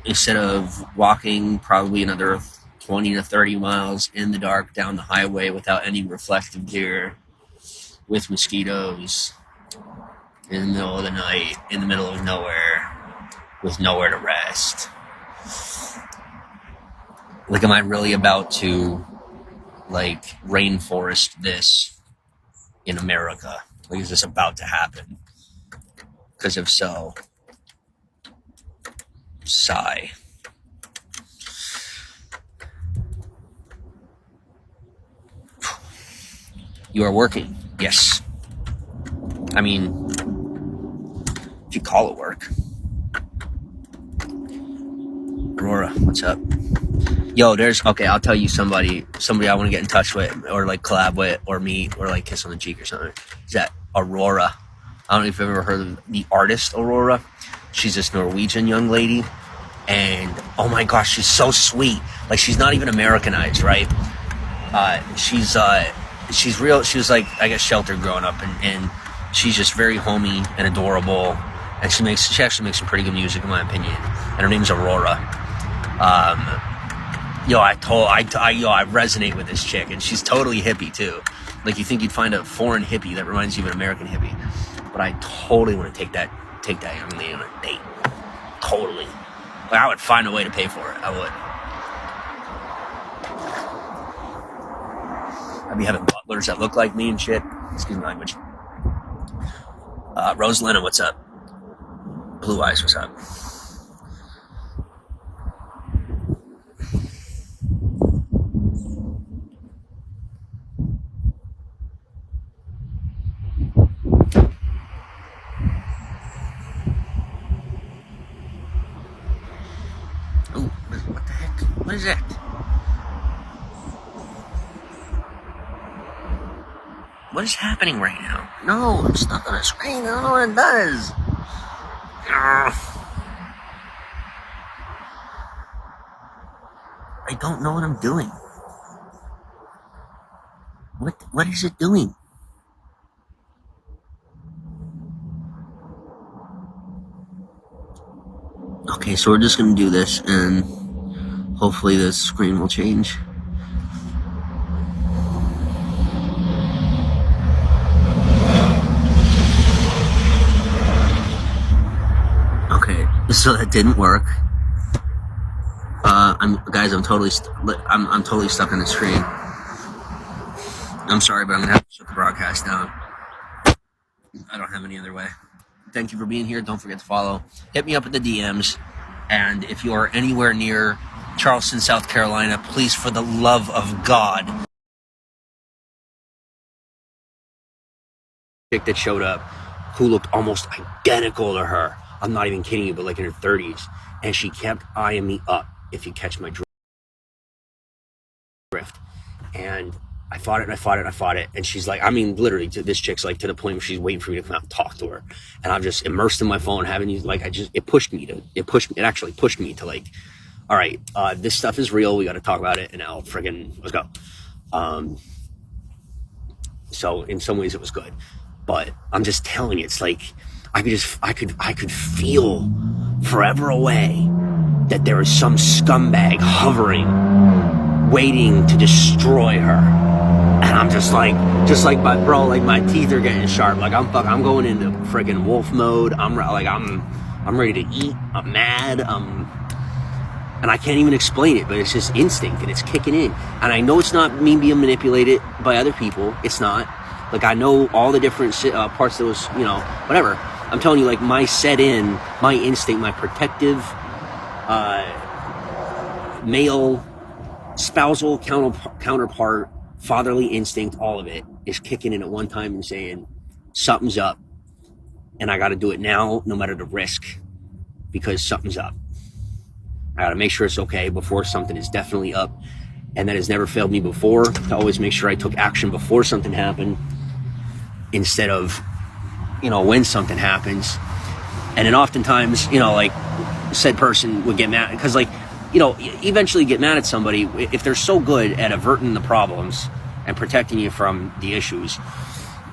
instead of walking probably another 20 to 30 miles in the dark down the highway without any reflective gear, with mosquitoes, in the middle of the night, in the middle of nowhere, with nowhere to rest. Like, am I really about to, like, rainforest this in America? Like, is this about to happen? Because if so, sigh. You are working. Yes. I mean, if you call it work. Aurora, what's up? Yo, okay, I'll tell you somebody I want to get in touch with, or like collab with, or meet, or like kiss on the cheek or something. Is that Aurora? I don't know if you've ever heard of the artist Aurora. She's this Norwegian young lady, and oh my gosh, she's so sweet. Like, she's not even Americanized, right? She's real. She was like, I guess, sheltered growing up, and she's just very homey and adorable, and she actually makes some pretty good music in my opinion. And her name's Aurora. I resonate with this chick, and she's totally hippie too. Like, you think you'd find a foreign hippie that reminds you of an American hippie, but I totally want to take that young lady on a date. Totally. Like, I would find a way to pay for it. I would. I'd be having butlers that look like me and shit. Excuse my language. Rosalina, what's up? Blue Eyes, what's up? Ooh, what the heck? What is that? What is happening right now? No, I'm stuck on a screen. I don't know what it does. I don't know what I'm doing. What is it doing? Okay, so we're just gonna do this, and hopefully this screen will change. Okay, so that didn't work. I'm totally stuck on the screen. I'm sorry, but I'm gonna have to shut the broadcast down. I don't have any other way. Thank you for being here. Don't forget to follow. Hit me up in the DMs. And if you are anywhere near Charleston, South Carolina, please, for the love of God. Chick that showed up who looked almost identical to her. I'm not even kidding you, but like in her 30s. And she kept eyeing me up, if you catch my drift. And I fought it. And she's like, I mean, literally, this chick's like to the point where she's waiting for me to come out and talk to her. And I'm just immersed in my phone, it actually pushed me to like, all right, this stuff is real. We got to talk about it. And now let's go. So in some ways it was good, but I'm just telling you, it's like, I could feel forever away that there is some scumbag hovering, waiting to destroy her. And I'm just like my teeth are getting sharp. Like, I'm going into freaking wolf mode. I'm I'm ready to eat. I'm mad. And I can't even explain it, but it's just instinct and it's kicking in. And I know it's not me being manipulated by other people. It's not. Like, I know all the different parts of those, whatever. I'm telling you, like, my instinct, my protective, male, spousal counterpart, fatherly instinct, all of it is kicking in at one time and saying, something's up. And I got to do it now, no matter the risk, because something's up. I got to make sure it's okay before something is definitely up. And that has never failed me before, to always make sure I took action before something happened instead of, when something happens. And then oftentimes, like, said person would get mad because, like, eventually get mad at somebody if they're so good at averting the problems and protecting you from the issues.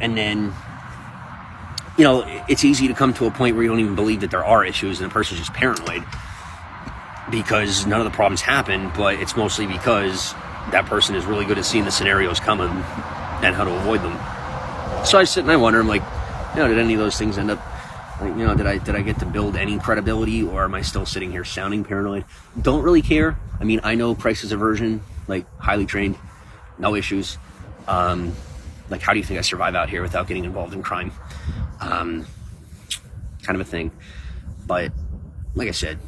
And then, it's easy to come to a point where you don't even believe that there are issues and the person's just paranoid because none of the problems happen, but it's mostly because that person is really good at seeing the scenarios coming and how to avoid them. So I sit and I wonder, I'm like, did any of those things end up, like, did I get to build any credibility, or am I still sitting here sounding paranoid? Don't really care. I mean, I know crisis aversion, like, highly trained, no issues. Like, how do you think I survive out here without getting involved in crime? Kind of a thing. But like I said,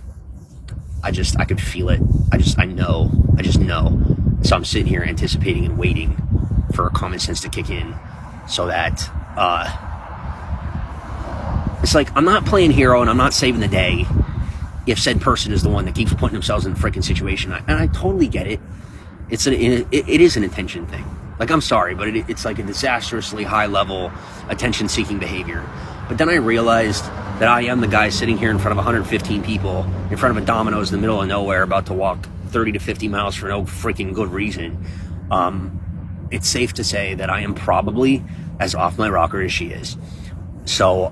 I could feel it. I just know. So I'm sitting here anticipating and waiting for common sense to kick in so that, it's like, I'm not playing hero and I'm not saving the day if said person is the one that keeps putting themselves in a freaking situation. And I totally get it. It is an attention thing. Like, I'm sorry, but it's like a disastrously high level attention seeking behavior. But then I realized that I am the guy sitting here in front of 115 people, in front of a Domino's in the middle of nowhere, about to walk 30 to 50 miles for no freaking good reason. It's safe to say that I am probably as off my rocker as she is. So,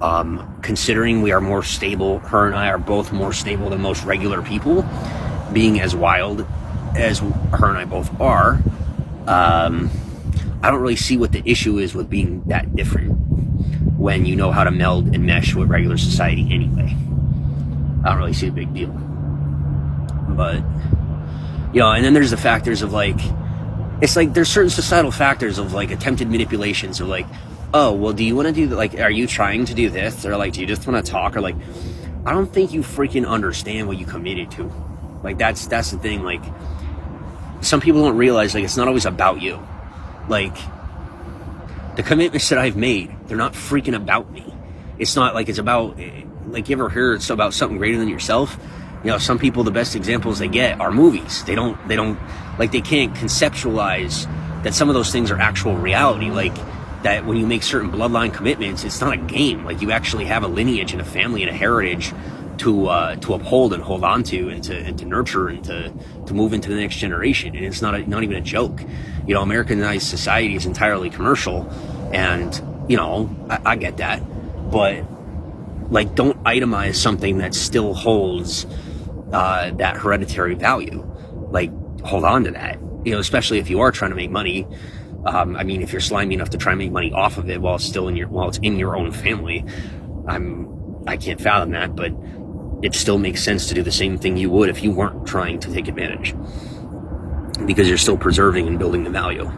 considering we are more stable, her and I are both more stable than most regular people, being as wild as her and I both are, I don't really see what the issue is with being that different when you know how to meld and mesh with regular society anyway. I don't really see a big deal. But, and then there's the factors of, like, it's like there's certain societal factors of, like, attempted manipulations of, like, oh, well, do you want to do, like, are you trying to do this? Or, like, do you just want to talk? Or, like, I don't think you freaking understand what you committed to. Like, that's the thing. Like, some people don't realize, like, it's not always about you. Like, the commitments that I've made, they're not freaking about me. It's not like it's about, like, you ever hear it's about something greater than yourself? Some people, the best examples they get are movies. They don't, like, they can't conceptualize that some of those things are actual reality. Like, that when you make certain bloodline commitments, it's not a game. Like, you actually have a lineage and a family and a heritage to uphold and hold on to and to nurture and to move into the next generation. And it's not even a joke. Americanized society is entirely commercial, and I get that, but, like, don't itemize something that still holds that hereditary value. Like, hold on to that. Especially if you are trying to make money. I mean, if you're slimy enough to try and make money off of it while it's in your own family, I can't fathom that, but it still makes sense to do the same thing you would if you weren't trying to take advantage, because you're still preserving and building the value.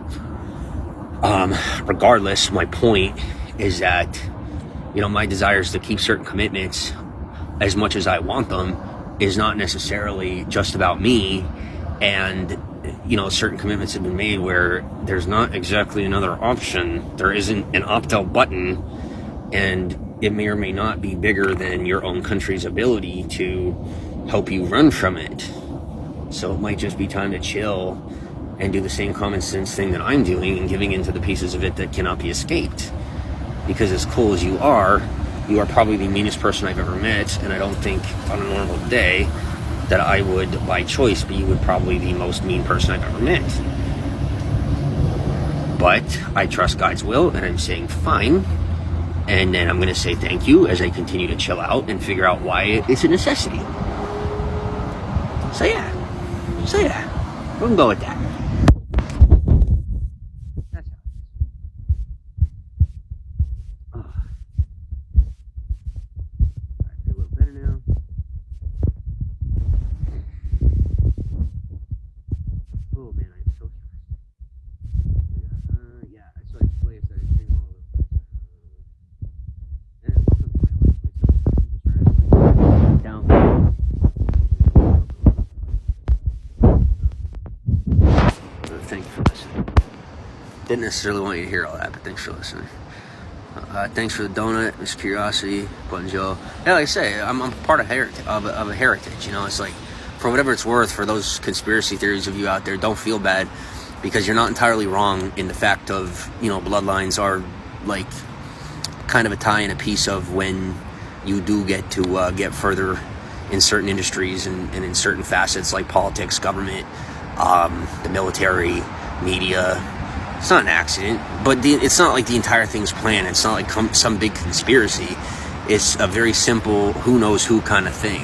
Regardless, my point is that, my desires to keep certain commitments as much as I want them is not necessarily just about me. And, certain commitments have been made where there's not exactly another option. There isn't an opt-out button, and it may or may not be bigger than your own country's ability to help you run from it. So it might just be time to chill and do the same common sense thing that I'm doing and giving into the pieces of it that cannot be escaped. Because as cool as you are probably the meanest person I've ever met, and I don't think on a normal day that I would, by choice, be probably the most mean person I've ever met. But I trust God's will, and I'm saying fine. And then I'm going to say thank you as I continue to chill out and figure out why it's a necessity. So yeah. We can go with that. That's how it is. I feel a little better now. Thank you for listening. Didn't necessarily want you to hear all that, but thanks for listening. Thanks for the donut, Miss Curiosity, Bonjour. Yeah, like I say, I'm part of a heritage. You know, it's like, for whatever it's worth, for those conspiracy theories of you out there, don't feel bad, because you're not entirely wrong in the fact of, you know, bloodlines are like kind of a tie and a piece of when you do get to get further in certain industries and in certain facets like politics, government, the military, media. It's not an accident, but it's not like the entire thing's planned. It's not like some big conspiracy. It's a very simple who knows who kind of thing.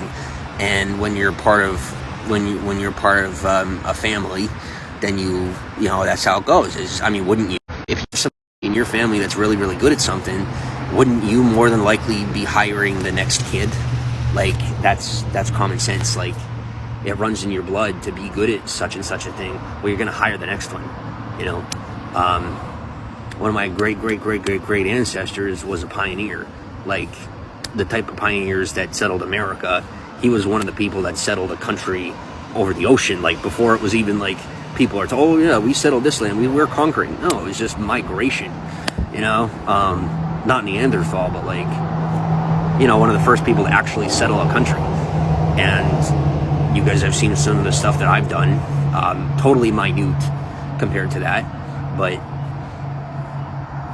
And when you're part of a family, then you know that's how it goes. I mean, wouldn't you, if you're somebody in your family that's really, really good at something, wouldn't you more than likely be hiring the next kid? Like, that's common sense. Like, it runs in your blood to be good at such and such a thing. Well, you're going to hire the next one, you know. One of my great ancestors was a pioneer, like the type of pioneers that settled America. He was one of the people that settled a country over the ocean, like before it was even like people are told, oh yeah, we settled this land, we're conquering. No, it was just migration, you know. Not Neanderthal, but like, you know, one of the first people to actually settle a country. And you guys have seen some of the stuff that I've done, totally minute compared to that. But,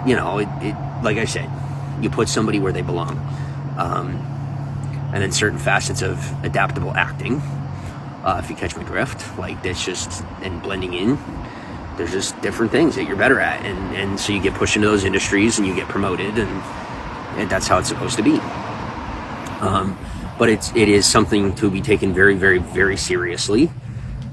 you know, it like I said, you put somebody where they belong. And then certain facets of adaptable acting, if you catch my drift, like that's just, and blending in, there's just different things that you're better at. And so you get pushed into those industries and you get promoted, and that's how it's supposed to be. But it is something to be taken very, very, very seriously.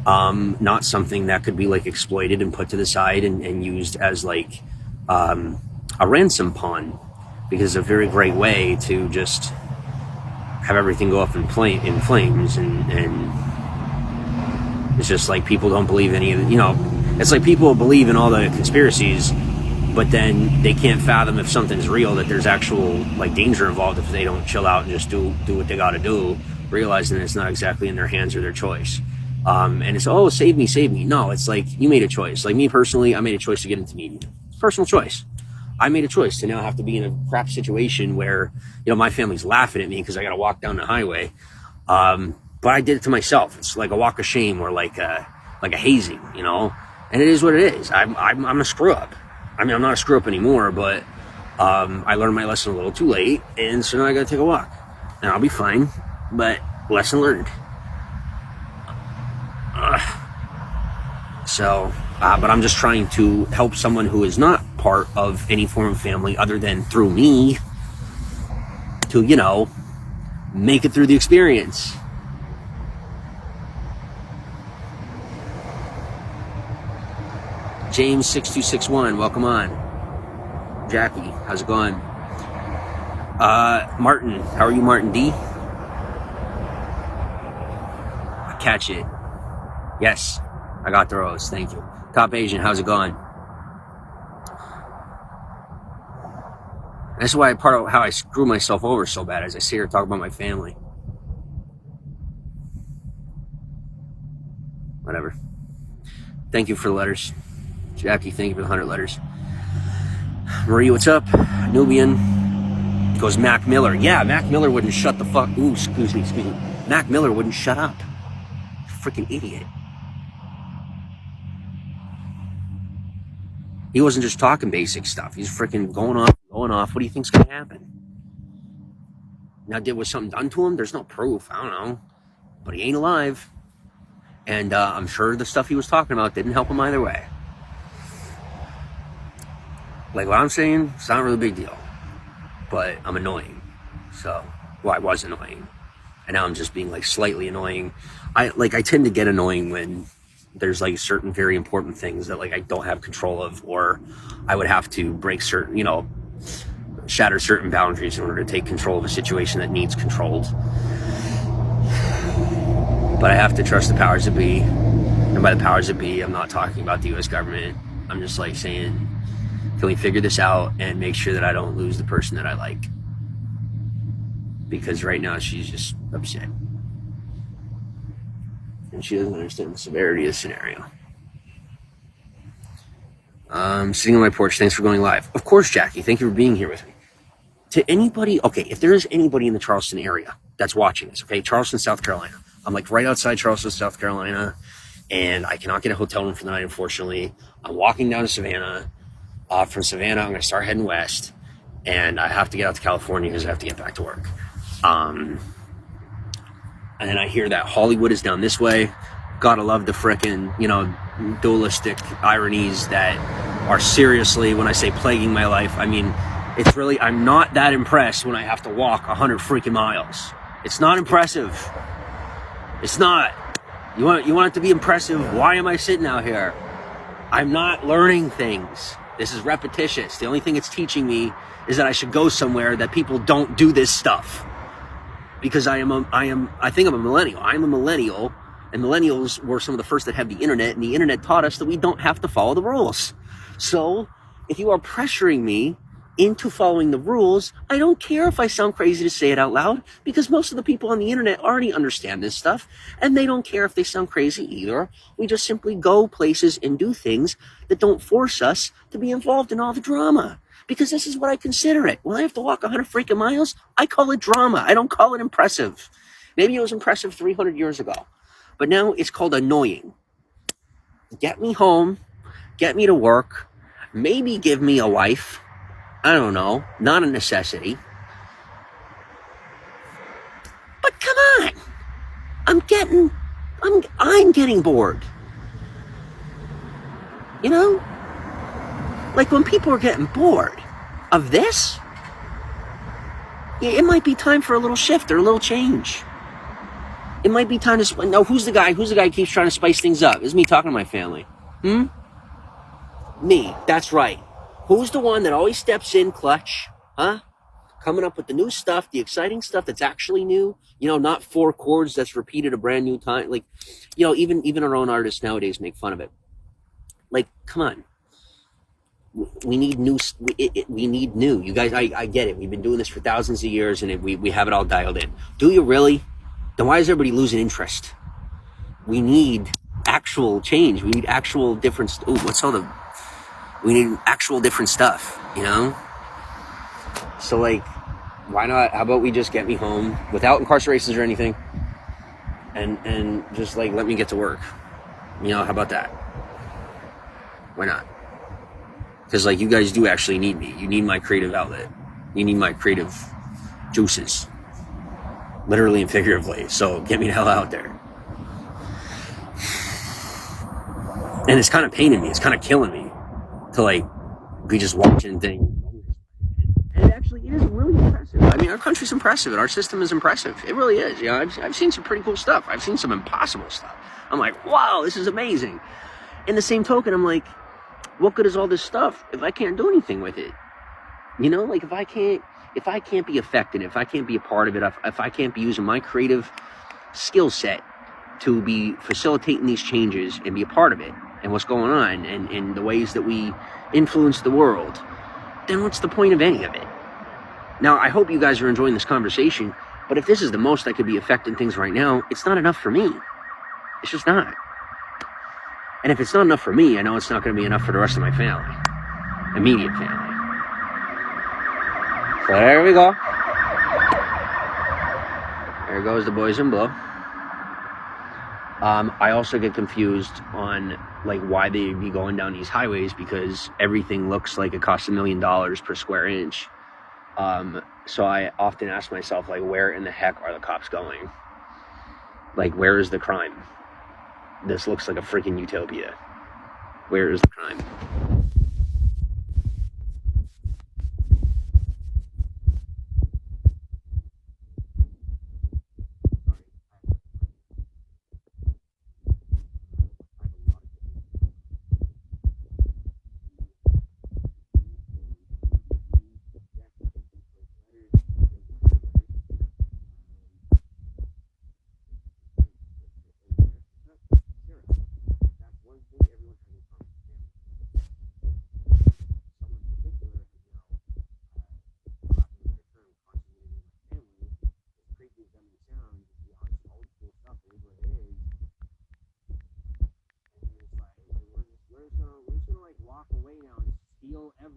Not something that could be like exploited and put to the side and used as like a ransom pawn, because it's a very great way to just have everything go up in flames, and it's just like people don't believe any of it. You know, it's like people believe in all the conspiracies, but then they can't fathom if something's real, that there's actual like danger involved if they don't chill out and just do what they got to do, realizing it's not exactly in their hands or their choice. And it's, oh, save me. No, it's like, you made a choice. Like me personally, I made a choice to get into media. It's a personal choice. I made a choice to now have to be in a crap situation where, you know, my family's laughing at me because I got to walk down the highway. But I did it to myself. It's like a walk of shame, or like a hazing, you know, and it is what it is. I'm a screw up. I mean, I'm not a screw up anymore, but, I learned my lesson a little too late. And so now I got to take a walk, and I'll be fine, but lesson learned. But I'm just trying to help someone who is not part of any form of family other than through me to, you know, make it through the experience. James 6261, welcome on. Jackie, how's it going? Martin, how are you, Martin D? I catch it. Yes, I got those. Thank you. Top Asian, how's it going? That's why part of how I screw myself over so bad as I sit here and talk about my family. Whatever. Thank you for the letters. Jackie, thank you for the 100 letters. Marie, what's up? Nubian. Goes Mac Miller. Yeah, Mac Miller wouldn't shut the fuck. Ooh, excuse me. Mac Miller wouldn't shut up. Freaking idiot. He wasn't just talking basic stuff. He's freaking going off. What do you think's gonna happen? Now, was something done to him? There's no proof. I don't know. But he ain't alive. And I'm sure the stuff he was talking about didn't help him either way. Like what I'm saying, it's not really a big deal. But I'm annoying. So, well, I was annoying. And now I'm just being like slightly annoying. I tend to get annoying when there's like certain very important things that like I don't have control of, or I would have to break certain, you know, shatter certain boundaries in order to take control of a situation that needs controlled. But I have to trust the powers that be. And by the powers that be, I'm not talking about the US government. I'm just like saying, can we figure this out and make sure that I don't lose the person that I like? Because right now she's just upset. And she doesn't understand the severity of the scenario. Sitting on my porch. Thanks for going live. Of course, Jackie. Thank you for being here with me. To anybody, okay, if there is anybody in the Charleston area that's watching this, okay, Charleston, South Carolina. I'm like right outside Charleston, South Carolina, and I cannot get a hotel room for the night, unfortunately. I'm walking down to Savannah. From Savannah, I'm going to start heading west, and I have to get out to California because I have to get back to work. And then I hear that Hollywood is down this way. Gotta love the frickin', dualistic ironies that are seriously, when I say plaguing my life, I mean, it's really, I'm not that impressed when I have to walk 100 freaking miles. It's not impressive. It's not. You want it to be impressive? Why am I sitting out here? I'm not learning things. This is repetitious. The only thing it's teaching me is that I should go somewhere that people don't do this stuff. Because I think I'm a millennial. I'm a millennial, and millennials were some of the first that had the internet, and the internet taught us that we don't have to follow the rules. So, if you are pressuring me into following the rules, I don't care if I sound crazy to say it out loud, because most of the people on the internet already understand this stuff, and they don't care if they sound crazy either. We just simply go places and do things that don't force us to be involved in all the drama. Because this is what I consider it. When I have to walk 100 freaking miles, I call it drama. I don't call it impressive. Maybe it was impressive 300 years ago, but now it's called annoying. Get me home, get me to work, maybe give me a wife. I don't know, not a necessity. But come on, I'm getting bored. Like when people are getting bored of this, it might be time for a little shift or a little change. It might be time to, no, who's the guy who keeps trying to spice things up? It's me talking to my family. Me, that's right. Who's the one that always steps in clutch? Coming up with the new stuff, the exciting stuff that's actually new. Not 4 chords that's repeated a brand new time. Like, even our own artists nowadays make fun of it. Like, come on. We need new. We need new. You guys, I get it. We've been doing this for thousands of years, and we have it all dialed in. Do you really? Then why is everybody losing interest? We need actual change. We need actual different. We need actual different stuff. So like, why not? How about we just get me home without incarcerations or anything, and just like let me get to work. How about that? Why not? Because like you guys do actually need me. You need my creative outlet. You need my creative juices. Literally and figuratively. So get me the hell out there. And it's kind of paining me. It's kind of killing me to like be just watching things. And it actually is really impressive. I mean, our country's impressive and our system is impressive. It really is. I've seen some pretty cool stuff. I've seen some impossible stuff. I'm like, wow, this is amazing. In the same token, I'm like, what good is all this stuff if I can't do anything with it? Like if I can't be affected, if I can't be a part of it, if I can't be using my creative skill set to be facilitating these changes and be a part of it and what's going on and the ways that we influence the world, then what's the point of any of it? Now, I hope you guys are enjoying this conversation, but if this is the most I could be affecting things right now, it's not enough for me. It's just not. And if it's not enough for me, I know it's not going to be enough for the rest of my family. Immediate family. So there we go. There goes the boys in blue. I also get confused on like why they be going down these highways, because everything looks like it costs $1 million per square inch. So I often ask myself, like, where in the heck are the cops going? Like, where is the crime? This looks like a freaking utopia. Where is the crime?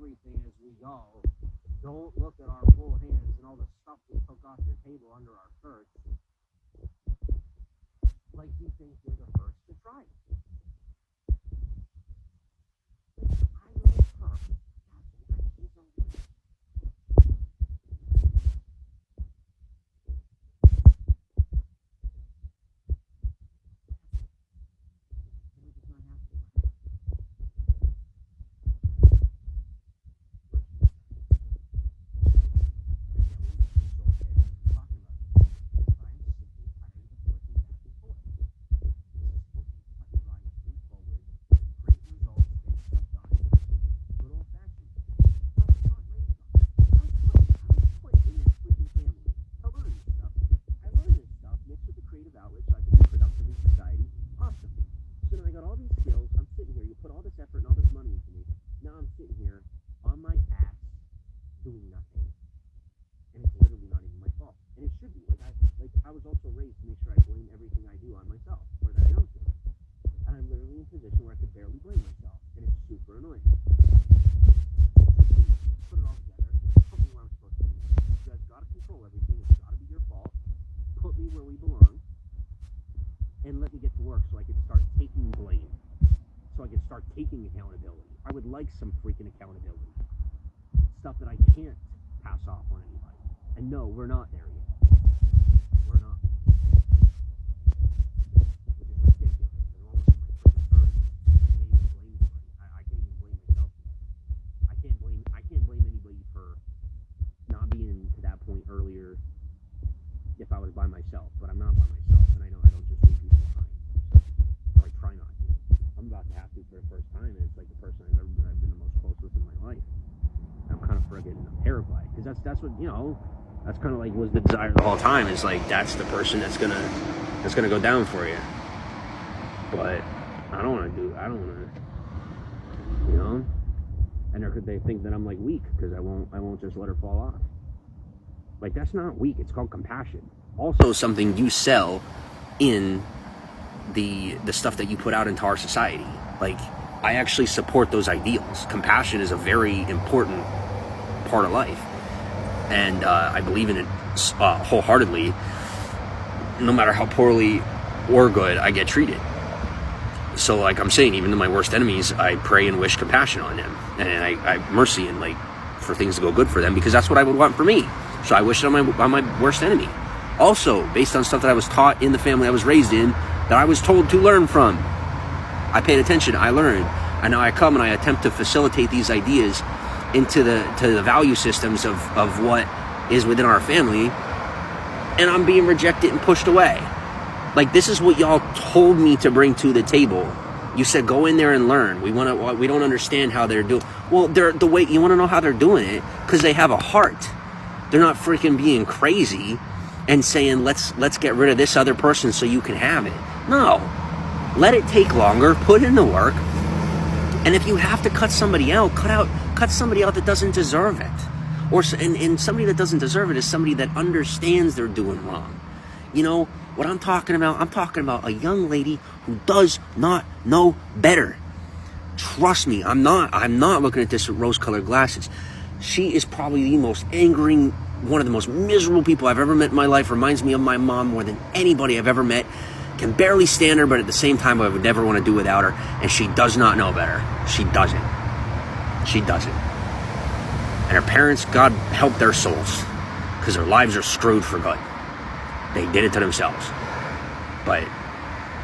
everything as we go. Don't look at our full hands and all the stuff we took off your table under our shirts. Like you think you're the first to try it. I like her. She's a leader. Taking accountability. I would like some freaking accountability. Stuff that I can't pass off on anybody. And no, we're not there yet. We're not. Which is ridiculous. I'm almost in my freaking 30s. I can't even blame anybody. I can't even blame myself. I can't blame anybody for not being to that point earlier if I was by myself. But I'm not by myself, and I know I don't just leave people behind. So, or I try not to. I'm about to have to for the first time, and it's like the person I've been the most close with in my life. I'm kind of friggin' terrified, because that's what, you know, that's kind of like was the desire the whole time, is like that's the person that's gonna go down for you. But I don't want to, you know. And they think that I'm like weak because I won't just let her fall off. Like, that's not weak. It's called compassion. Also, something you sell in the stuff that you put out into our society. Like, I actually support those ideals. Compassion is a very important part of life, and I believe in it wholeheartedly. No matter how poorly or good I get treated. So, like I'm saying, even to my worst enemies, I pray and wish compassion on them, and I mercy and like for things to go good for them, because that's what I would want for me. So I wish it on my worst enemy. Also, based on stuff that I was taught in the family I was raised in, that I was told to learn from. I paid attention, I learned, and now I come and I attempt to facilitate these ideas into the value systems of what is within our family, and I'm being rejected and pushed away. Like, this is what y'all told me to bring to the table. You said go in there and learn. We don't understand how they're doing. Well, the way you want to know how they're doing it, because they have a heart. They're not freaking being crazy and saying let's get rid of this other person so you can have it. No, let it take longer. Put in the work, and if you have to cut somebody out, cut somebody out that doesn't deserve it. And somebody that doesn't deserve it is somebody that understands they're doing wrong. You know what I'm talking about? I'm talking about a young lady who does not know better. Trust me, I'm not looking at this with rose-colored glasses. She is probably the most angering, one of the most miserable people I've ever met in my life. Reminds me of my mom more than anybody I've ever met. Can barely stand her, but at the same time, I would never want to do without her. And she does not know better. She doesn't. She doesn't. And her parents, God help their souls, because their lives are screwed for good. They did it to themselves. But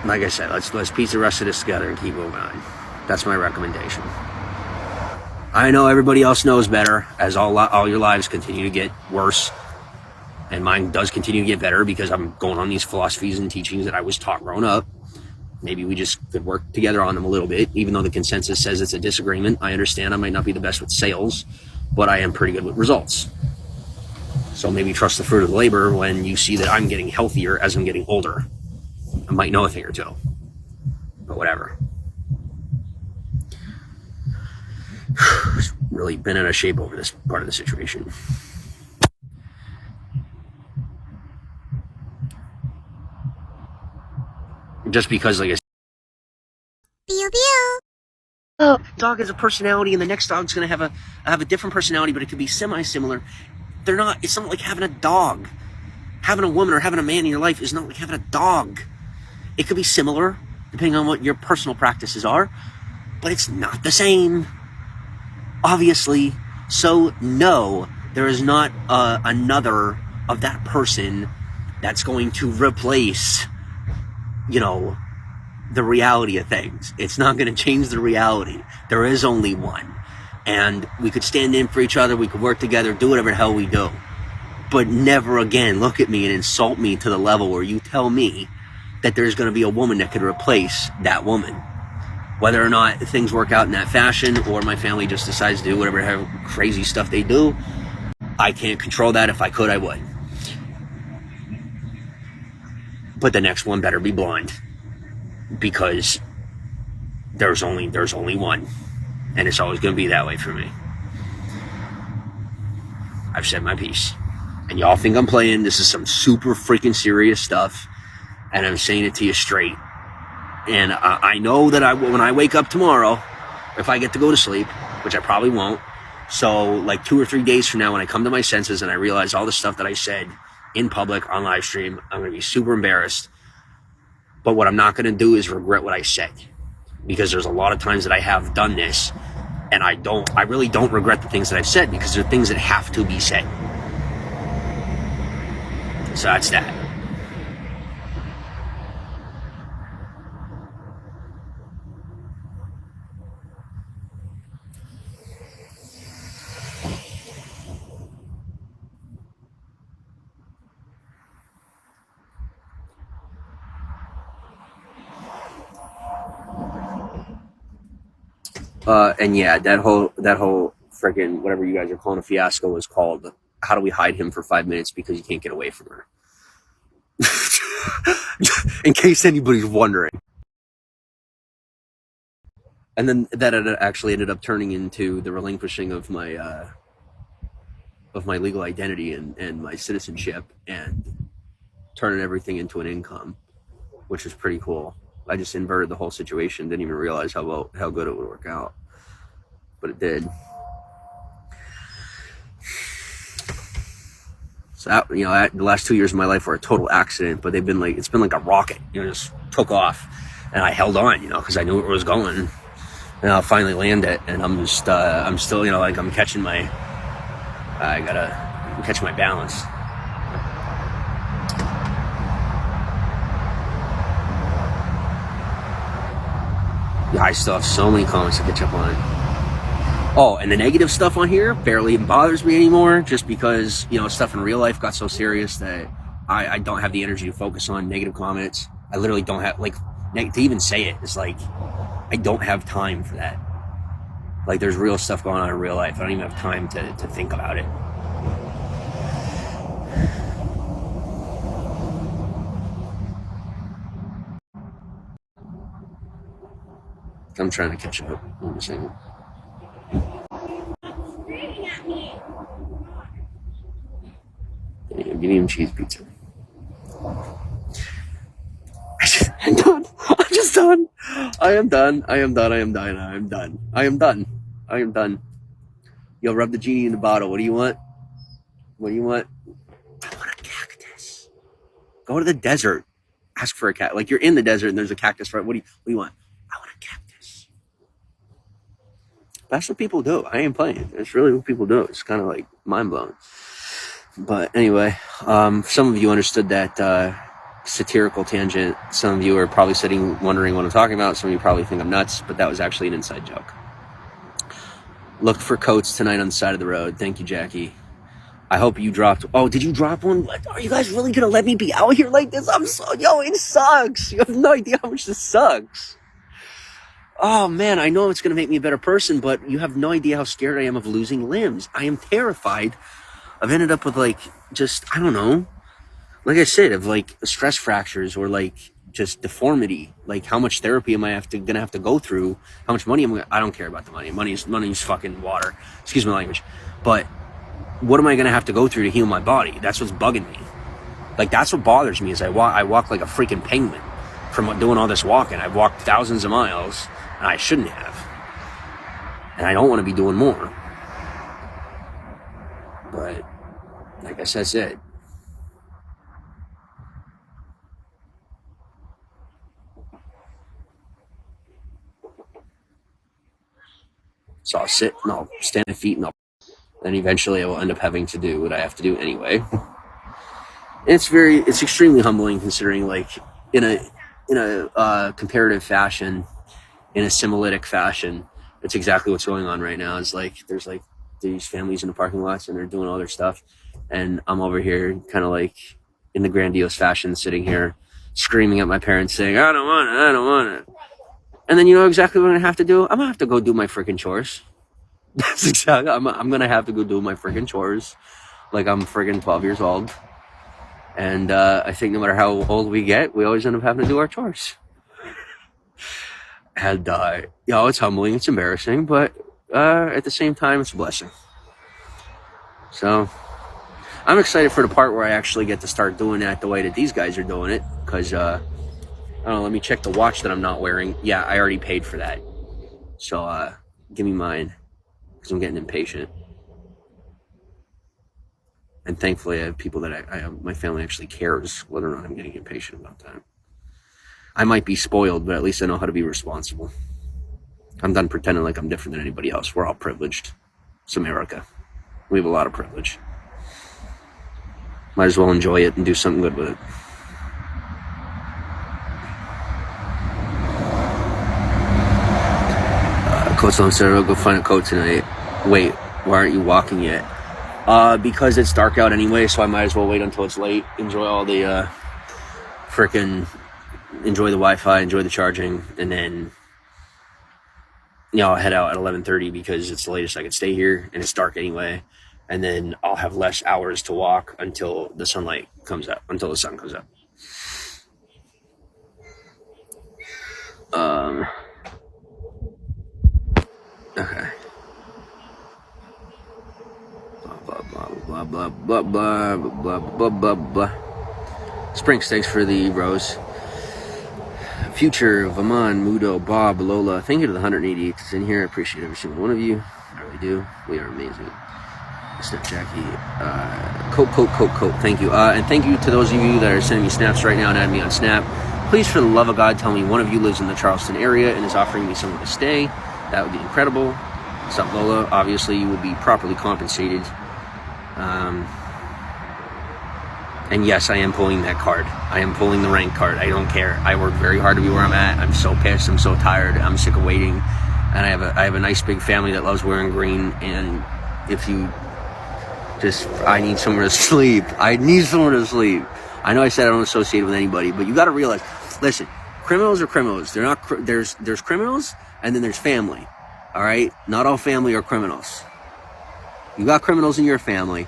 like I said, let's piece the rest of this together and keep moving on. That's my recommendation. I know everybody else knows better, as all your lives continue to get worse, and mine does continue to get better because I'm going on these philosophies and teachings that I was taught growing up. Maybe we just could work together on them a little bit, even though the consensus says it's a disagreement. I understand I might not be the best with sales, but I am pretty good with results. So maybe trust the fruit of the labor when you see that I'm getting healthier as I'm getting older. I might know a thing or two, but whatever. Really been out of shape over this part of the situation. Just because, like I said, Pew pew. Oh, dog has a personality, and the next dog's going to have a different personality, but it could be semi-similar. It's not like having a dog. Having a woman or having a man in your life is not like having a dog. It could be similar, depending on what your personal practices are, but it's not the same, obviously. So no, there is not another of that person that's going to replace, the reality of things. It's not going to change the reality. There is only one. And we could stand in for each other, we could work together, do whatever the hell we do. But never again look at me and insult me to the level where you tell me that there's going to be a woman that could replace that woman. Whether or not things work out in that fashion, or my family just decides to do whatever crazy stuff they do, I can't control that. If I could, I would. But the next one better be blonde, because there's only one, and it's always going to be that way for me. I've said my piece, and y'all think I'm playing. This is some super freaking serious stuff, and I'm saying it to you straight. And I know that when I wake up tomorrow, if I get to go to sleep, which I probably won't, so like 2 or 3 days from now, when I come to my senses and I realize all the stuff that I said in public on live stream, I'm going to be super embarrassed. But what I'm not going to do is regret what I said, because there's a lot of times that I have done this, and I really don't regret the things that I've said, because they're things that have to be said. So that's that. And yeah, that whole friggin' whatever you guys are calling a fiasco was called "How do we hide him for 5 minutes because you can't get away from her?" In case anybody's wondering. And then that actually ended up turning into the relinquishing of my legal identity and my citizenship, and turning everything into an income, which was pretty cool. I just inverted the whole situation. Didn't even realize how good it would work out, but it did. So that, the last 2 years of my life were a total accident, but it's been like a rocket. Just took off, and I held on, because I knew where it was going, and I'll finally land it. And I'm just, I'm still, I'm catching my balance. Yeah, I still have so many comments to catch up on. Oh, and the negative stuff on here barely even bothers me anymore, just because, stuff in real life got so serious that I don't have the energy to focus on negative comments. I literally don't have, to even say it. It's like, I don't have time for that. Like, there's real stuff going on in real life. I don't even have time to think about it. I'm trying to catch up. Hold on a second. Medium cheese pizza. I'm done. I'm just done. I am done. Yo, rub the genie in the bottle. What do you want? I want a cactus. Go to the desert. Ask for a cat. Like, you're in the desert and there's a cactus right. What do you want? I want a cactus. That's what people do. I ain't playing. It's really what people do. It's kind of like mind blowing. But anyway, some of you understood that satirical tangent. Some of you are probably wondering what I'm talking about. Some of you probably think I'm nuts, but that was actually an inside joke. Look for coats tonight on the side of the road. Thank you, Jackie. I hope you dropped. Oh, did you drop one? Are you guys really gonna let me be out here like this? It sucks. You have no idea how much this sucks. Oh man, I know it's gonna make me a better person, but you have no idea how scared I am of losing limbs. I am terrified. I've ended up with I don't know. Like I said, of stress fractures or just deformity. Like, how much therapy am I gonna have to go through? How much money I don't care about the money. Money's fucking water. Excuse my language. But what am I gonna have to go through to heal my body? That's what's bugging me. That's what bothers me is I walk like a freaking penguin from doing all this walking. I've walked thousands of miles and I shouldn't have. And I don't want to be doing more. But I guess that's it. So I'll sit and I'll stand my feet and then eventually I will end up having to do what I have to do anyway. It's extremely humbling considering, like, in a comparative fashion, in a similytic fashion, that's exactly what's going on right now. It's like there's like these families in the parking lots and they're doing all their stuff, and I'm over here kind of like in the grandiose fashion, sitting here screaming at my parents saying, I don't want it. And then you know exactly what I'm gonna have to do? I'm gonna have to go do my freaking chores. That's exactly, I'm gonna have to go do my freaking chores like I'm freaking 12 years old. And I think no matter how old we get, we always end up having to do our chores. And it's humbling, it's embarrassing, but at the same time, it's a blessing. So I'm excited for the part where I actually get to start doing that the way that these guys are doing it, because I don't know, let me check the watch that I'm not wearing. Yeah, I already paid for that. So give me mine, because I'm getting impatient. And thankfully I have people that my family actually cares whether or not I'm getting impatient about that. I might be spoiled, but at least I know how to be responsible. I'm done pretending like I'm different than anybody else. We're all privileged. It's America. We have a lot of privilege. Might as well enjoy it and do something good with it. Coach on Saroka, go find a coat tonight. Wait, why aren't you walking yet? Because it's dark out anyway, so I might as well wait until it's late. Enjoy all the enjoy the Wi-Fi, enjoy the charging, and then I'll head out at 11:30 because it's the latest I could stay here, and it's dark anyway. And then I'll have less hours to walk until the sunlight comes up, until the sun comes up. Okay. Blah, blah, blah, blah, blah, blah, blah, blah. Sprinks, thanks for the rose. Future, Vaman, Mudo, Bob, Lola, thank you to the 188 that's in here. I appreciate every single one of you. I really do. We are amazing. Snap Jackie, Coat, thank you. And thank you to those of you that are sending me snaps right now and adding me on Snap. Please, for the love of God, tell me one of you lives in the Charleston area and is offering me somewhere to stay. That would be incredible. What's up, Lola? Obviously, you will be properly compensated. And yes, I am pulling that card. I am pulling the rank card. I don't care. I work very hard to be where I'm at. I'm so pissed. I'm so tired. I'm sick of waiting. And I have a nice big family that loves wearing green. And if you I need somewhere to sleep. I need somewhere to sleep. I know I said I don't associate with anybody, but you got to realize, listen, criminals are criminals. They're not. There's criminals, and then there's family. All right, not all family are criminals. You got criminals in your family.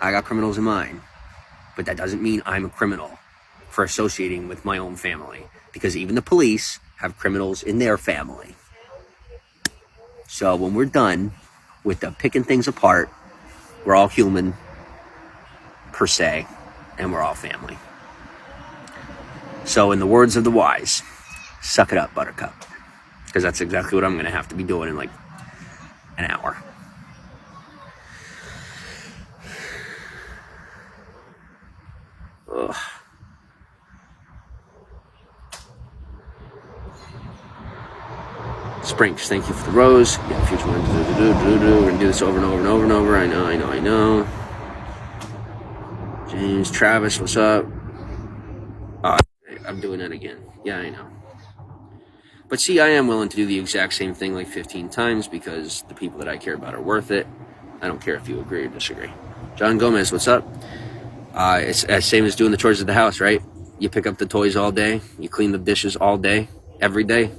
I got criminals in mine. But that doesn't mean I'm a criminal for associating with my own family, because even the police have criminals in their family. So when we're done with the picking things apart, we're all human, per se, and we're all family. So in the words of the wise, suck it up, Buttercup. Because that's exactly what I'm going to have to be doing in like an hour. Ugh. Sprinks, thank you for the rose. Yeah, future one. We're gonna do this over and over and over and over. I know. James, Travis, what's up? I'm doing that again. Yeah, I know. But see, I am willing to do the exact same thing like 15 times because the people that I care about are worth it. I don't care if you agree or disagree. John Gomez, what's up? It's the same as doing the chores of the house, right? You pick up the toys all day. You clean the dishes all day, every day.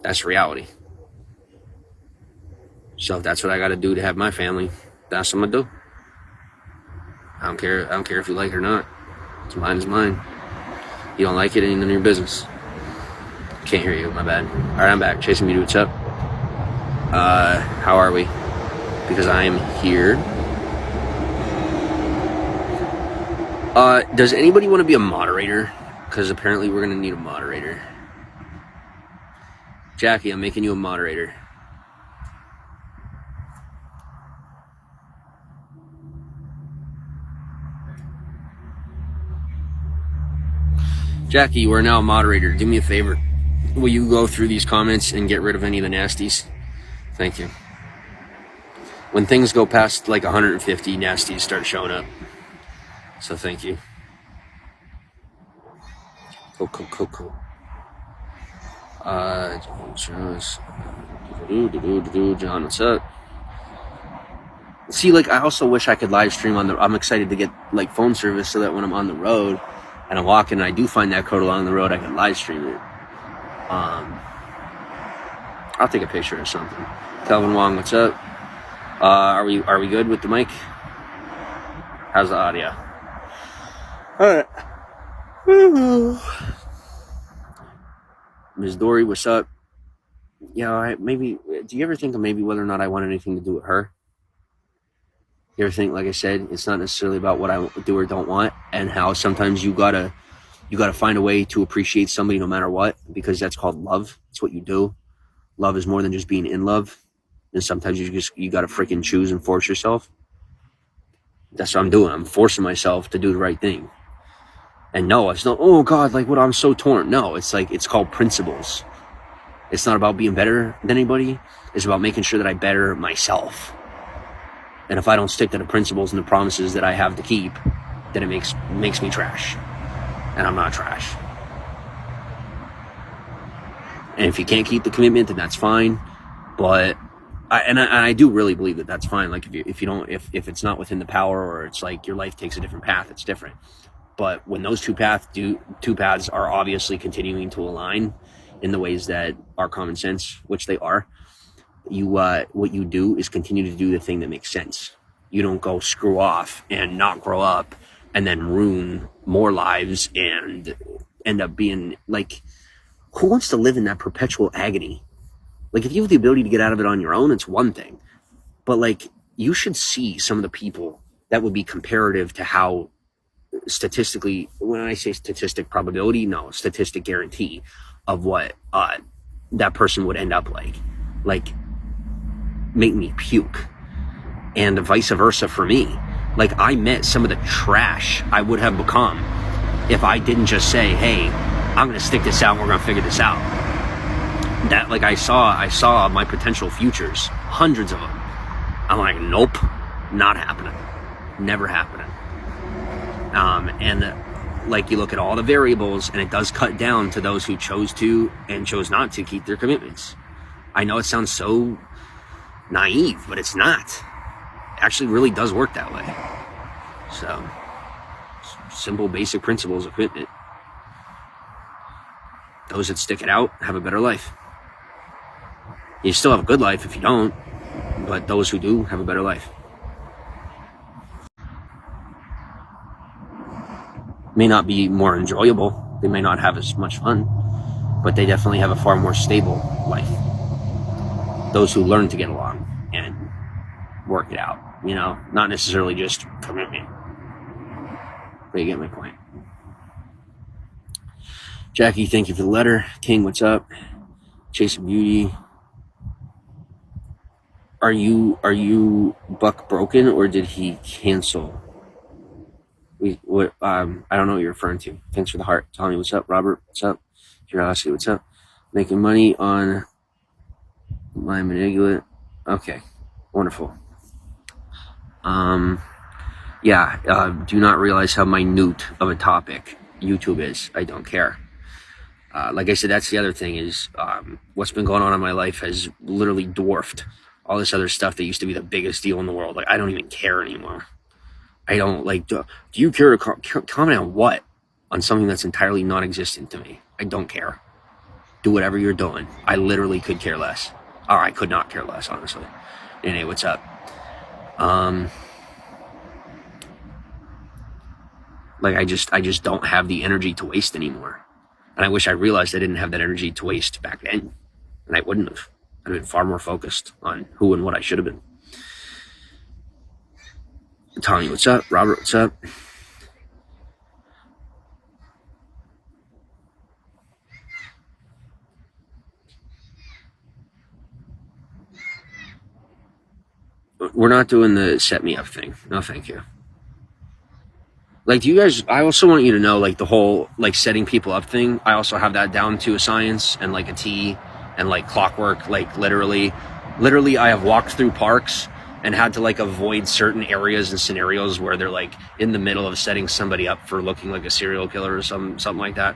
That's reality. So if that's what I got to do to have my family, that's what I'm going to do. I don't care if you like it or not. It's mine is mine. You don't like it, ain't none of your business. Can't hear you, my bad. All right, I'm back. Chasing me, what's up? How are we? Because I am here. Does anybody want to be a moderator? Because apparently we're going to need a moderator. Jackie, I'm making you a moderator. Jackie, you are now a moderator. Do me a favor. Will you go through these comments and get rid of any of the nasties? Thank you. When things go past like 150, nasties start showing up. So thank you. Cool. John, what's up? See, like, I also wish I could live stream I'm excited to get like phone service so that when I'm on the road and I'm walking and I do find that code along the road, I can live stream it. I'll take a picture or something. Calvin Wong, what's up? Are we good with the mic? How's the audio? All right. Ms. Dory, what's up? Yeah, maybe. Do you ever think of maybe whether or not I want anything to do with her? You ever think, like I said, it's not necessarily about what I do or don't want, and how sometimes you gotta find a way to appreciate somebody no matter what, because that's called love. It's what you do. Love is more than just being in love, and sometimes you gotta freaking choose and force yourself. That's what I'm doing. I'm forcing myself to do the right thing. And no, it's not, oh God, like what, I'm so torn. No, it's like, it's called principles. It's not about being better than anybody. It's about making sure that I better myself. And if I don't stick to the principles and the promises that I have to keep, then it makes me trash. And I'm not trash. And if you can't keep the commitment, then that's fine. But I do really believe that that's fine. Like if it's not within the power, or it's like your life takes a different path, it's different. But when those two paths are obviously continuing to align in the ways that are common sense, which they are, what you do is continue to do the thing that makes sense. You don't go screw off and not grow up and then ruin more lives and end up being like, who wants to live in that perpetual agony? Like, if you have the ability to get out of it on your own, it's one thing. But like, you should see some of the people that would be comparative to how statistically, when I say statistic probability, no, statistic guarantee of what that person would end up like make me puke. And vice versa for me. Like, I met some of the trash I would have become if I didn't just say, hey, I'm gonna stick this out and we're gonna figure this out. That, like, I saw my potential futures, hundreds of them. I'm like, nope, not happening, never happening. And like, you look at all the variables, and it does cut down to those who chose to and chose not to keep their commitments. I know it sounds so naive, but it's not. It actually really does work that way. So, simple, basic principles of commitment. Those that stick it out have a better life. You still have a good life if you don't, but those who do have a better life. May not be more enjoyable, they may not have as much fun, but they definitely have a far more stable life. Those who learn to get along and work it out, you know, not necessarily just commitment. But you get my point. Jackie, thank you for the letter. King, what's up? Chasing Beauty. Are you Buck broken, or did he cancel? I don't know what you're referring to. Thanks for the heart. Tommy, what's up? Robert, what's up? Curiosity, what's up? Making money on my manipulate. Okay, wonderful. Do not realize how minute of a topic YouTube is. I don't care. Like I said, that's the other thing is what's been going on in my life has literally dwarfed all this other stuff that used to be the biggest deal in the world. Like, I don't even care anymore. I don't, like, do you care to comment on what? On something that's entirely non-existent to me. I don't care. Do whatever you're doing. I literally could care less. Or I could not care less, honestly. Anyway, what's up? Like, I just don't have the energy to waste anymore. And I wish I realized I didn't have that energy to waste back then. And I wouldn't have. I'd have been far more focused on who and what I should have been. Tommy, what's up? Robert, what's up? We're not doing the set me up thing. No, thank you. Like, do you guys, I also want you to know, like, the whole, like, setting people up thing, I also have that down to a science and, like, a T and, like, clockwork. Like, literally, I have walked through parks and had to, like, avoid certain areas and scenarios where they're, like, in the middle of setting somebody up for looking like a serial killer or something like that.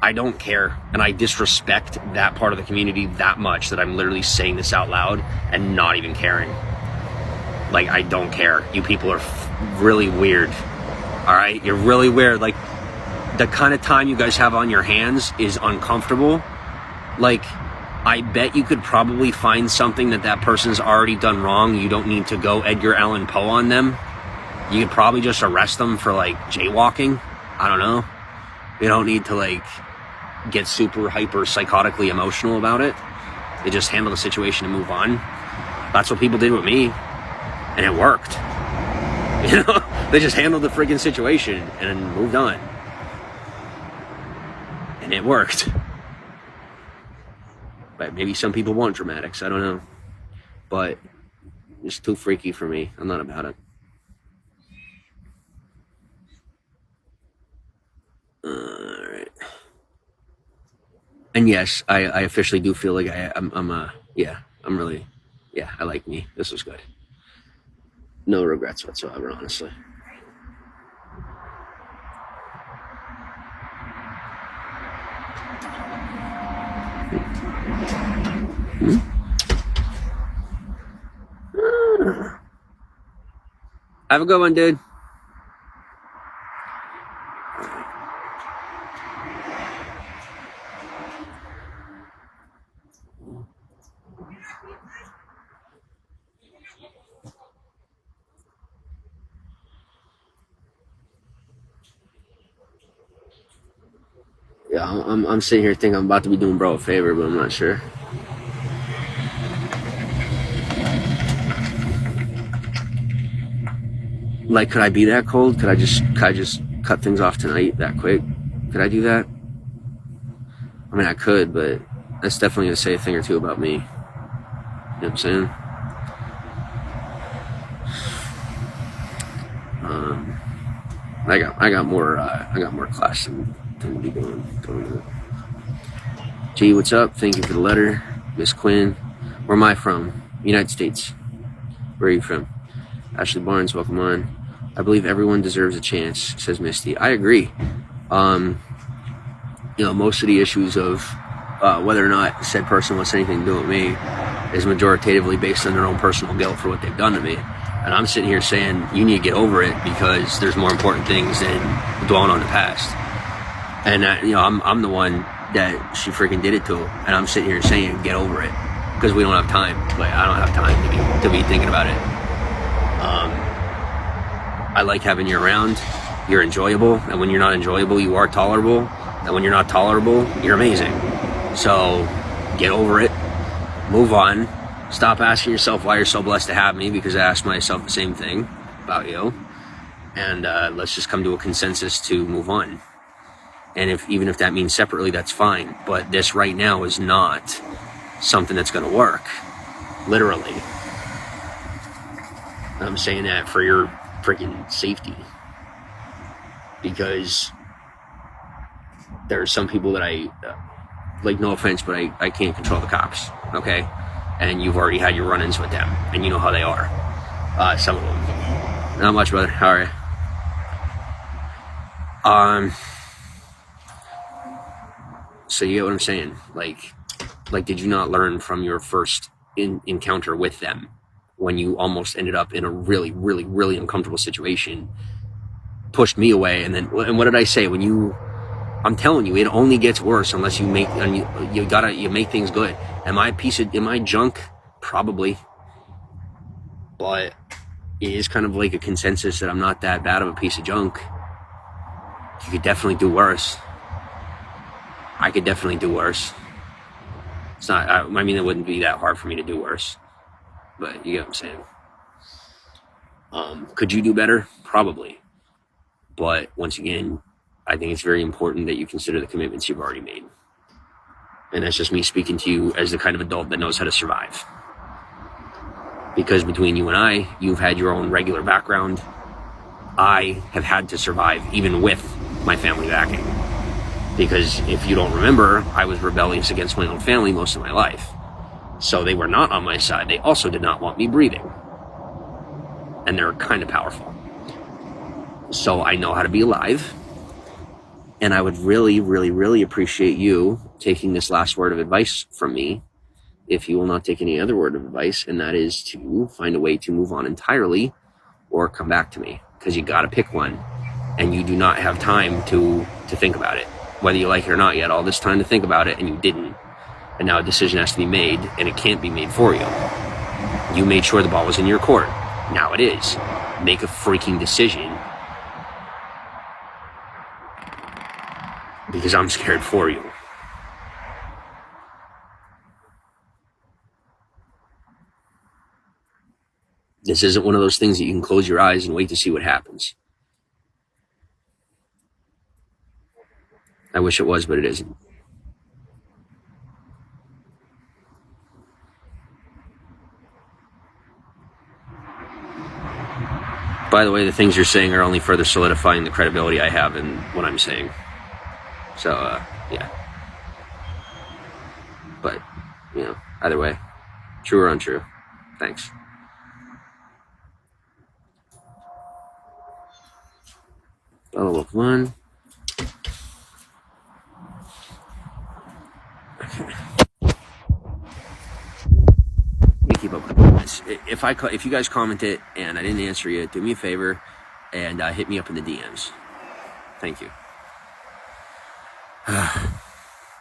I don't care, and I disrespect that part of the community that much that I'm literally saying this out loud and not even caring. Like, I don't care. You people are really weird. All right, you're really weird. Like, the kind of time you guys have on your hands is uncomfortable. Like, I bet you could probably find something that person's already done wrong. You don't need to go Edgar Allan Poe on them. You could probably just arrest them for, like, jaywalking. I don't know. You don't need to, like, get super hyper psychotically emotional about it. They just handle the situation and move on. That's what people did with me, and it worked. You know, they just handled the freaking situation and moved on. And it worked. But maybe some people want dramatics, I don't know. But it's too freaky for me. I'm not about it. Alright. And yes, I officially do feel like I like me. This was good. No regrets whatsoever, honestly. Have a good one, dude. Yeah, I'm sitting here thinking I'm about to be doing bro a favor, but I'm not sure. Like, could I be that cold? Could I just cut things off tonight that quick? Could I do that? I mean, I could, but that's definitely gonna say a thing or two about me. You know what I'm saying? I got more class than to be doing. Gee, what's up? Thank you for the letter, Miss Quinn. Where am I from? United States. Where are you from? Ashley Barnes, welcome on. I believe everyone deserves a chance, says Misty. I agree. Most of the issues of whether or not said person wants anything to do with me is majoritatively based on their own personal guilt for what they've done to me. And I'm sitting here saying, you need to get over it because there's more important things than dwelling on the past. And, I'm the one that she freaking did it to. And I'm sitting here saying, get over it. Because we don't have time. Like, I don't have time to be thinking about it. I like having you around. You're enjoyable. And when you're not enjoyable, you are tolerable. And when you're not tolerable, you're amazing. So, get over it. Move on. Stop asking yourself why you're so blessed to have me, because I asked myself the same thing about you. And let's just come to a consensus to move on. And even if that means separately, that's fine. But this right now is not something that's going to work. Literally. I'm saying that for your freaking safety. Because there are some people that no offense, but I can't control the cops. Okay? And you've already had your run-ins with them, and you know how they are. Some of them. Not much, brother. How are you? So you get what I'm saying? Like, did you not learn from your first encounter with them when you almost ended up in a really, really, really uncomfortable situation, pushed me away, and what did I say? I'm telling you, it only gets worse unless you make things good. Am I junk? Probably. But it is kind of like a consensus that I'm not that bad of a piece of junk. You could definitely do worse. I could definitely do worse. It's not, it wouldn't be that hard for me to do worse. But you get what I'm saying. Could you do better? Probably. But once again, I think it's very important that you consider the commitments you've already made. And that's just me speaking to you as the kind of adult that knows how to survive. Because between you and I, you've had your own regular background. I have had to survive even with my family backing. Because if you don't remember, I was rebellious against my own family most of my life. So they were not on my side. They also did not want me breathing. And they're kind of powerful. So I know how to be alive. And I would really, really, really appreciate you taking this last word of advice from me, if you will not take any other word of advice, and that is to find a way to move on entirely or come back to me, because you got to pick one, and you do not have time to think about it, whether you like it or not. You had all this time to think about it, and you didn't, and now a decision has to be made, and it can't be made for you. You made sure the ball was in your court. Now it is. Make a freaking decision, because I'm scared for you. This isn't one of those things that you can close your eyes and wait to see what happens. I wish it was, but it isn't. By the way, the things you're saying are only further solidifying the credibility I have in what I'm saying. So, yeah. But, either way, true or untrue. Thanks. Follow up one. Okay. Let me keep up with this. If you guys commented and I didn't answer you, do me a favor and hit me up in the DMs. Thank you.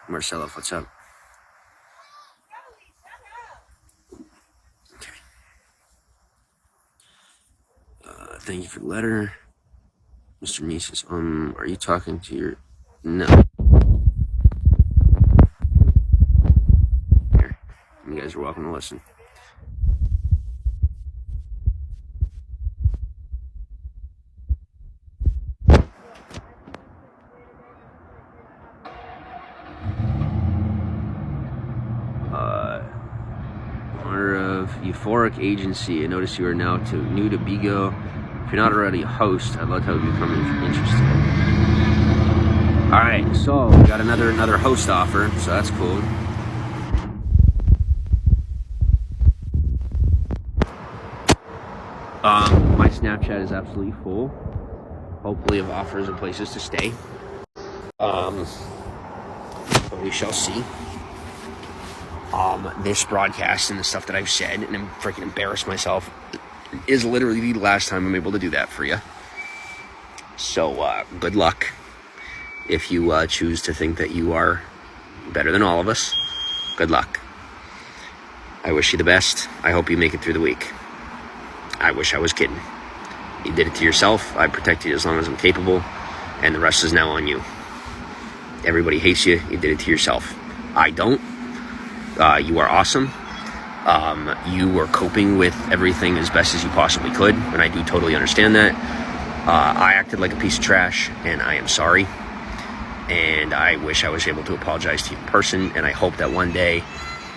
Marcelo, what's up? Okay. Thank you for the letter. Mr. Mises, are you talking to your... No. Here. You guys are welcome to listen. Owner of Euphoric Agency. I notice you are now new to Bigo. If you're not already a host, I'd love to have you become interested. Alright, so we got another host offer, so that's cool. My Snapchat is absolutely full. Hopefully of offers and places to stay. But we shall see. This broadcast and the stuff that I've said, and I'm freaking embarrassed myself, is literally the last time I'm able to do that for you. So, good luck. If you choose to think that you are better than all of us, good luck. I wish you the best. I hope you make it through the week. I wish I was kidding. You did it to yourself. I protected you as long as I'm capable, and the rest is now on you. Everybody hates you. You did it to yourself. I don't. You are awesome. You were coping with everything as best as you possibly could, and I do totally understand that. I acted like a piece of trash, and I am sorry. And I wish I was able to apologize to you in person, and I hope that one day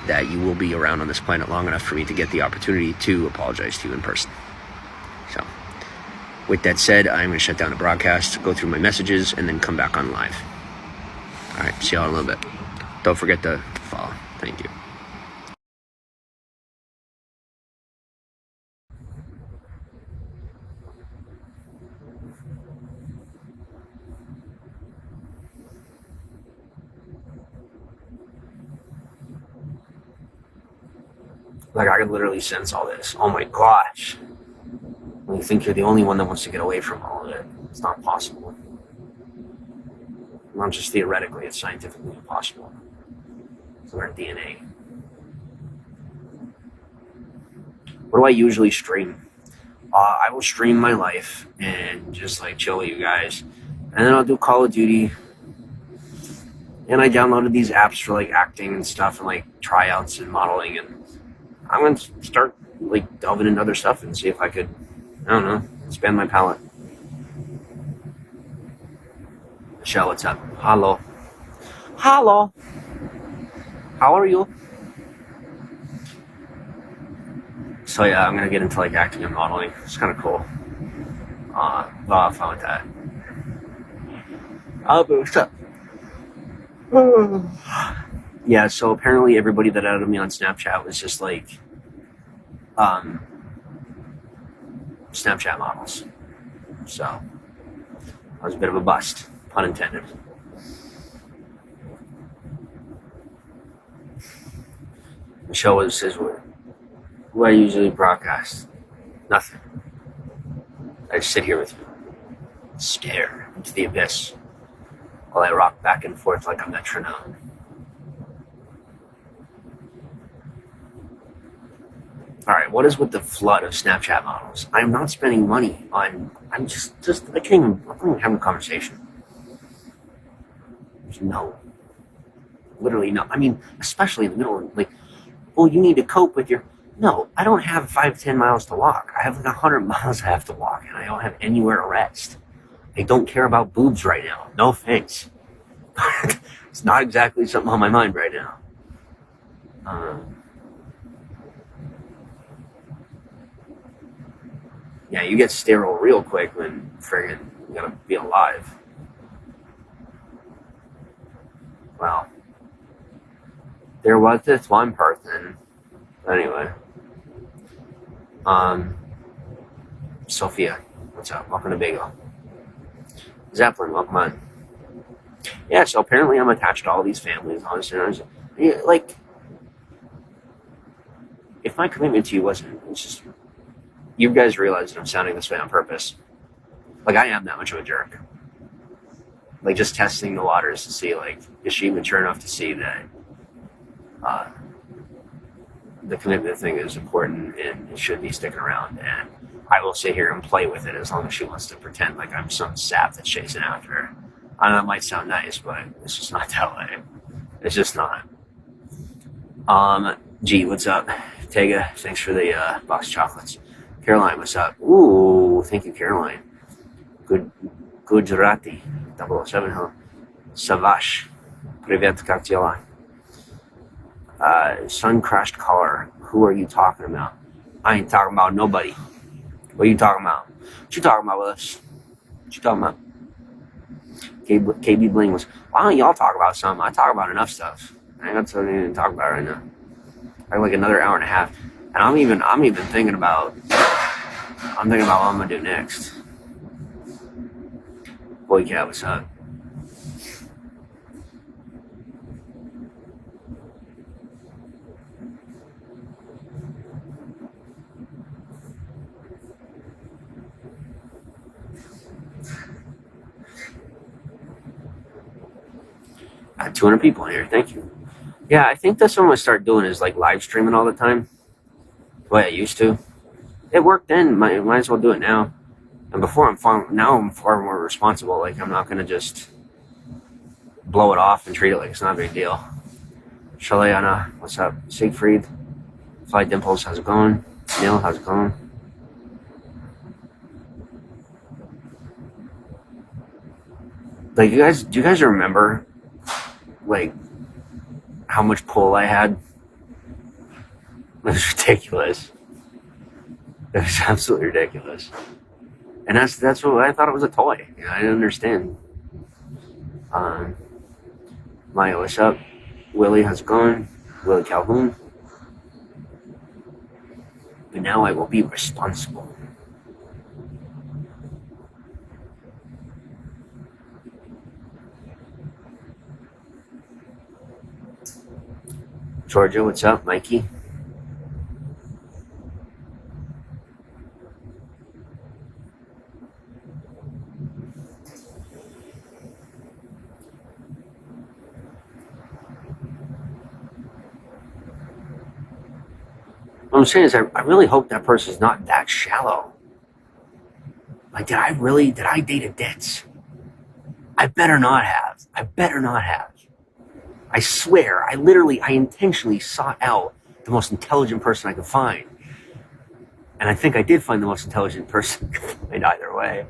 that you will be around on this planet long enough for me to get the opportunity to apologize to you in person. So, with that said, I'm going to shut down the broadcast, go through my messages, and then come back on live. All right, see y'all in a little bit. Don't forget to follow. Thank you. Like, I could literally sense all this. Oh my gosh. When you think you're the only one that wants to get away from all of it, it's not possible. Not just theoretically, it's scientifically impossible. It's in our DNA. What do I usually stream? I will stream my life and just like chill with you guys. And then I'll do Call of Duty. And I downloaded these apps for like acting and stuff and like tryouts and modeling, and I'm going to start like delving into other stuff and see if I could, I don't know, expand my palette. Michelle, what's up? Hello. Hello. How are you? So yeah, I'm going to get into like acting and modeling. It's kind of cool. Well, have fun with that. But what's up? Yeah, so apparently everybody that added me on Snapchat was just like Snapchat models. So I was a bit of a bust, pun intended. Michelle says, what I usually broadcast? Nothing. I just sit here with you, stare into the abyss while I rock back and forth like a metronome. Alright, what is with the flood of Snapchat models? I'm not spending money on, I don't even have a conversation. There's no. Literally no. I mean, especially in the middle of, like, well, you need to cope with your, no, I don't have 5-10 miles to walk. I have like 100 miles I have to walk, and I don't have anywhere to rest. I don't care about boobs right now. No thanks. It's not exactly something on my mind right now. Yeah, you get sterile real quick when friggin' you gotta be alive. Well, there was this one person. Anyway. Sophia, what's up? Welcome to Bagel. Zeppelin, welcome on. Yeah, so apparently I'm attached to all these families. Honestly, like, if my commitment to you wasn't, it's just, you guys realize that I'm sounding this way on purpose. Like, I am that much of a jerk. Like, just testing the waters to see, like, is she mature enough to see that the commitment thing is important and it should be sticking around, and I will sit here and play with it as long as she wants to pretend like I'm some sap that's chasing after her. I know that might sound nice, but it's just not that way. It's just not. G, what's up? Tega, thanks for the box of chocolates. Caroline, what's up? Ooh, thank you, Caroline. Gujarati, 007, huh? Savash, Privet Katyala. Sun-crashed car. Who are you talking about? I ain't talking about nobody. What are you talking about? What you talking about with us? What you talking about? KB Bling was, why don't y'all talk about something? I talk about enough stuff. I ain't got something to talk about right now. I have like another hour and a half. And I'm even thinking about what I'm gonna do next. Boy cat, what's up? I have 200 people in here. Thank you. Yeah, I think that's what I'm going to start doing is like live streaming all the time. The way I used to. It worked then. Might as well do it now. And now I'm far more responsible. Like, I'm not going to just blow it off and treat it like it's not a big deal. Shalayana, what's up? Siegfried, Fly Dimples, how's it going? Neil, how's it going? Like, do you guys remember, like, how much pull I had? It was ridiculous. It was absolutely ridiculous. And that's what I thought it was a toy. You know, I didn't understand. Maya, what's up? Willie, how's it going? Willie Calhoun. But now I will be responsible. Georgia, what's up? Mikey? What I'm saying is I really hope that person's not that shallow. Like, did I date a ditz? I better not have. I swear, I intentionally sought out the most intelligent person I could find. And I think I did find the most intelligent person I could find either way.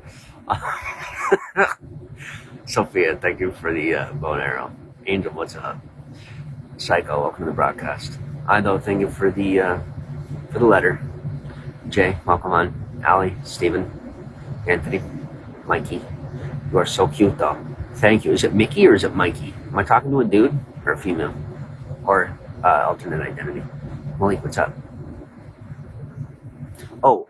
Sophia, thank you for the bow and arrow. Angel, what's up? Psycho, welcome to the broadcast. Ido, thank you for the letter. Jay, welcome on. Allie, Steven, Anthony, Mikey. You are so cute, though. Thank you. Is it Mickey or is it Mikey? Am I talking to a dude or a female? Or alternate identity? Malik, what's up? Oh,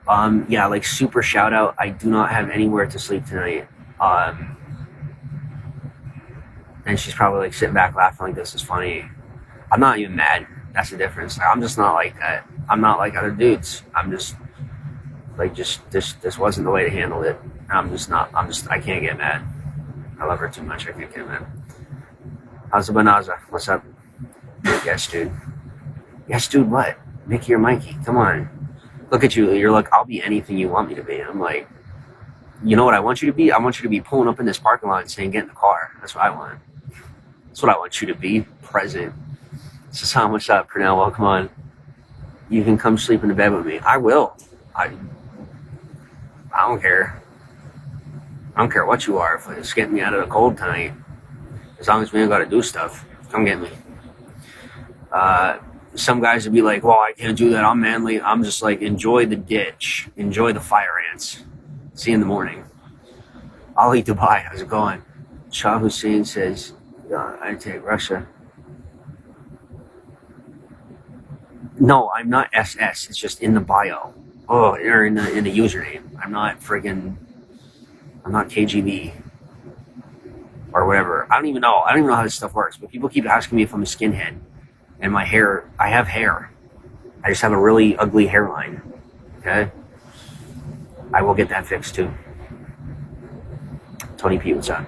yeah, like super shout out. I do not have anywhere to sleep tonight. And she's probably like sitting back laughing like this is funny. I'm not even mad. That's the difference. Like, I'm just not like that. I'm not like other dudes. I'm just like this wasn't the way to handle it. I can't get mad. I love her too much. I can't get mad. How's the Banaza? What's up? Yes, dude. Yes, dude, what? Mickey or Mikey? Come on. Look at you. You're like, I'll be anything you want me to be. I'm like, you know what I want you to be? I want you to be pulling up in this parking lot and saying, get in the car. That's what I want. That's what I want you to be. Present. Sasan, what's up? Pernell, welcome on. You can come sleep in the bed with me. I will. I don't care. I don't care what you are. If it's getting me out of the cold tonight, as long as we ain't got to do stuff, come get me. Some guys would be like, well, I can't do that. I'm manly. I'm just like, enjoy the ditch. Enjoy the fire ants. See you in the morning. Ali Dubai, how's it going? Shah Hussein says, I take Russia. No, I'm not SS. It's just in the bio. Oh, or in the username. I'm not KGB or whatever. I don't even know how this stuff works. But people keep asking me if I'm a skinhead, and my hair. I have hair. I just have a really ugly hairline. Okay. I will get that fixed too. Tony P, what's up?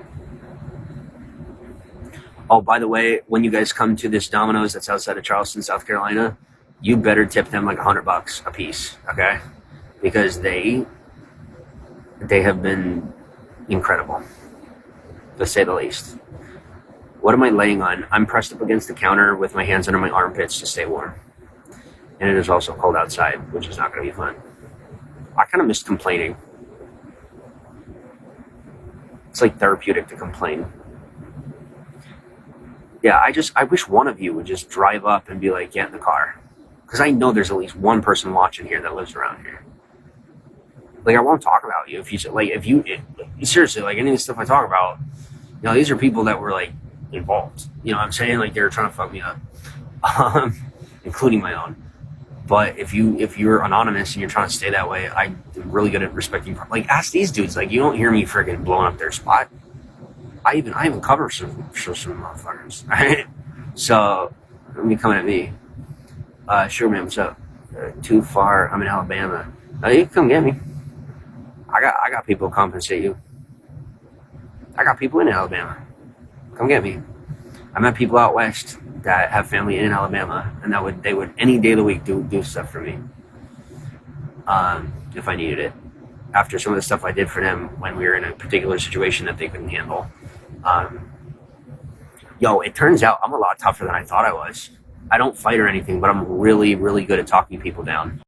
Oh, by the way, when you guys come to this Domino's that's outside of Charleston, South Carolina, you better tip them like $100 a piece, okay? Because they have been incredible, to say the least. What am I laying on? I'm pressed up against the counter with my hands under my armpits to stay warm. And it is also cold outside, which is not going to be fun. I kind of miss complaining. It's like therapeutic to complain. Yeah, I wish one of you would just drive up and be like, get in the car. Because I know there's at least one person watching here that lives around here. Like, I won't talk about you seriously, like any of the stuff I talk about, you know, these are people that were like involved. You know what I'm saying? Like, they were trying to fuck me up. Including my own. But if you're anonymous and you're trying to stay that way, I'm really good at respecting. Like, ask these dudes. Like, you don't hear me freaking blowing up their spot. I even cover some motherfuckers. Right? So, let me coming at me. Sure, man. What's up? Too far. I'm in Alabama. You can come get me. I got people to compensate you. I got people in Alabama. Come get me. I met people out west that have family in Alabama, and they would any day of the week do stuff for me. If I needed it. After some of the stuff I did for them when we were in a particular situation that they couldn't handle. It turns out I'm a lot tougher than I thought I was. I don't fight or anything, but I'm really, really good at talking people down.